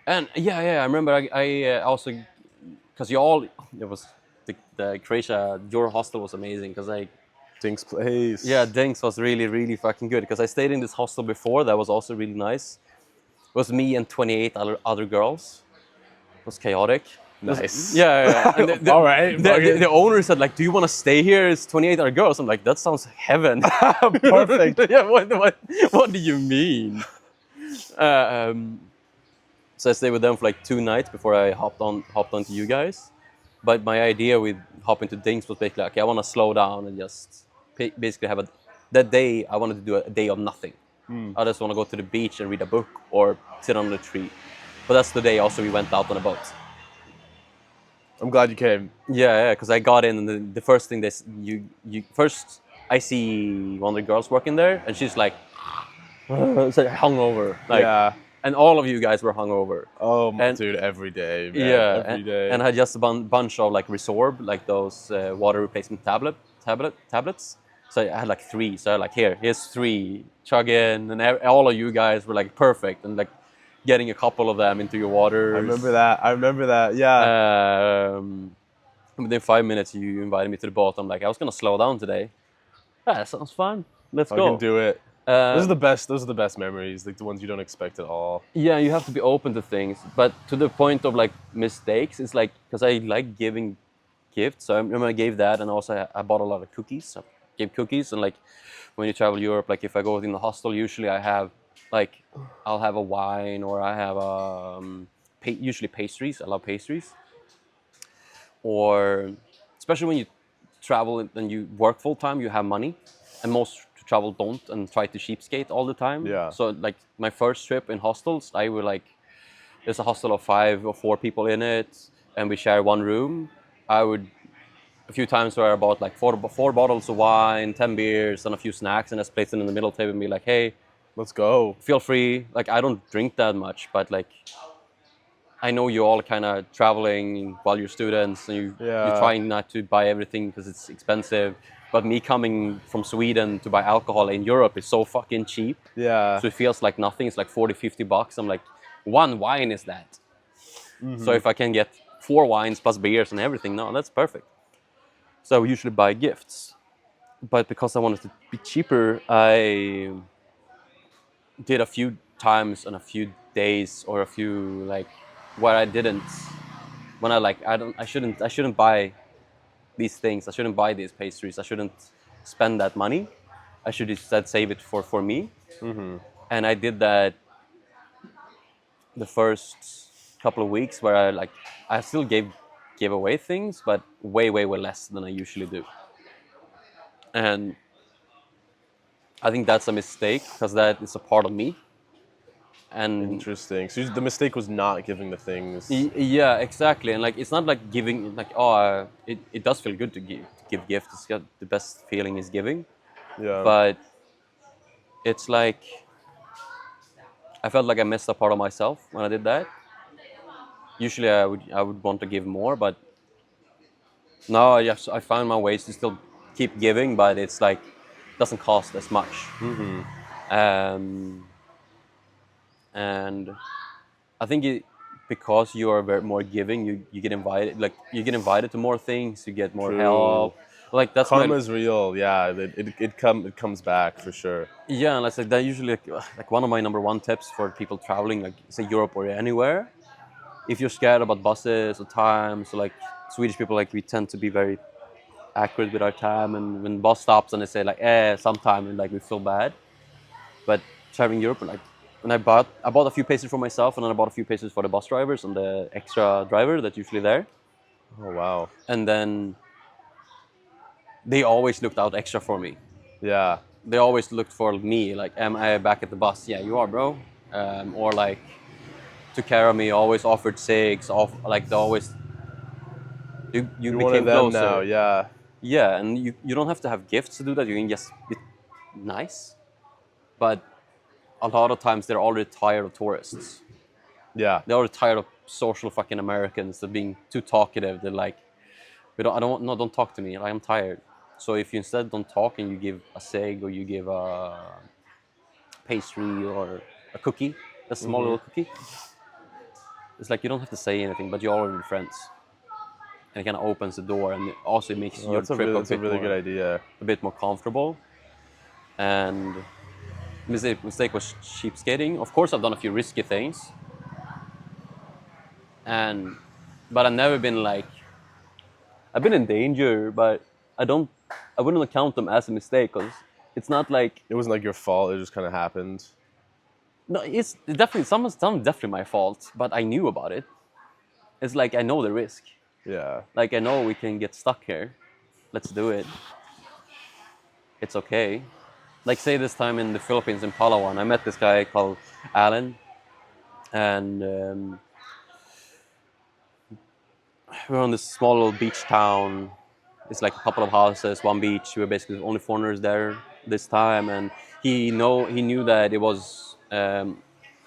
and yeah, I remember I also, because you all, it was the Croatia, your hostel was amazing because Dink's place. yeah, Dinks was really fucking good because I stayed in this hostel before that was also really nice. It was me and 28 other girls. It was chaotic. Nice. Yeah. And All right. the owner said, like, do you want to stay here? It's 28 other girls. I'm like, that sounds heaven. Perfect. Yeah, what do you mean? Um, so I stayed with them for like 2 nights before I hopped onto you guys. But my idea with hopping to Dinks was basically, okay, I want to slow down and just basically have that day, I wanted to do a day of nothing. I just want to go to the beach and read a book or sit on a tree. But that's the day also we went out on a boat. I'm glad you came. Yeah, because I got in and the first thing you first I see one of the girls working there and she's like, it's like hungover, like, Yeah. and all of you guys were hungover. Oh, And dude, every day, man. yeah, Every day. and I had just a bunch of like Resorb, like those water replacement tablets. So I had like 3. So I like, here's 3, chug in, and all of you guys were like perfect and like getting a couple of them into your water. I remember that. Yeah. Within 5 minutes, you invited me to the boat. I'm like, I was gonna slow down today. Yeah, that sounds fun. Let's I go. can do it. Uh, Those are the best memories, like the ones you don't expect at all. Yeah, you have to be open to things, but to the point of like mistakes, it's like, because I like giving gifts. So I remember I gave that, and also I bought a lot of cookies. I gave cookies, and like when you travel Europe, like if I go in the hostel, usually I have like, I'll have a wine or I have usually pastries. I love pastries. Or especially when you travel and you work full time, you have money, and most travel don't and try to cheapskate all the time. Yeah. So like my first trip in hostels, I were like, there's a hostel of 5 or 4 people in it, and we share one room. I would a few times where I bought like four bottles of wine, 10 beers, and a few snacks, and just placed them in the middle table and be like, hey, Let's go. feel free. Like, I don't drink that much, but like, I know you all kind of traveling while you're students, and you're trying not to buy everything because it's expensive. But me coming from Sweden to buy alcohol in Europe is so fucking cheap. Yeah. So it feels like nothing. It's like $40-50. I'm like, one wine is that. So if I can get 4 wines plus beers and everything, no, that's perfect. So I usually buy gifts. But because I wanted to be cheaper, I did a few times and a few days or a few like where I didn't, when I shouldn't buy these things. I shouldn't buy these pastries. I shouldn't spend that money. I should instead save it for me. And I did that the first couple of weeks where I still gave away things, but way less than I usually do. And I think that's a mistake because that is a part of me. And Interesting. So the mistake was not giving the things. yeah, exactly. And like, it's not like giving, like, it does feel good to give gifts. It's got the best feeling is giving. Yeah. But it's like, I felt like I missed a part of myself when I did that. Usually I would want to give more, but No, I find my ways to still keep giving, but it's like doesn't cost as much. Mm-hmm. Um, and I think because you are very more giving, you get invited. Like you get invited to more things, you get more True. help. Like that's my Karma's real. Yeah, it comes back for sure. yeah. And that's like that usually like one of my number one tips for people traveling, like say Europe or anywhere. If you're scared about buses or times, so like Swedish people, like we tend to be very accurate with our time, and when bus stops and they say like sometime, and like we feel bad. But traveling Europe, like when I bought a few paces for myself, and then I bought a few paces for the bus drivers and the extra driver that's usually there. Oh wow. And then they always looked out extra for me. Yeah. They always looked for me, like, am I back at the bus? Yeah, you are, bro. Or like took care of me, always offered cigs, off like they always you You're one of became them now. closer. Yeah. Yeah, and you don't have to have gifts to do that. You can just be nice. But a lot of times they're already tired of tourists. Yeah. They're already tired of social fucking Americans. They're being too talkative. They're like, I don't want, no, don't talk to me. I'm tired. So if you instead don't talk and you give a cig or you give a pastry or a cookie, a small Mm-hmm. little cookie, it's like you don't have to say anything, but you're already friends. And it kind of opens the door, and it also makes Oh, your trip that's a really good idea. a bit more comfortable. And mistake was cheap skating. Of course, I've done a few risky things, and but I've never been like I've been in danger, but I don't I wouldn't count them as a mistake because it's not like It wasn't like your fault. It just kind of happened. no, it's definitely some definitely my fault, but I knew about it. It's like I know the risk. Yeah. Like I know we can get stuck here. Let's do it. It's okay. Like say this time in the Philippines in Palawan, I met this guy called Alan, and we were on this small little beach town. It's like a couple of houses, one beach. We were basically the only foreigners there this time, and he knew that it was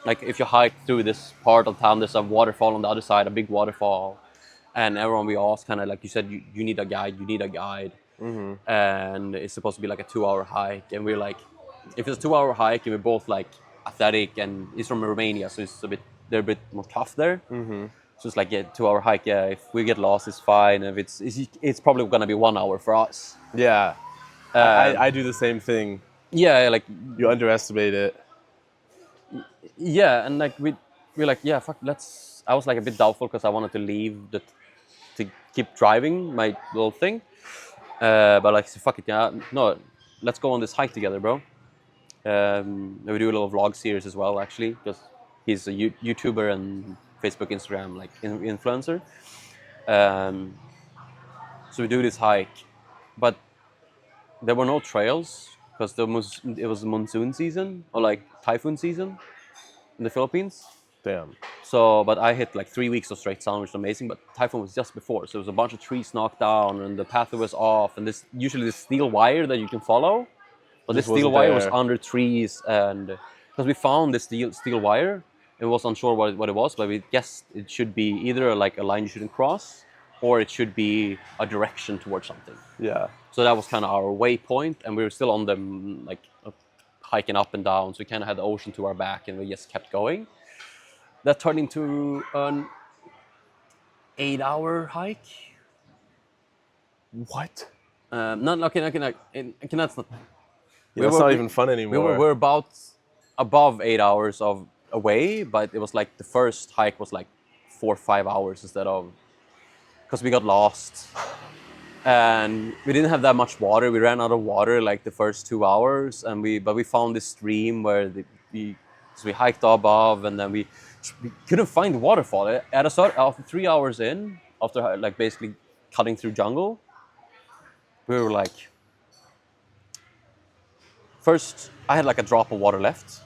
like if you hike through this part of town, there's a waterfall on the other side, a big waterfall, and everyone we asked kind of like you said, you need a guide, you need a guide, Mm-hmm. and it's supposed to be like a 2 hour hike, and we're like, if it's a 2 hour hike, and we're both like athletic, and he's from Romania, so they're a bit more tough there. Mm-hmm. So it's like a 2 hour hike. Yeah, if we get lost, it's fine. If it's probably gonna be 1 hour for us. Yeah. I do the same thing. Yeah, like You underestimate it. yeah, and like we're like yeah, fuck. Let's. I was like a bit doubtful because I wanted to leave to keep driving my little thing. But like fuck it, yeah, no, let's go on this hike together, bro. We do a little vlog series as well, actually, because he's a YouTuber and Facebook, Instagram like influencer. Um, so we do this hike, but there were no trails because it was monsoon season or like typhoon season in the Philippines. Damn. So, but I hit like 3 weeks of straight sun, which was amazing. But typhoon was just before, so there was a bunch of trees knocked down, and the pathway was off. And this usually the steel wire that you can follow, but this Just steel wasn't wire was there. under trees, and because we found this steel wire, and was unsure what it was, but we guessed it should be either like a line you shouldn't cross, or it should be a direction towards something. Yeah. So that was kind of our waypoint, and we were still on them, like hiking up and down. So we kind of had the ocean to our back, and we just kept going. That turned into an 8 hour hike. What? Not okay, that's not. Yeah, that's not even fun anymore. We're about above 8 hours of away, but it was like the first hike was like 4 or 5 hours instead of because we got lost. And we didn't have that much water. We ran out of water like the first 2 hours, and we found this stream where so we hiked above, and then we couldn't find the waterfall. At a start, after 3 hours in, after like basically cutting through jungle, we were like, first I had like a drop of water left,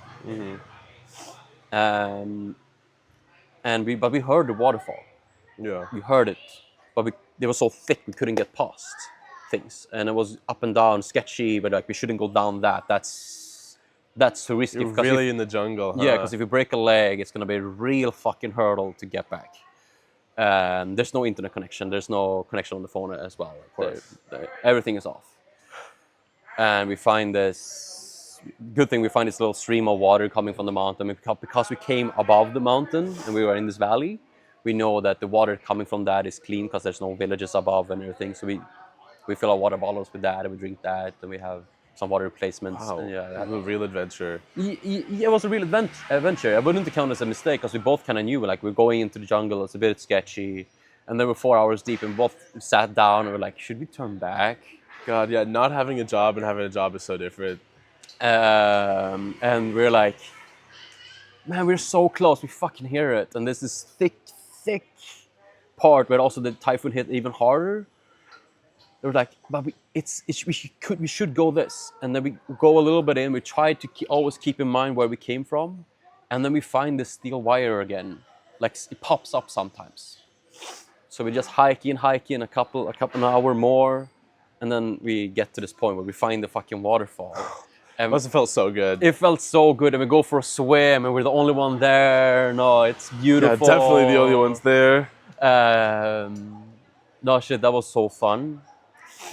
but we heard the waterfall. Yeah. We heard it, but it was so thick we couldn't get past things, and it was up and down, sketchy. But like we shouldn't go down that. That's too risky. You're really in the jungle, huh? Yeah, because if you break a leg, it's gonna be a real fucking hurdle to get back. There's no internet connection. There's no connection on the phone as well. Like, course. everything is off. And we find this good thing. We find this little stream of water coming from the mountain. Because we came above the mountain and we were in this valley, we know that the water coming from that is clean because there's no villages above and everything. So we fill our water bottles with that and we drink that, and we have some water replacements. Wow, And yeah, a real adventure. it was a real adventure. I wouldn't count it as a mistake because we both kind of knew, like, we're going into the jungle. It's a bit sketchy, and then we're 4 hours deep, and both sat down and we're like, should we turn back? God, yeah, not having a job and having a job is so different. And we're like, man, we're so close. We fucking hear it, and there's this thick part where also the typhoon hit even harder. They were like, but we should go this, and then we go a little bit in. We try to always keep in mind where we came from, and then we find this steel wire again, like it pops up sometimes. So we just hike in a couple an hour more, and then we get to this point where we find the fucking waterfall. And Must have felt so good. it felt so good, and we go for a swim, and we're the only one there. No, it's Yeah, beautiful. definitely the only ones there. No shit, that was so fun.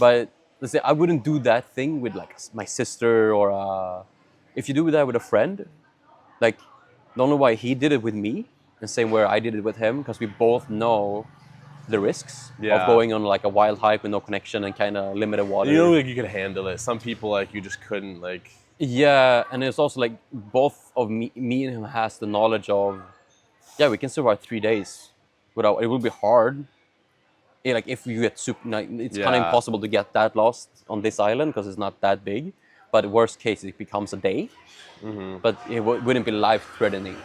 But let's say I wouldn't do that thing with like my sister or if you do that with a friend, like don't know why he did it with me, and same where I did it with him, because we both know the risks Yeah. of going on like a wild hike with no connection and kind of limited water. You know, like you could handle it. Some people, like, you just couldn't, like. Yeah, and it's also like both of me and him has the knowledge of, yeah, we can survive 3 days without. It will be hard. Like if you get super, it's kind of Yeah. impossible to get that lost on this island because it's not that big. But worst case, it becomes a day. Mm-hmm. But it wouldn't be life-threatening.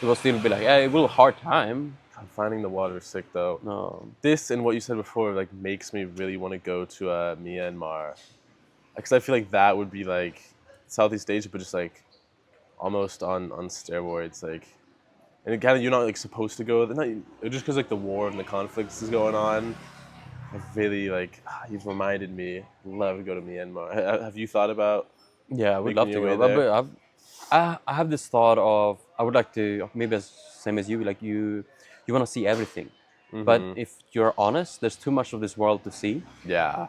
It will still be like, yeah, it will be a hard time. Finding the water is sick, though. No. This and what you said before, like, makes me really want to go to Myanmar. Because I feel like that would be, like, Southeast Asia, but just, like, almost on steroids, like. And again, you're not, like, supposed to go. Not, just because, like, the war and the conflicts is going on. I really, like, you've reminded me. I'd love to go to Myanmar. Have you thought about? Yeah, I would Making love to your way go. there? But I have this thought of, I would like to, maybe same as you, like you want to see everything. But if you're honest, there's too much of this world to see. Yeah.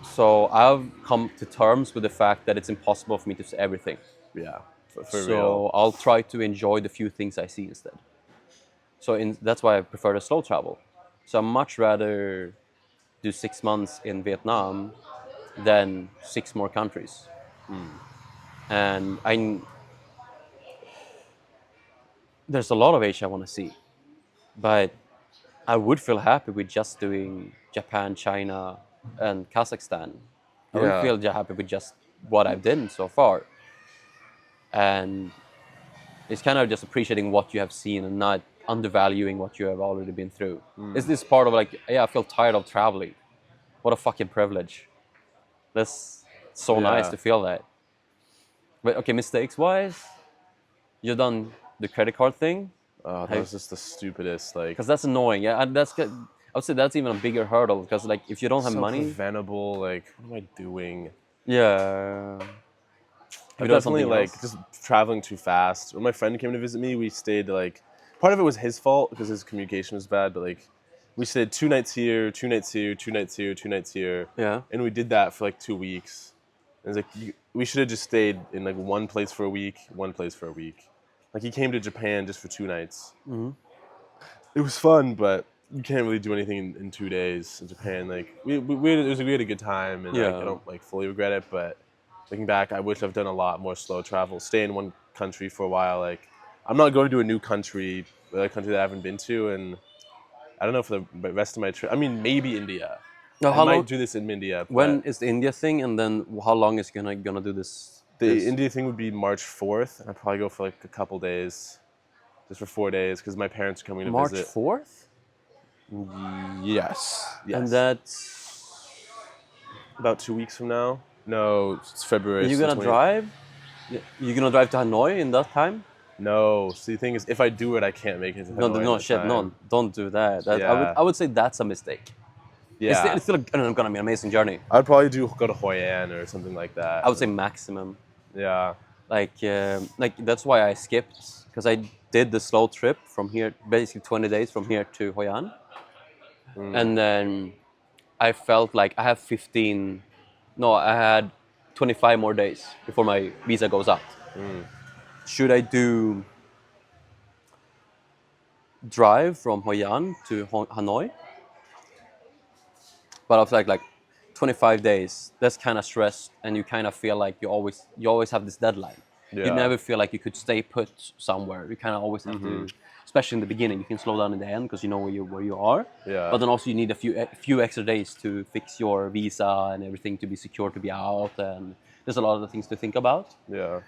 So I've come to terms with the fact that it's impossible for me to see everything. Yeah. For So real. I'll try to enjoy the few things I see instead. So that's why I prefer the slow travel. So I'd much rather do 6 months in Vietnam than 6 more countries. And there's a lot of Asia I want to see, but I would feel happy with just doing Japan, China, and Kazakhstan. I would Yeah. feel happy with just what I've done so far. And it's kind of just appreciating what you have seen and not undervaluing what you have already been through. It's this part of like, yeah, I feel tired of traveling. What a fucking privilege. That's so nice Yeah. to feel that. But okay, mistakes-wise, you've done the credit card thing, Oh, that was just the stupidest. Like, because that's annoying. Yeah, and I would say that's even a bigger hurdle, because like if you don't have so money, preventable. Like, what am I doing? yeah. But done definitely, something like, else? just traveling too fast. When my friend came to visit me, we stayed, like, part of it was his fault because his communication was bad, but, like, we stayed 2 nights here, 2 nights here, 2 nights here, 2 nights here. Yeah. And we did that for, like, 2 weeks. And it's like, we should have just stayed in, like, one place for a week, one place for a week. Like, he came to Japan just for 2 nights. Mm-hmm. It was fun, but you can't really do anything in 2 days in Japan. Like, we had a good time, and, like, Yeah. I don't, like, fully regret it, but looking back, I wish I've done a lot more slow travel. Stay in one country for a while. Like, I'm not going to a new country, a country that I haven't been to, and I don't know for the rest of my trip. I mean, maybe India. Now, I how might long? do this in India. When But is the India thing, and then how long is gonna do this? the India thing would be March 4th, and I'd probably go for like a couple days, just for 4 days, because my parents are coming to March visit. 4th, Yes. and that's about 2 weeks from now. No, it's February. you're so gonna 20 drive. You're gonna drive to Hanoi in that time? No. So the thing is, if I do it, I can't make it to No, Hanoi in no, that shit, time. no, don't do that. Yeah. I would say that's a mistake. Yeah. It's still gonna be an amazing journey. I'd probably go to Hoi An or something like that. I would say maximum. Yeah. Like that's why I skipped because I did the slow trip from here, basically 20 days from here to Hoi An, and then I felt like I have 15. No, I had 25 more days before my visa goes out. Should I do drive from Hoi An to Hanoi? But I was like 25 days. That's kind of stress, and you kind of feel like you always have this deadline. You Yeah. never feel like you could stay put somewhere. You kind of always have to, especially in the beginning. You can slow down in the end because you know where you are. Yeah. But then also you need a few extra days to fix your visa and everything to be secure to be out, and there's a lot of things to think about. Yeah.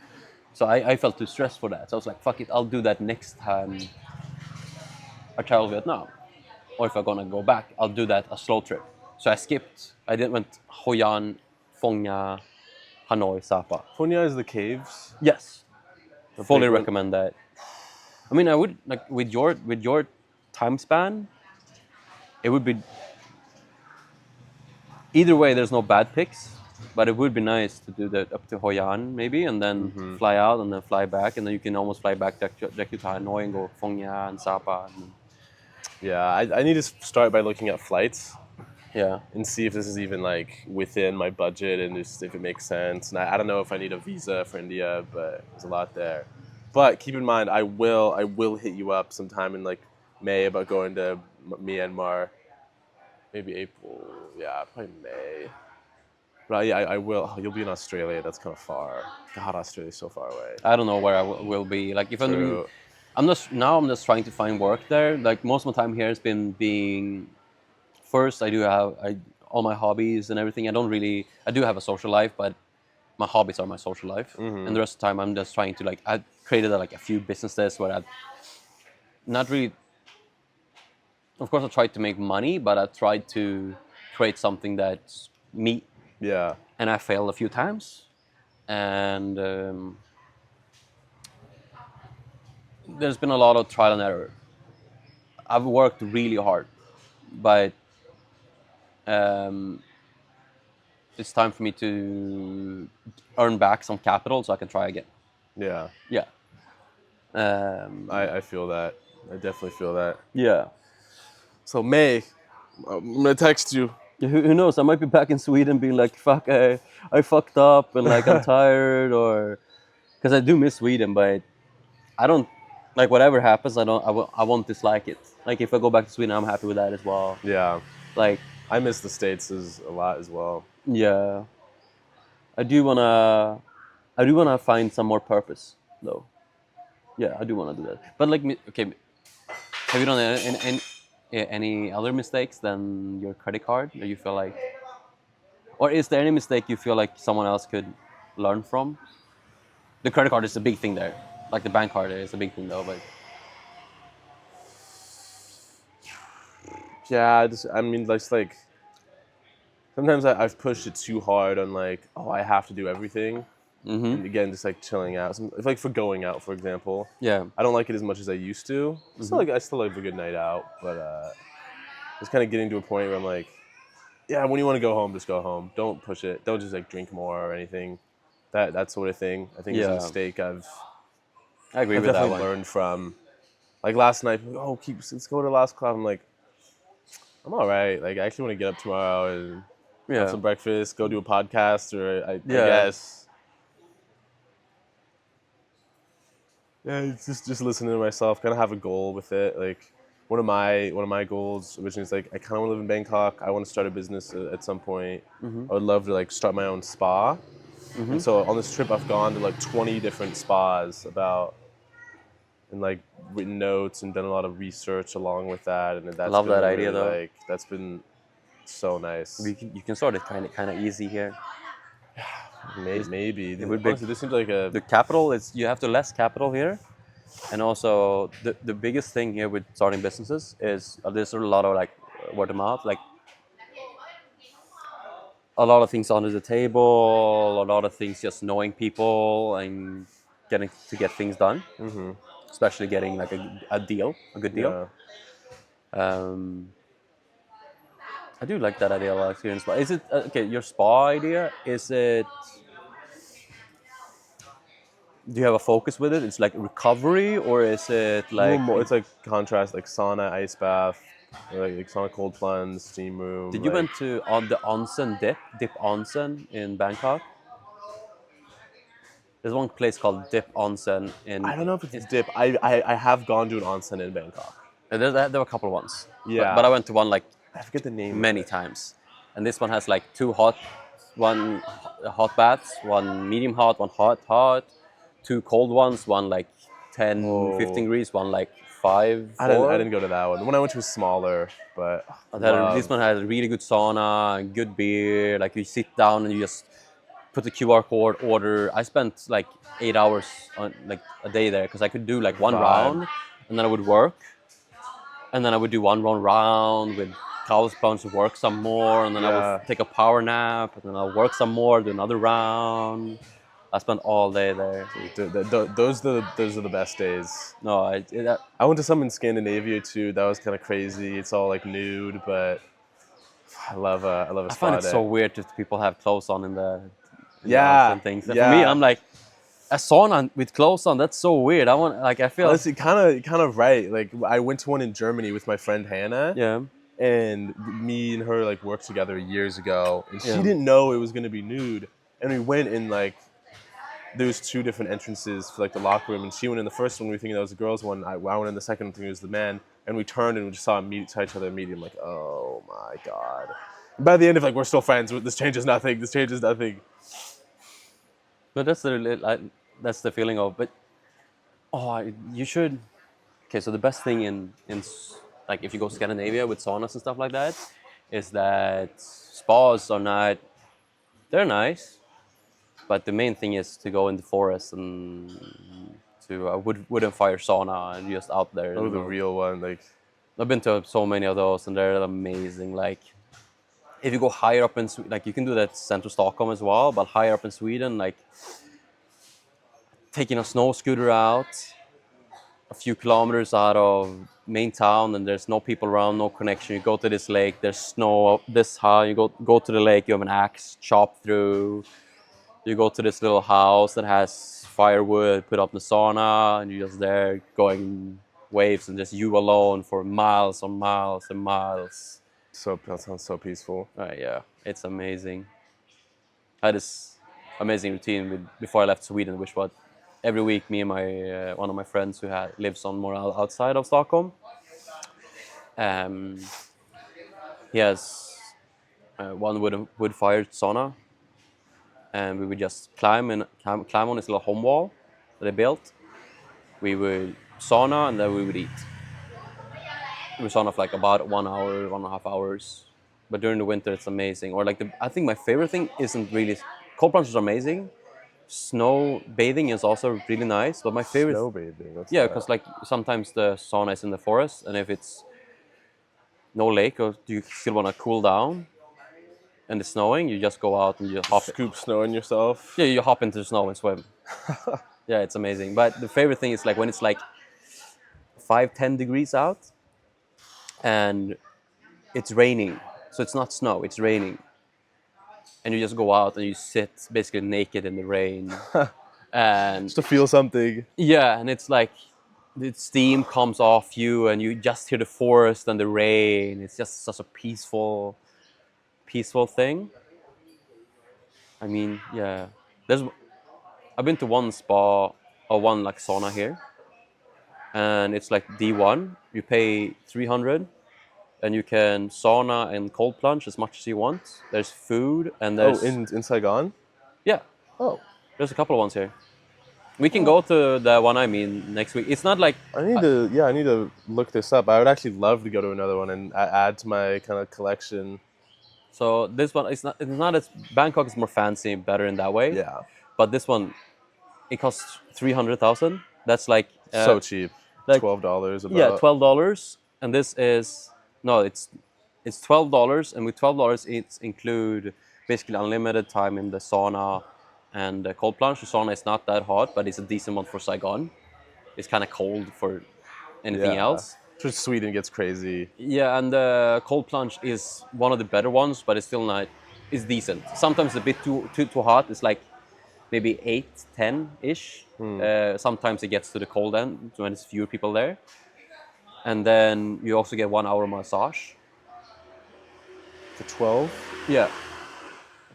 So I felt too stressed for that. So I was like, fuck it, I'll do that next time I travel Vietnam. Or if I'm gonna go back, I'll do that a slow trip. So I skipped. I didn't went Hoi An, Phong Nha, Hanoi, Sapa. Phra Nha is the caves. Yes, The fully big one. recommend that. I mean, I would like with your time span, it would be either way. There's no bad picks, but it would be nice to do that up to Hoi An maybe, and then fly out and then fly back, and then you can almost fly back directly to Hanoi and go Phong Nha and Sapa. And, Yeah, I need to start by looking at flights yeah. and see if this is even like within my budget and just if it makes sense. And I don't know if I need a visa for India, but there's a lot there. But keep in mind, I will hit you up sometime in like May about going to Myanmar. Maybe April. Yeah, probably May. But yeah, I will. Oh, you'll be in Australia. That's kind of far. God, Australia's so far away. I don't know where I will be. Like if True. I'm just trying to find work there. Like most of my time here has been being. First, I do have all my hobbies and everything. I do have a social life, but my hobbies are my social life. And the rest of the time, I'm just trying to like. I created like a few businesses where I not really. Of course, I tried to make money, but I tried to create something that's me. Yeah. And I failed a few times, and there's been a lot of trial and error. I've worked really hard, but um, it's time for me to earn back some capital so I can try again. Yeah. Yeah. Um, I feel that. I definitely feel that. yeah. So May, I'm gonna text you. Who knows? I might be back in Sweden being like, fuck, I fucked up and like I'm tired, or because I do miss Sweden, but I don't like whatever happens. I won't dislike it. Like if I go back to Sweden, I'm happy with that as well. Yeah. Like I miss the States a lot as well. yeah, I do wanna find some more purpose though. Yeah, I do wanna do that. But like, okay, have you done any other mistakes than your credit card that you feel like, or is there any mistake you feel like someone else could learn from? The credit card is a big thing there. Like the bank card is a big thing though, but Yeah, I mean, that's like sometimes I've pushed it too hard on like, oh, I have to do everything. And again, just like chilling out. It's like for going out, for example. yeah, I don't like it as much as I used to. I still like a good night out, but it's kind of getting to a point where I'm like, yeah, when you want to go home, just go home. Don't push it. Don't just like drink more or anything. That sort of thing. I think is a Yeah. mistake I agree I've with that definitely one. learned from. Like last night, oh, let's go to the last club. I'm like, I'm all right. Like I actually want to get up tomorrow and have Yeah, some breakfast, go do a podcast, or I Yeah. guess. Yeah, it's just listening to myself. Kind of have a goal with it. Like one of my goals originally is like I kind of want to live in Bangkok. I want to start a business at some point. I would love to like start my own spa. And so on this trip, I've gone to like 20 different spas and like written notes and done a lot of research along with that. And that's Love been that idea, though. like that's been so nice. you can start it kind of easy here. Maybe. it would be- Honestly, this seems like a The capital is you have to less capital here, and also the biggest thing here with starting businesses is there's a lot of like word of mouth, like a lot of things under the table, a lot of things just knowing people and getting to get things done, especially getting like a good deal. yeah. I do like that idea a lot here in spa. Is it okay? Your spa idea, is it Do you have a focus with it? It's like recovery, or is it A little like? more, it's like contrast, like sauna, ice bath, or like sauna, cold plunge, steam room. Did you Like went to on the onsen dip onsen in Bangkok? There's one place called Dip Onsen I don't know if in it's dip. I have gone to an onsen in Bangkok. there were a couple of ones, but Yeah, I went to one like I forget the name of many it. times, and this one has like one hot baths, one medium hot, two cold ones, one like 10, 15 Oh, degrees, one like 5, I 4. didn't go to that one. The one I went to was smaller, but This love. one has a really good sauna, and good beer. Like you sit down and you just put the QR code, order. I spent like 8 hours on like a day there because I could do like one Vibe. round, and then I would work, and then I would do one round with cows plunge, work some more, and then I would Yeah. take a power nap, and then I'll work some more, do another round. I spent all day there. Those are the best days. No, I went to some in Scandinavia too. That was kind of crazy. It's all like nude, but I love a I find spa it so day. weird if people have clothes on in the Yeah, onsen things. And for me, yeah. I'm like a sauna with clothes on. That's so weird. I want like I feel Honestly, kind of right. Like I went to one in Germany with my friend Hannah, yeah and me and her like worked together years ago, and she yeah didn't know it was gonna be nude, and we went in like there was two different entrances for like the locker room, and she went in the first one. We were thinking that was the girls' one. I went in the second one, thinking it was the men, and we turned and we just saw each other immediately. I'm like, oh my god. And by the end of like we're still friends. This changes nothing. This changes nothing. but that's the feeling of but you should okay so the best thing like if you go Scandinavia with saunas and stuff like that is that spas are not they're nice but the main thing is to go in the forest and to a wooden fire sauna and just out there Oh, and the real one. Like I've been to so many of those and they're amazing like if you go higher up in like you can do that central Stockholm as well but higher up in Sweden like taking a snow scooter out a few kilometers out of main town and there's no people around, no connection. You go to this lake, there's snow this high. You go to the lake, you have an axe, chop through. You go to this little house that has firewood, put up the sauna, and you're just there going waves and just you alone for miles and miles and miles. that sounds so peaceful. Yeah, it's amazing. I had this amazing routine before I left Sweden, which was every week me and my one of my friends who lives on more outside of Stockholm. Um, he has one wood fired sauna, and we would just climb on his little home wall that they built. We would sauna and then we would eat. We sauna for like about 1 hour, 1.5 hours. But during the winter, it's amazing. Or like I think my favorite thing isn't really cold plunge is amazing. Snow bathing is also really nice. But my favorite, Snow bathing. What's yeah, that? because like sometimes the sauna is in the forest, and if it's no lake or do you still want to cool down and it's snowing, you just go out and you hop it. Scoop snow in yourself. Yeah, you hop into the snow and swim. Yeah, it's amazing. But the favorite thing is like when it's like 5, 10 degrees out and it's raining. So it's not snow, it's raining. And you just go out and you sit basically naked in the rain. And Just to feel something. yeah, and it's like the steam comes off you and you just hear the forest and the rain. It's just such a peaceful thing. I mean, yeah. I've been to one spa or one like sauna here, and it's like D1. You pay 300, and you can sauna and cold plunge as much as you want. There's food and Oh, there's in Saigon. yeah. Oh, There's a couple of ones here. We can go to the one I mean next week. It's not like I need to look this up. I would actually love to go to another one and add to my kind of collection. so this one. It's not as Bangkok is more fancy, better in that way. Yeah, But this one it costs 300,000. That's like so cheap. like $12 yeah, about. $12, and this is no, it's $12, and with $12 it's include basically unlimited time in the sauna and the cold plunge. The sauna is not that hot, but it's a decent one for Saigon. It's kind of cold for anything Yeah. else. Just Sweden gets crazy. Yeah, and the cold plunge is one of the better ones, but it's still not. It's decent. Sometimes a bit too hot. It's like maybe 8, 10-ish. Sometimes it gets to the cold end when there's fewer people there. And then you also get 1 hour massage. For 12? Yeah.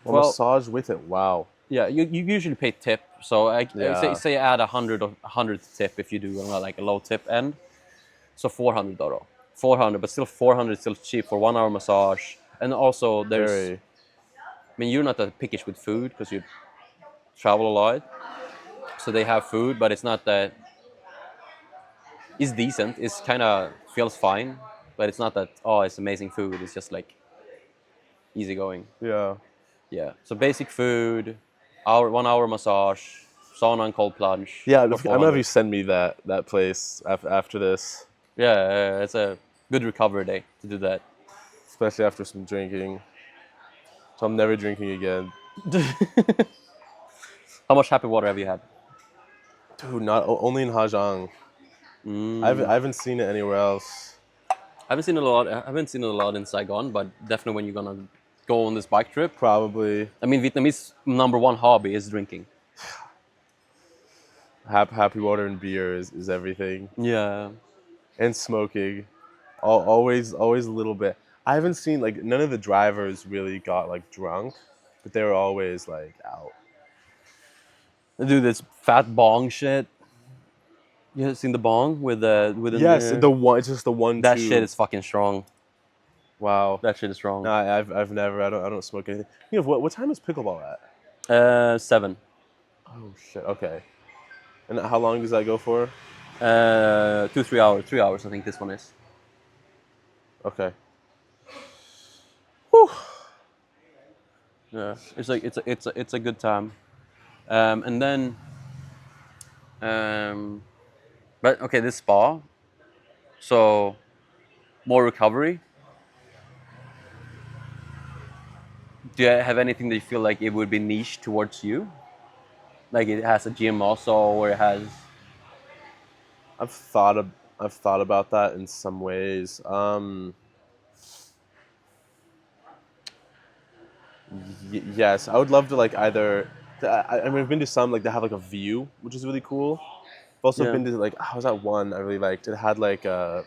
A Well, massage with it. Wow. yeah, you usually pay tip. So I Yeah. say add 100 tip if you do like a low tip end. So 400 euro. 400, but still 400 still cheap for 1 hour massage. And also there's, Very. I mean, you're not that pickish with food because you travel a lot. So they have food, but it's not that, it's decent. It's kind of feels fine, but it's not that, oh, it's amazing food. It's just like easygoing. Yeah. Yeah. So basic food, 1 hour massage, sauna and cold plunge Yeah, for I'm gonna have you 400. send me that place after this, Yeah, it's a good recovery day to do that. especially after some drinking. So I'm never drinking again. How much happy water have you had? Dude, not only in Hajang. I haven't seen it anywhere else. I haven't seen it a lot. I haven't seen it a lot in Saigon, but definitely when you're gonna go on this bike trip. Probably I mean, Vietnamese #1 hobby is drinking. happy water and beer is everything, Yeah. and smoking. Always a little bit. I haven't seen like none of the drivers really got like drunk, but they were always like out. They do this fat bong shit. You have seen the bong with Yes, the the one, it's just the one that shit tube. is fucking strong. Wow. That shit is strong. No, I've never. I don't smoke anything. You know what time is pickleball at? 7. Oh shit. Okay. And how long does that go for? 2, 3 hours. 3 hours, I think this one is. Okay. Yeah, it's like it's a good time. And then, but okay, this spa. So more recovery. Do you have anything that you feel like it would be niche towards you? Like it has a gym also, or it has. I've thought of, I've thought about that in some ways. Yes, I would love to like either. I mean, I've been to some like they have like a view, which is really cool. I've also Yeah. been to like how's that one I really liked? It had like a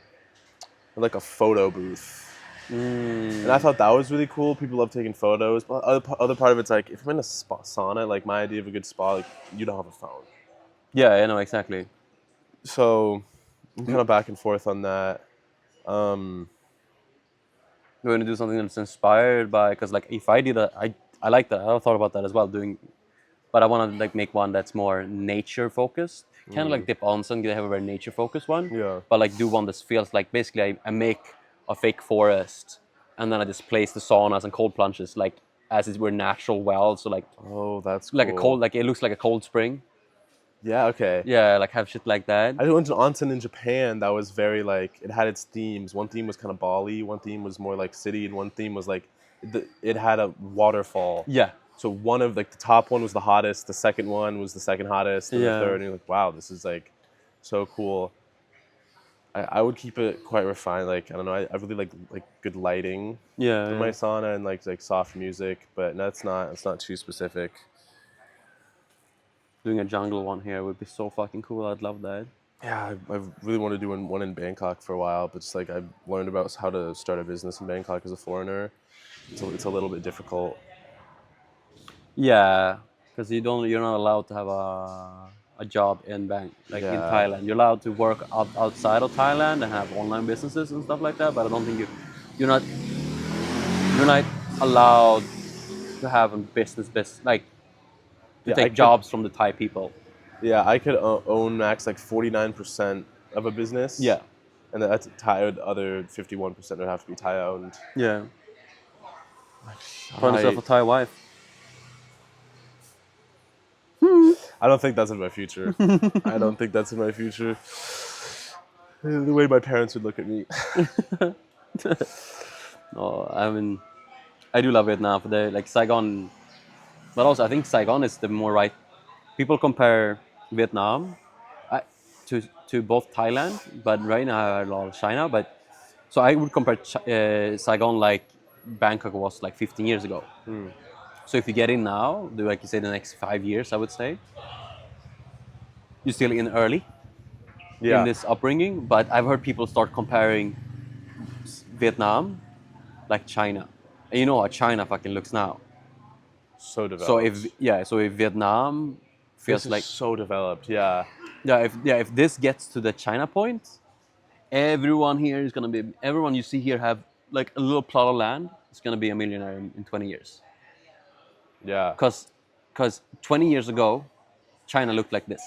photo booth, and I thought that was really cool. People love taking photos, but other part of it's like if I'm in a spa sauna, like my idea of a good spa, like you don't have a phone. Yeah, I know exactly. So I'm kind of back and forth on that. You want to do something that's inspired by, because like if I did that, I like that. I thought about that as well, doing, but I want to like make one that's more nature focused, kind of like Dip Onsen. They have a very nature focused one, Yeah. but like do one that feels like basically I make a fake forest, and then I just place the saunas and cold plunges like as it were natural wells, so Oh, that's cool. like a cold, like it looks like a cold spring. Yeah. Okay. Yeah, like have shit like that. I went to onsen in Japan that was very like it had its themes. One theme was kind of Bali, one theme was more like city, and one theme was like it had a waterfall. Yeah, So one of like the top one was the hottest, the second one was the second hottest, and Yeah. the third. And you're like, wow, this is like so cool. I would keep it quite refined. Like I don't know, I really like good lighting yeah, in yeah. my sauna and like soft music, but that's not it's not too specific. Doing a jungle one here would be so fucking cool. I'd love that. Yeah, I really want to do one in Bangkok for a while, but just like I've learned about how to start a business in Bangkok as a foreigner. It's a little bit difficult. Yeah, because you're not allowed to have a job in in Yeah. Thailand. You're allowed to work outside of Thailand and have online businesses and stuff like that. But I don't think you're not you're not allowed to have a business like to Yeah, take jobs from the Thai people. I could own max like 49% of a business. Yeah, And that's Thai. Other 51% would have to be Thai owned. yeah. Find yourself a I, Thai wife. I don't think that's in my future. I don't think that's in my future. The way my parents would look at me. No, I mean, I do love Vietnam. But like Saigon, but also I think Saigon is the more right. People compare Vietnam I, to both Thailand, but right now I have a lot of China. But so I would compare Saigon like Bangkok was like 15 years ago. So if you get in now, like you say, the next 5 years, I would say, you're still in early in Yeah. this upbringing. But I've heard people start comparing Vietnam like China. And you know how China fucking looks now. So So developed. if Vietnam This feels is like so developed. Yeah. if this gets to the China point, everyone here is gonna be everyone you see here have like a little plot of land. Is gonna be a millionaire in 20 years. Yeah. Because 20 years ago, China looked like this.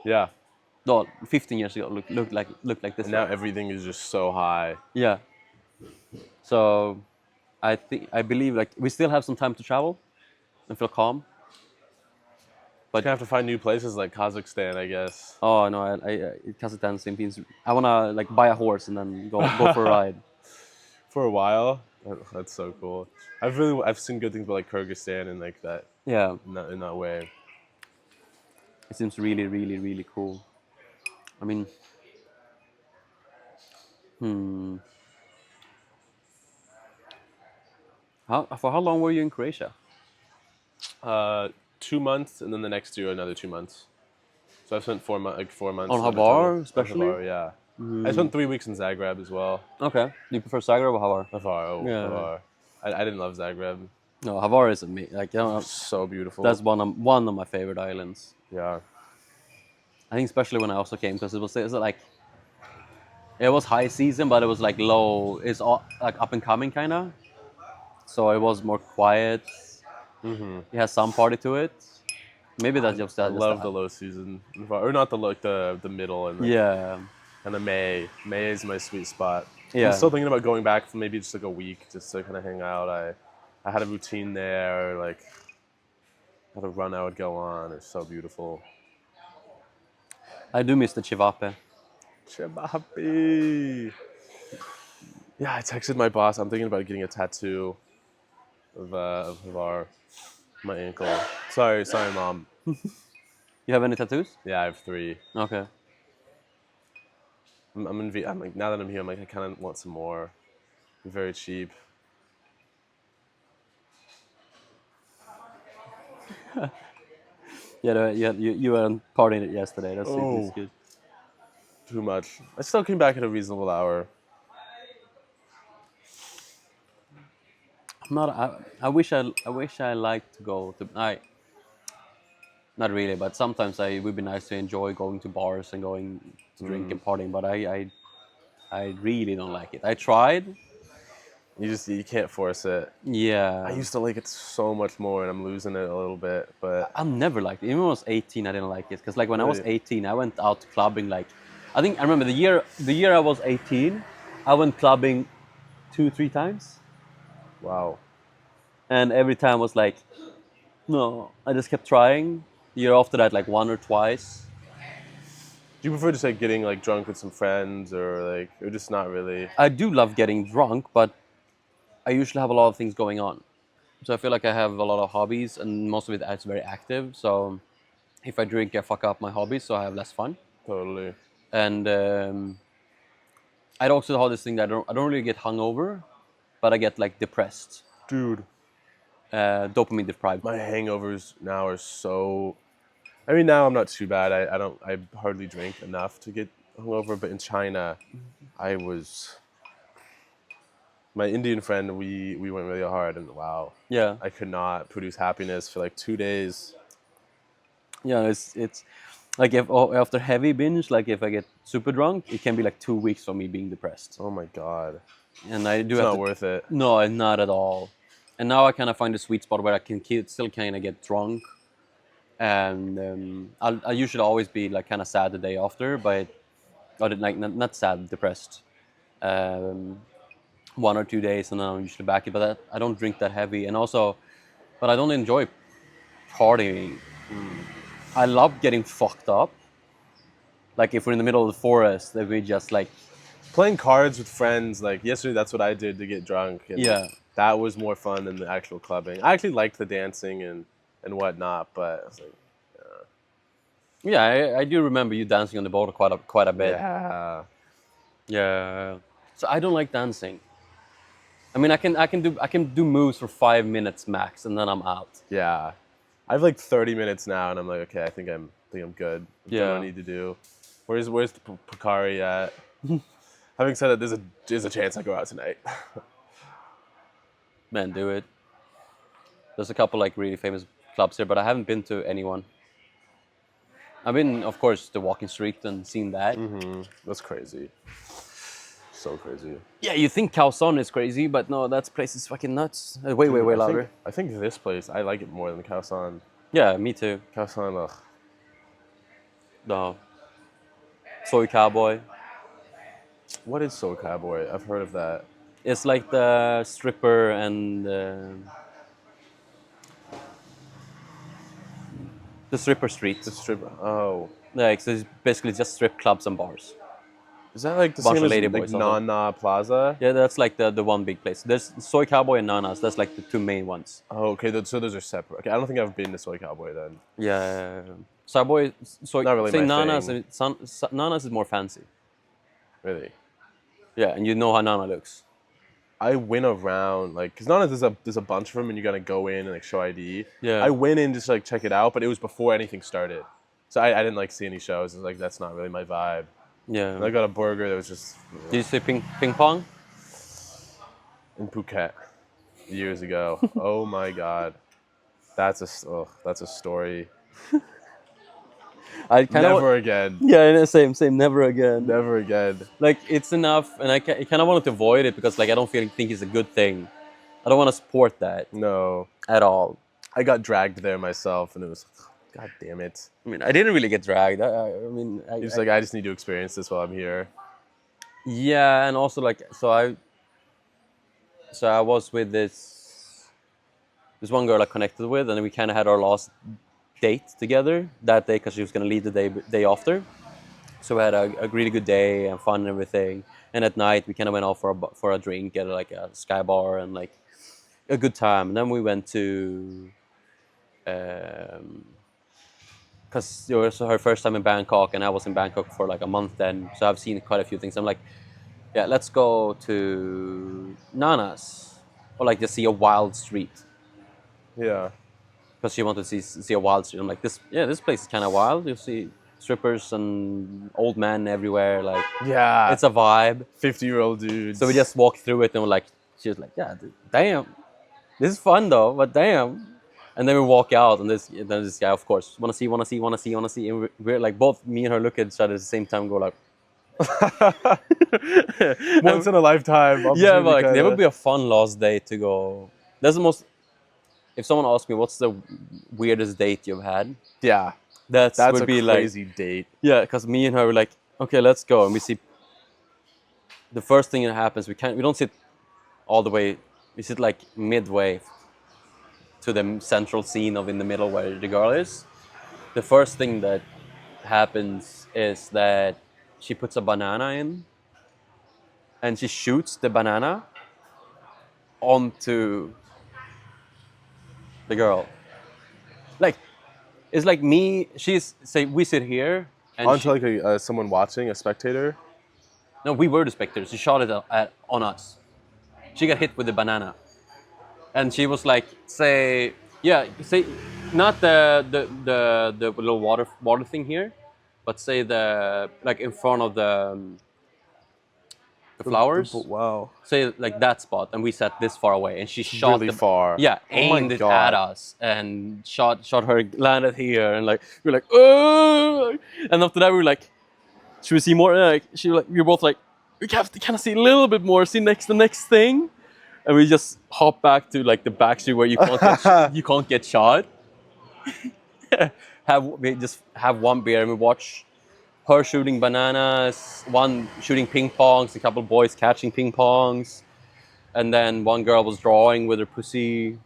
Yeah. No, 15 years ago looked like this. And now Right? everything is just so high. Yeah. So I believe like we still have some time to travel and feel calm. Just But gonna have to find new places like Kazakhstan, I guess. oh no, Kazakhstan same things. I wanna like buy a horse and then go for a ride. For a while. That's so cool. I've seen good things about like Kyrgyzstan and like that Yeah, in that way. it seems really really really cool. I mean, hmm, for how long were you in Croatia? Uh, 2 months, and then the next year another 2 months. So I've spent 4 months On in total. Hvar, On especially. Hvar, yeah. I spent 3 weeks in Zagreb as well. Okay, do you prefer Zagreb or Hvar? Hvar, oh, Yeah, Hvar. I didn't love Zagreb. no, Hvar is amazing. Like, you know, So beautiful. that's one of my favorite islands. Yeah. I think especially when I also came because it was like it was high season, but it was like low. It's all like up and coming kind of. So it was more quiet. It has some party to it. Maybe that's just I that. Just love the that. low season in Hvar. Or not the low, like the middle and like Yeah, kind of May. May is my sweet spot. Yeah. I'm still thinking about going back for maybe just like a week just to kind of hang out. I had a routine there, like had a run I would go on. It's so beautiful. I do miss the chivape. Chebapi. Yeah, I texted my boss. I'm thinking about getting a tattoo of our my ankle. Sorry, mom. You have any tattoos? Yeah, I have 3. Okay. I'm like now that I'm here, I'm like I kind of want some more. They're very cheap. Yeah, you were partying it yesterday. That's Oh. good. Too much. I still came back at a reasonable hour. I'm not. I wish I liked to go to. Not really, but sometimes it would be nice to enjoy going to bars and going to drink and partying. But I really don't like it. I tried. You can't force it. Yeah. I used to like it so much more, and I'm losing it a little bit. But I never liked it. Even when I was 18, I didn't like it. Because like when I was Really? 18, I went out clubbing. Like, I remember the year I was 18, I went clubbing 2-3 times, wow, and every time was like, no. I just kept trying. The year after that, like 1 or twice. do you prefer just like getting like drunk with some friends, or just not really? I do love getting drunk, but I usually have a lot of things going on. So I feel like I have a lot of hobbies, and most of it is very active. So if I drink, I fuck up my hobbies, so I have less fun. Totally. And I also have this thing that I don't really get hungover, but I get like depressed, Dude, dopamine deprived. my hangovers now are so. I mean, now I'm not too bad. I hardly drink enough to get hungover. But in China, I was. My Indian friend, we went really hard, and wow, Yeah, I could not produce happiness for like 2 days. yeah. It's like if after heavy binge, like if I get super drunk, it can be like 2 weeks for me being depressed, Oh my god, and I do it's have not to. worth it. No, not at all. And now I kind of find a sweet spot where I can still kind of get drunk, and I'll usually always be like kind of sad the day after, but or like not sad, depressed. Um, 1 or 2 days, and then I'm usually back. But I don't drink that heavy, and also, but I don't enjoy partying. I love getting fucked up. Like if we're in the middle of the forest, then we just like Playing cards with friends, like yesterday, that's what I did to get drunk, and yeah. that was more fun than the actual clubbing. I actually liked the dancing and whatnot, but I was like, Yeah, I do remember you dancing on the boat quite a bit. yeah, Yeah. So I don't like dancing. I mean, I can do moves for 5 minutes max, and then I'm out. Yeah, I have like 30 minutes now, and I'm like, okay, I think I'm good. I've done what I Yeah. need to do. Where's the Picari at? Having said that, there's a chance I go out tonight. Man, do it. There's a couple like really famous clubs here, but I haven't been to anyone. I've been, of course, to Walking Street and seen that. That's crazy. So crazy. Yeah, you think Calzone is crazy, but no, that place is fucking nuts. Way, Dude, way louder. I think this place, I like it more than Khaosan. Yeah, me too. Khaosan, ugh. No. Soy Cowboy. What is Soul Cowboy? I've heard of that. It's like the stripper and the stripper street. The strip. Oh. Like, so it's basically just strip clubs and bars. Is that like the Bunch same of as ladyboys like also. Nana Plaza? Yeah, that's like the one big place. There's Soy Cowboy and Nana's. That's like the two main ones. Oh, okay. So those are separate. Okay, I don't think I've been to Soy Cowboy then. Yeah. Soy Soy. Not really say my Nana's. thing. Nana's is more fancy. Really. Yeah, and you know how Nana looks. I went around like because Nana there's a bunch of them and you gotta go in and like show ID. Yeah. I went in just to, like check it out, but it was before anything started, so I didn't like see any shows. It's like that's not really my vibe. Yeah. And I got a burger that was just Did you say ping pong? in Phuket years ago. Oh my god, that's a story. I kind of. Never again. Yeah, same. Never again. Never again. Like it's enough, and I kind of wanted to avoid it because like I don't think it's a good thing. I don't want to support that No, at all. I got dragged there myself, and it was, god damn it. I mean, I didn't really get dragged. I mean, It's like I just need to experience this while I'm here. yeah, and also like so I was with this one girl I connected with, and we kind of had our last date together that day because she was gonna leave the day after. So we had a really good day and fun and everything. And at night we kind of went out for a drink at like a sky bar and like a good time. And then we went to because it was her first time in Bangkok, and I was in Bangkok for like a month then, so I've seen quite a few things. I'm like, yeah, let's go to Nana's or like just see a wild street Yeah. because she wanted to see a wild street. I'm like, this place is kind of wild. You see strippers and old men everywhere. Like, Yeah. it's a vibe. 50-year-old dudes. So we just walked through it and we're like, she was like, yeah, dude, damn, this is fun though, but damn. And then we walk out, and then this guy, of course, wanna see, and we're like, both me and her look at each other at the same time, and go like, once in a lifetime. yeah, but like, there would be a fun last date to go. That's the most. If someone asks me what's the weirdest date you've had, Yeah. that's That's would a be crazy date. yeah, because me and her were like, okay, let's go, and we see. The first thing that happens, we don't sit all the way. We sit like midway to the central scene of in the middle where the girl is. The first thing that happens is that she puts a banana in, and she shoots the banana onto the girl. Like, it's like me. We sit here, and Onto like someone watching, a spectator. no, we were the spectators. She shot it on us. She got hit with the banana, and she was like, say not the little water thing here, but say the like in front of the flowers. Wow. Say like that spot, and we sat this far away, and she shot Really far. Yeah, Oh my aimed it God. at us, and shot her, landed here, and like we were like, oh! And after that we were like, should we see more? Like we were both like, we have to kind of see a little bit more, see the next thing, and we just hop back to like the back street where you can't get shot. We just have one beer and we watch her shooting bananas, one shooting ping pongs, a couple boys catching ping pongs, and then one girl was drawing with her pussy.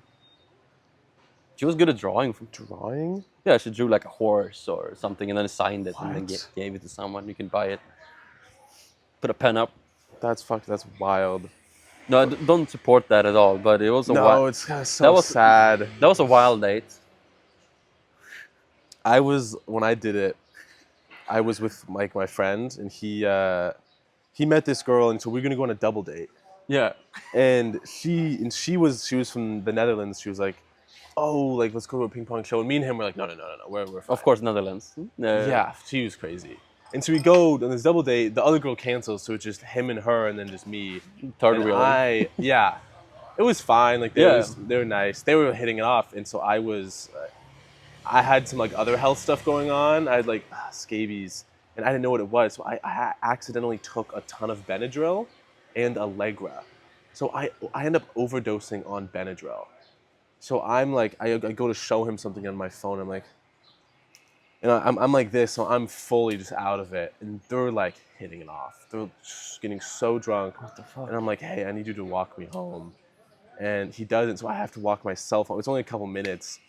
She was good at drawing. Drawing? Yeah, she drew like a horse or something and then signed it and then What? gave it to someone. You can buy it. Put a pen up. That's wild. No, I don't support that at all, but it was a No, it's kind of so that was- sad. that was a wild date. When I did it, I was with like my friend, and he met this girl, and so we're gonna go on a double date. Yeah. And she was from the Netherlands. She was like, oh, like let's go to a ping pong show. And me and him were like, no, no, no, no, no, we're fine. Of course, Netherlands. Yeah, she was crazy. And so we go on this double date. The other girl cancels, so it's just him and her, and then just me. Third And wheeling. yeah, it was fine. Like Yeah. they were nice. They were hitting it off, and so I had some like other health stuff going on. I had like scabies, and I didn't know what it was. So I accidentally took a ton of Benadryl and Allegra. So I end up overdosing on Benadryl. So I'm like, I go to show him something on my phone. I'm like, and I'm like this, so I'm fully just out of it. And they're like hitting it off. They're just getting so drunk. What the fuck? And I'm like, hey, I need you to walk me home. And he doesn't, so I have to walk myself home. It's only a couple minutes.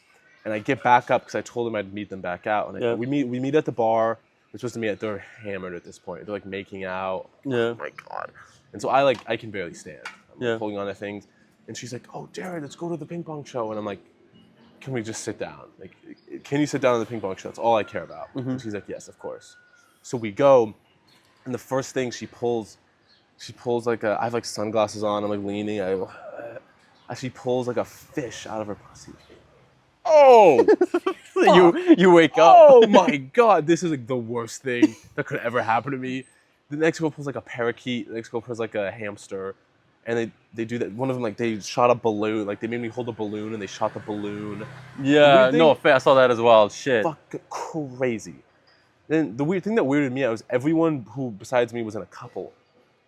And I get back up because I told him I'd meet them back out. And Yeah. we meet at the bar. We're supposed to meet. They're hammered at this point. They're like making out. Yeah. Oh my god. And so I can barely stand. I'm Yeah. holding on to things. And she's like, oh, Jared, let's go to the ping pong show. And I'm like, can we just sit down? Like, can you sit down on the ping pong show? That's all I care about. And she's like, yes, of course. So we go, and the first thing she pulls like I have like sunglasses on. I'm like leaning. She pulls like a fish out of her pussy. Oh, you wake up. oh my god! This is like the worst thing that could ever happen to me. The next girl pulls like a parakeet. The next girl pulls like a hamster, and they do that. One of them like they shot a balloon. Like they made me hold a balloon, and they shot the balloon. Yeah. weird thing- No, I saw that as well. Shit. Fuck crazy. Then the weird thing that weirded me out was everyone who besides me was in a couple.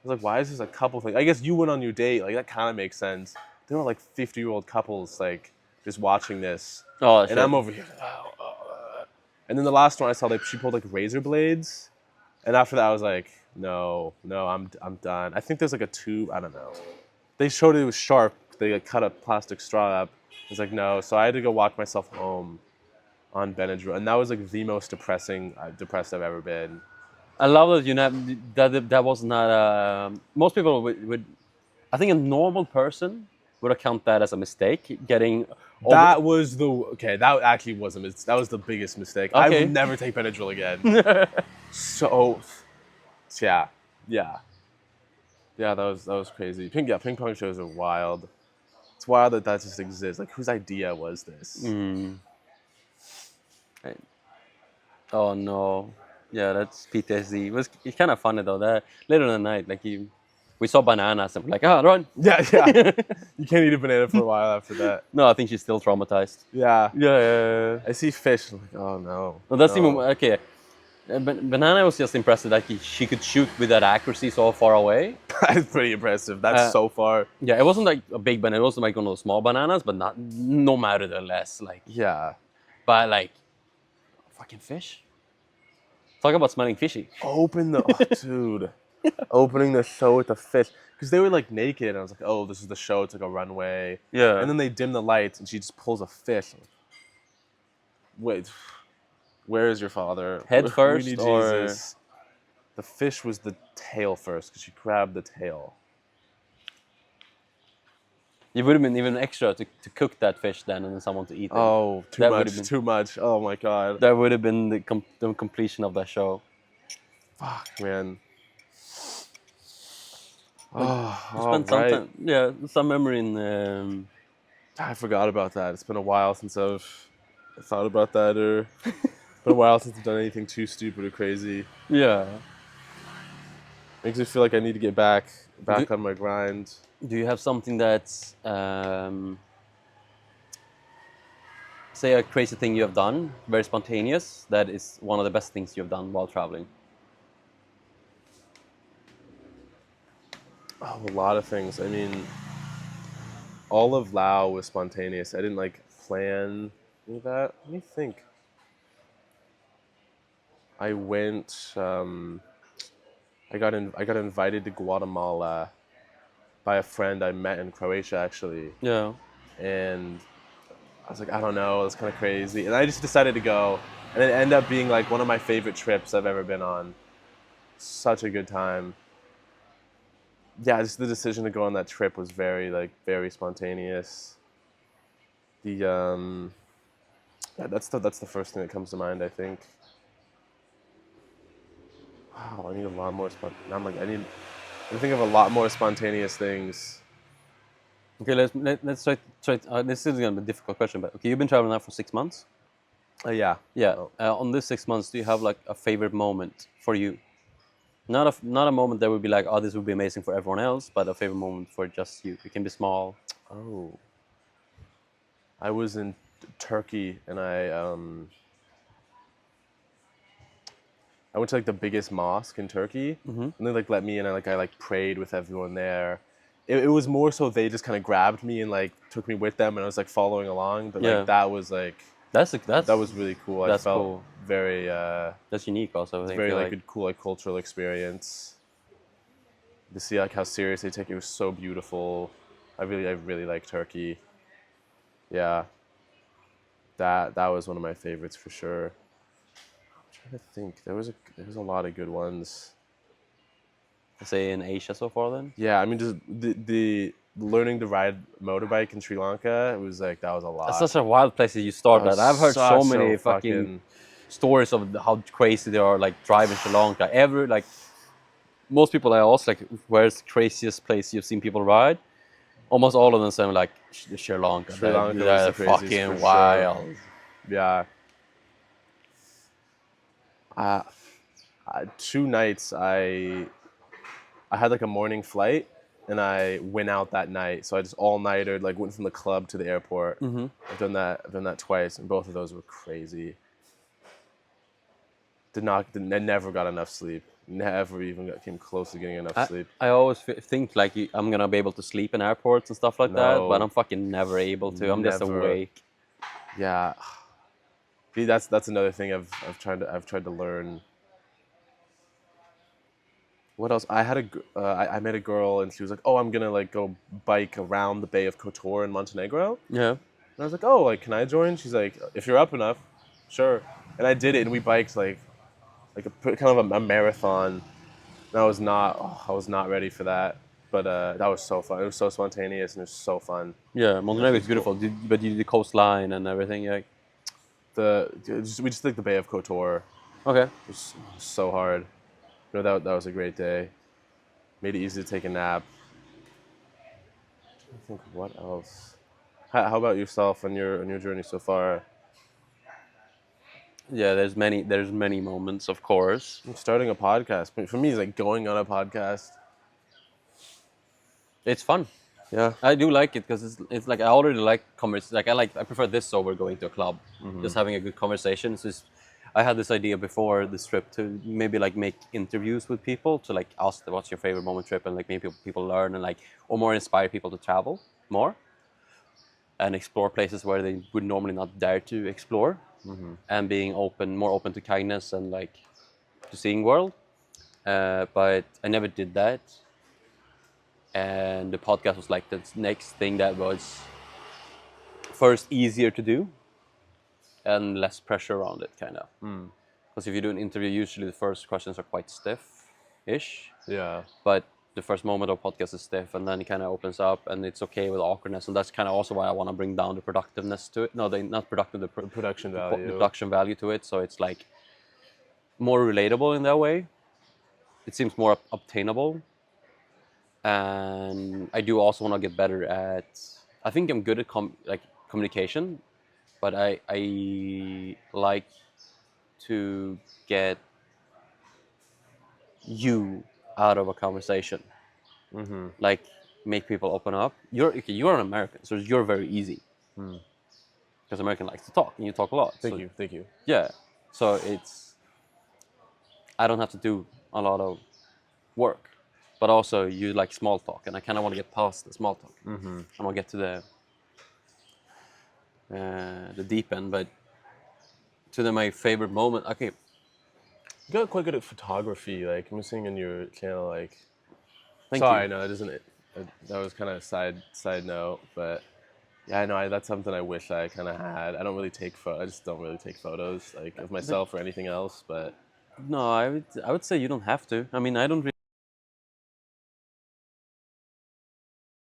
I was like, why is this a couple thing? I guess you went on your date. Like that kind of makes sense. They were like 50-year-old couples, like just watching this, Oh, shit. and I'm over here. And then the last one I saw, like she pulled like razor blades, and after that I was like, no, I'm done. I think there's like a tube. I don't know. They showed it was sharp. They like, cut a plastic straw up. I was like, no. So I had to go walk myself home on Benadryl, and that was like the most depressed I've ever been. I love that was not. Most people would. I think a normal person would account that as a mistake. Getting over, That was that actually was that was the biggest mistake. I Okay. will never take Benadryl again. So, yeah. That was crazy. Ping pong shows are wild. It's wild that just exists. Like, whose idea was this? Oh no. Yeah, that's PTSD. It's kind of funny though. That later in the night, like we saw bananas and we're like, run. Yeah. You can't eat a banana for a while after that. No, I think she's still traumatized. Yeah. Yeah. I see fish. I'm like, oh no. No, that's no. even okay. Banana was just impressive that she could shoot with that accuracy so far away. That's pretty impressive. That's so far. Yeah, it wasn't like a big banana. It wasn't like one of those small bananas, but no matter the less. Like, Yeah. but like, fucking fish. Talk about smelling fishy. Dude. Opening the show with the fish. Because they were like naked, and I was like, oh, this is the show. It's like a runway. Yeah. And then they dim the lights, and she just pulls a fish. Wait, where is your father? Head We first, need or- Jesus. The fish was the tail first, because she grabbed the tail. It would have been even extra to cook that fish then and then someone to eat it. Oh, That would've been- too much. Oh my god. That would have been the completion of that show. Fuck, man. You Oh, spent some time, yeah, some memory in. I forgot about that. It's been a while since I've thought about that, or been a while since I've done anything too stupid or crazy. Yeah. Makes me feel like I need to get back on my grind. Do you have something that's, say, a crazy thing you have done, very spontaneous, that is one of the best things you have done while traveling? Oh, a lot of things. I mean, all of Lao was spontaneous. I didn't like plan any of that. Let me think. I went. I got invited to Guatemala by a friend I met in Croatia, actually, Yeah. and I was like, I don't know, it's kind of crazy, and I just decided to go, and it ended up being like one of my favorite trips I've ever been on. Such a good time. Yeah, just the decision to go on that trip was very spontaneous. Yeah, that's the first thing that comes to mind, I think. Wow, I need a lot more spot. I'm like, I think of a lot more spontaneous things. Okay, let's try. This is gonna be a difficult question, but okay, you've been traveling now for 6 months. Yeah. Yeah. Oh. On this 6 months, do you have like a favorite moment for you? Not a moment that would be like, oh, this would be amazing for everyone else, but a favorite moment for just you. It can be small. Oh. I was in Turkey and I went to like the biggest mosque in Turkey, and they like let me in, and like I like prayed with everyone there. It was more so they just kind of grabbed me and like took me with them, and I was like following along. But Yeah. like that was like That's that was really cool. I that's felt cool. very That's unique, also. I it's think. very Feel like like a cool like cultural experience. To see like how serious they take it was so beautiful. I really like Turkey. Yeah, that was one of my favorites for sure. I'm trying to think. There was a lot of good ones. say in Asia so far. Then Yeah, I mean, just the learning to ride motorbike in Sri Lanka, it was like that was a that's lot. such a wild place that you start That was at. I've heard so such many a fucking stories of how crazy they are, like driving Sri Lanka. Like most people I ask, like, where's the craziest place you've seen people ride? Almost all of them say like Sri Lanka. Sri Lanka was They're the craziest for fucking sure. wild. Yeah. Uh, 2 nights I had like a morning flight and I went out that night. So I just all nighter like went from the club to the airport. I've done that twice, and both of those were crazy. I never got enough sleep. Never even came close to getting enough sleep. I always think like I'm gonna be able to sleep in airports and stuff like that, but No, I'm fucking never able to. I'm just never. awake. Yeah, see, that's another thing I've tried to learn. What else? I met a girl and she was like, "Oh, I'm gonna like go bike around the Bay of Kotor in Montenegro." Yeah. And I was like, "Oh, like can I join?" She's like, "If you're up enough, sure." And I did it, and we biked like kind of a marathon. And I was not ready for that, but that was so fun. It was so spontaneous and it was so fun. Yeah, Montenegro Definitely is beautiful, but you did the coastline and everything. Yeah. We just did the Bay of Kotor. Okay. It was so hard. No, that was a great day. Made it easy to take a nap. I think what else. How about yourself on your journey so far? Yeah, there's many moments, of course. Starting a podcast, but for me, it's like going on a podcast. It's fun. Yeah. I do like it because it's like I already like I prefer this over going to a club. Just having a good conversation. I had this idea before this trip to maybe like make interviews with people to like ask them what's your favorite moment trip and like maybe people learn and like or more inspire people to travel more and explore places where they would normally not dare to explore and being more open to kindness and like to seeing world. But I never did that. And the podcast was like the next thing that was first easier to do and less pressure around it, kind of. Because if you do an interview, usually the first questions are quite stiff-ish, Yeah. but the first moment of podcast is stiff, and then it kind of opens up, and it's okay with awkwardness, and that's kind of also why I want to bring down the productiveness to it. No, not productive, the Production the value. production value to it, so it's like more relatable in that way. It seems more obtainable, and I do also want to get better at. I think I'm good at communication, but I like to get you out of a conversation, like make people open up. You're an American, so you're very easy because American likes to talk, and you talk a lot. Thank you. Yeah, so I don't have to do a lot of work, but also you like small talk, and I kind of want to get past the small talk. I want to get to the deep end, but my favorite moment. Okay, You got quite good at photography. Like I'm seeing on your channel. Like, thank sorry, you. no, that doesn't. That was kind of side note, but yeah, I know that's something I wish I kind of had. I just don't really take photos like of myself or anything else. But No, I would say you don't have to. I mean, I don't really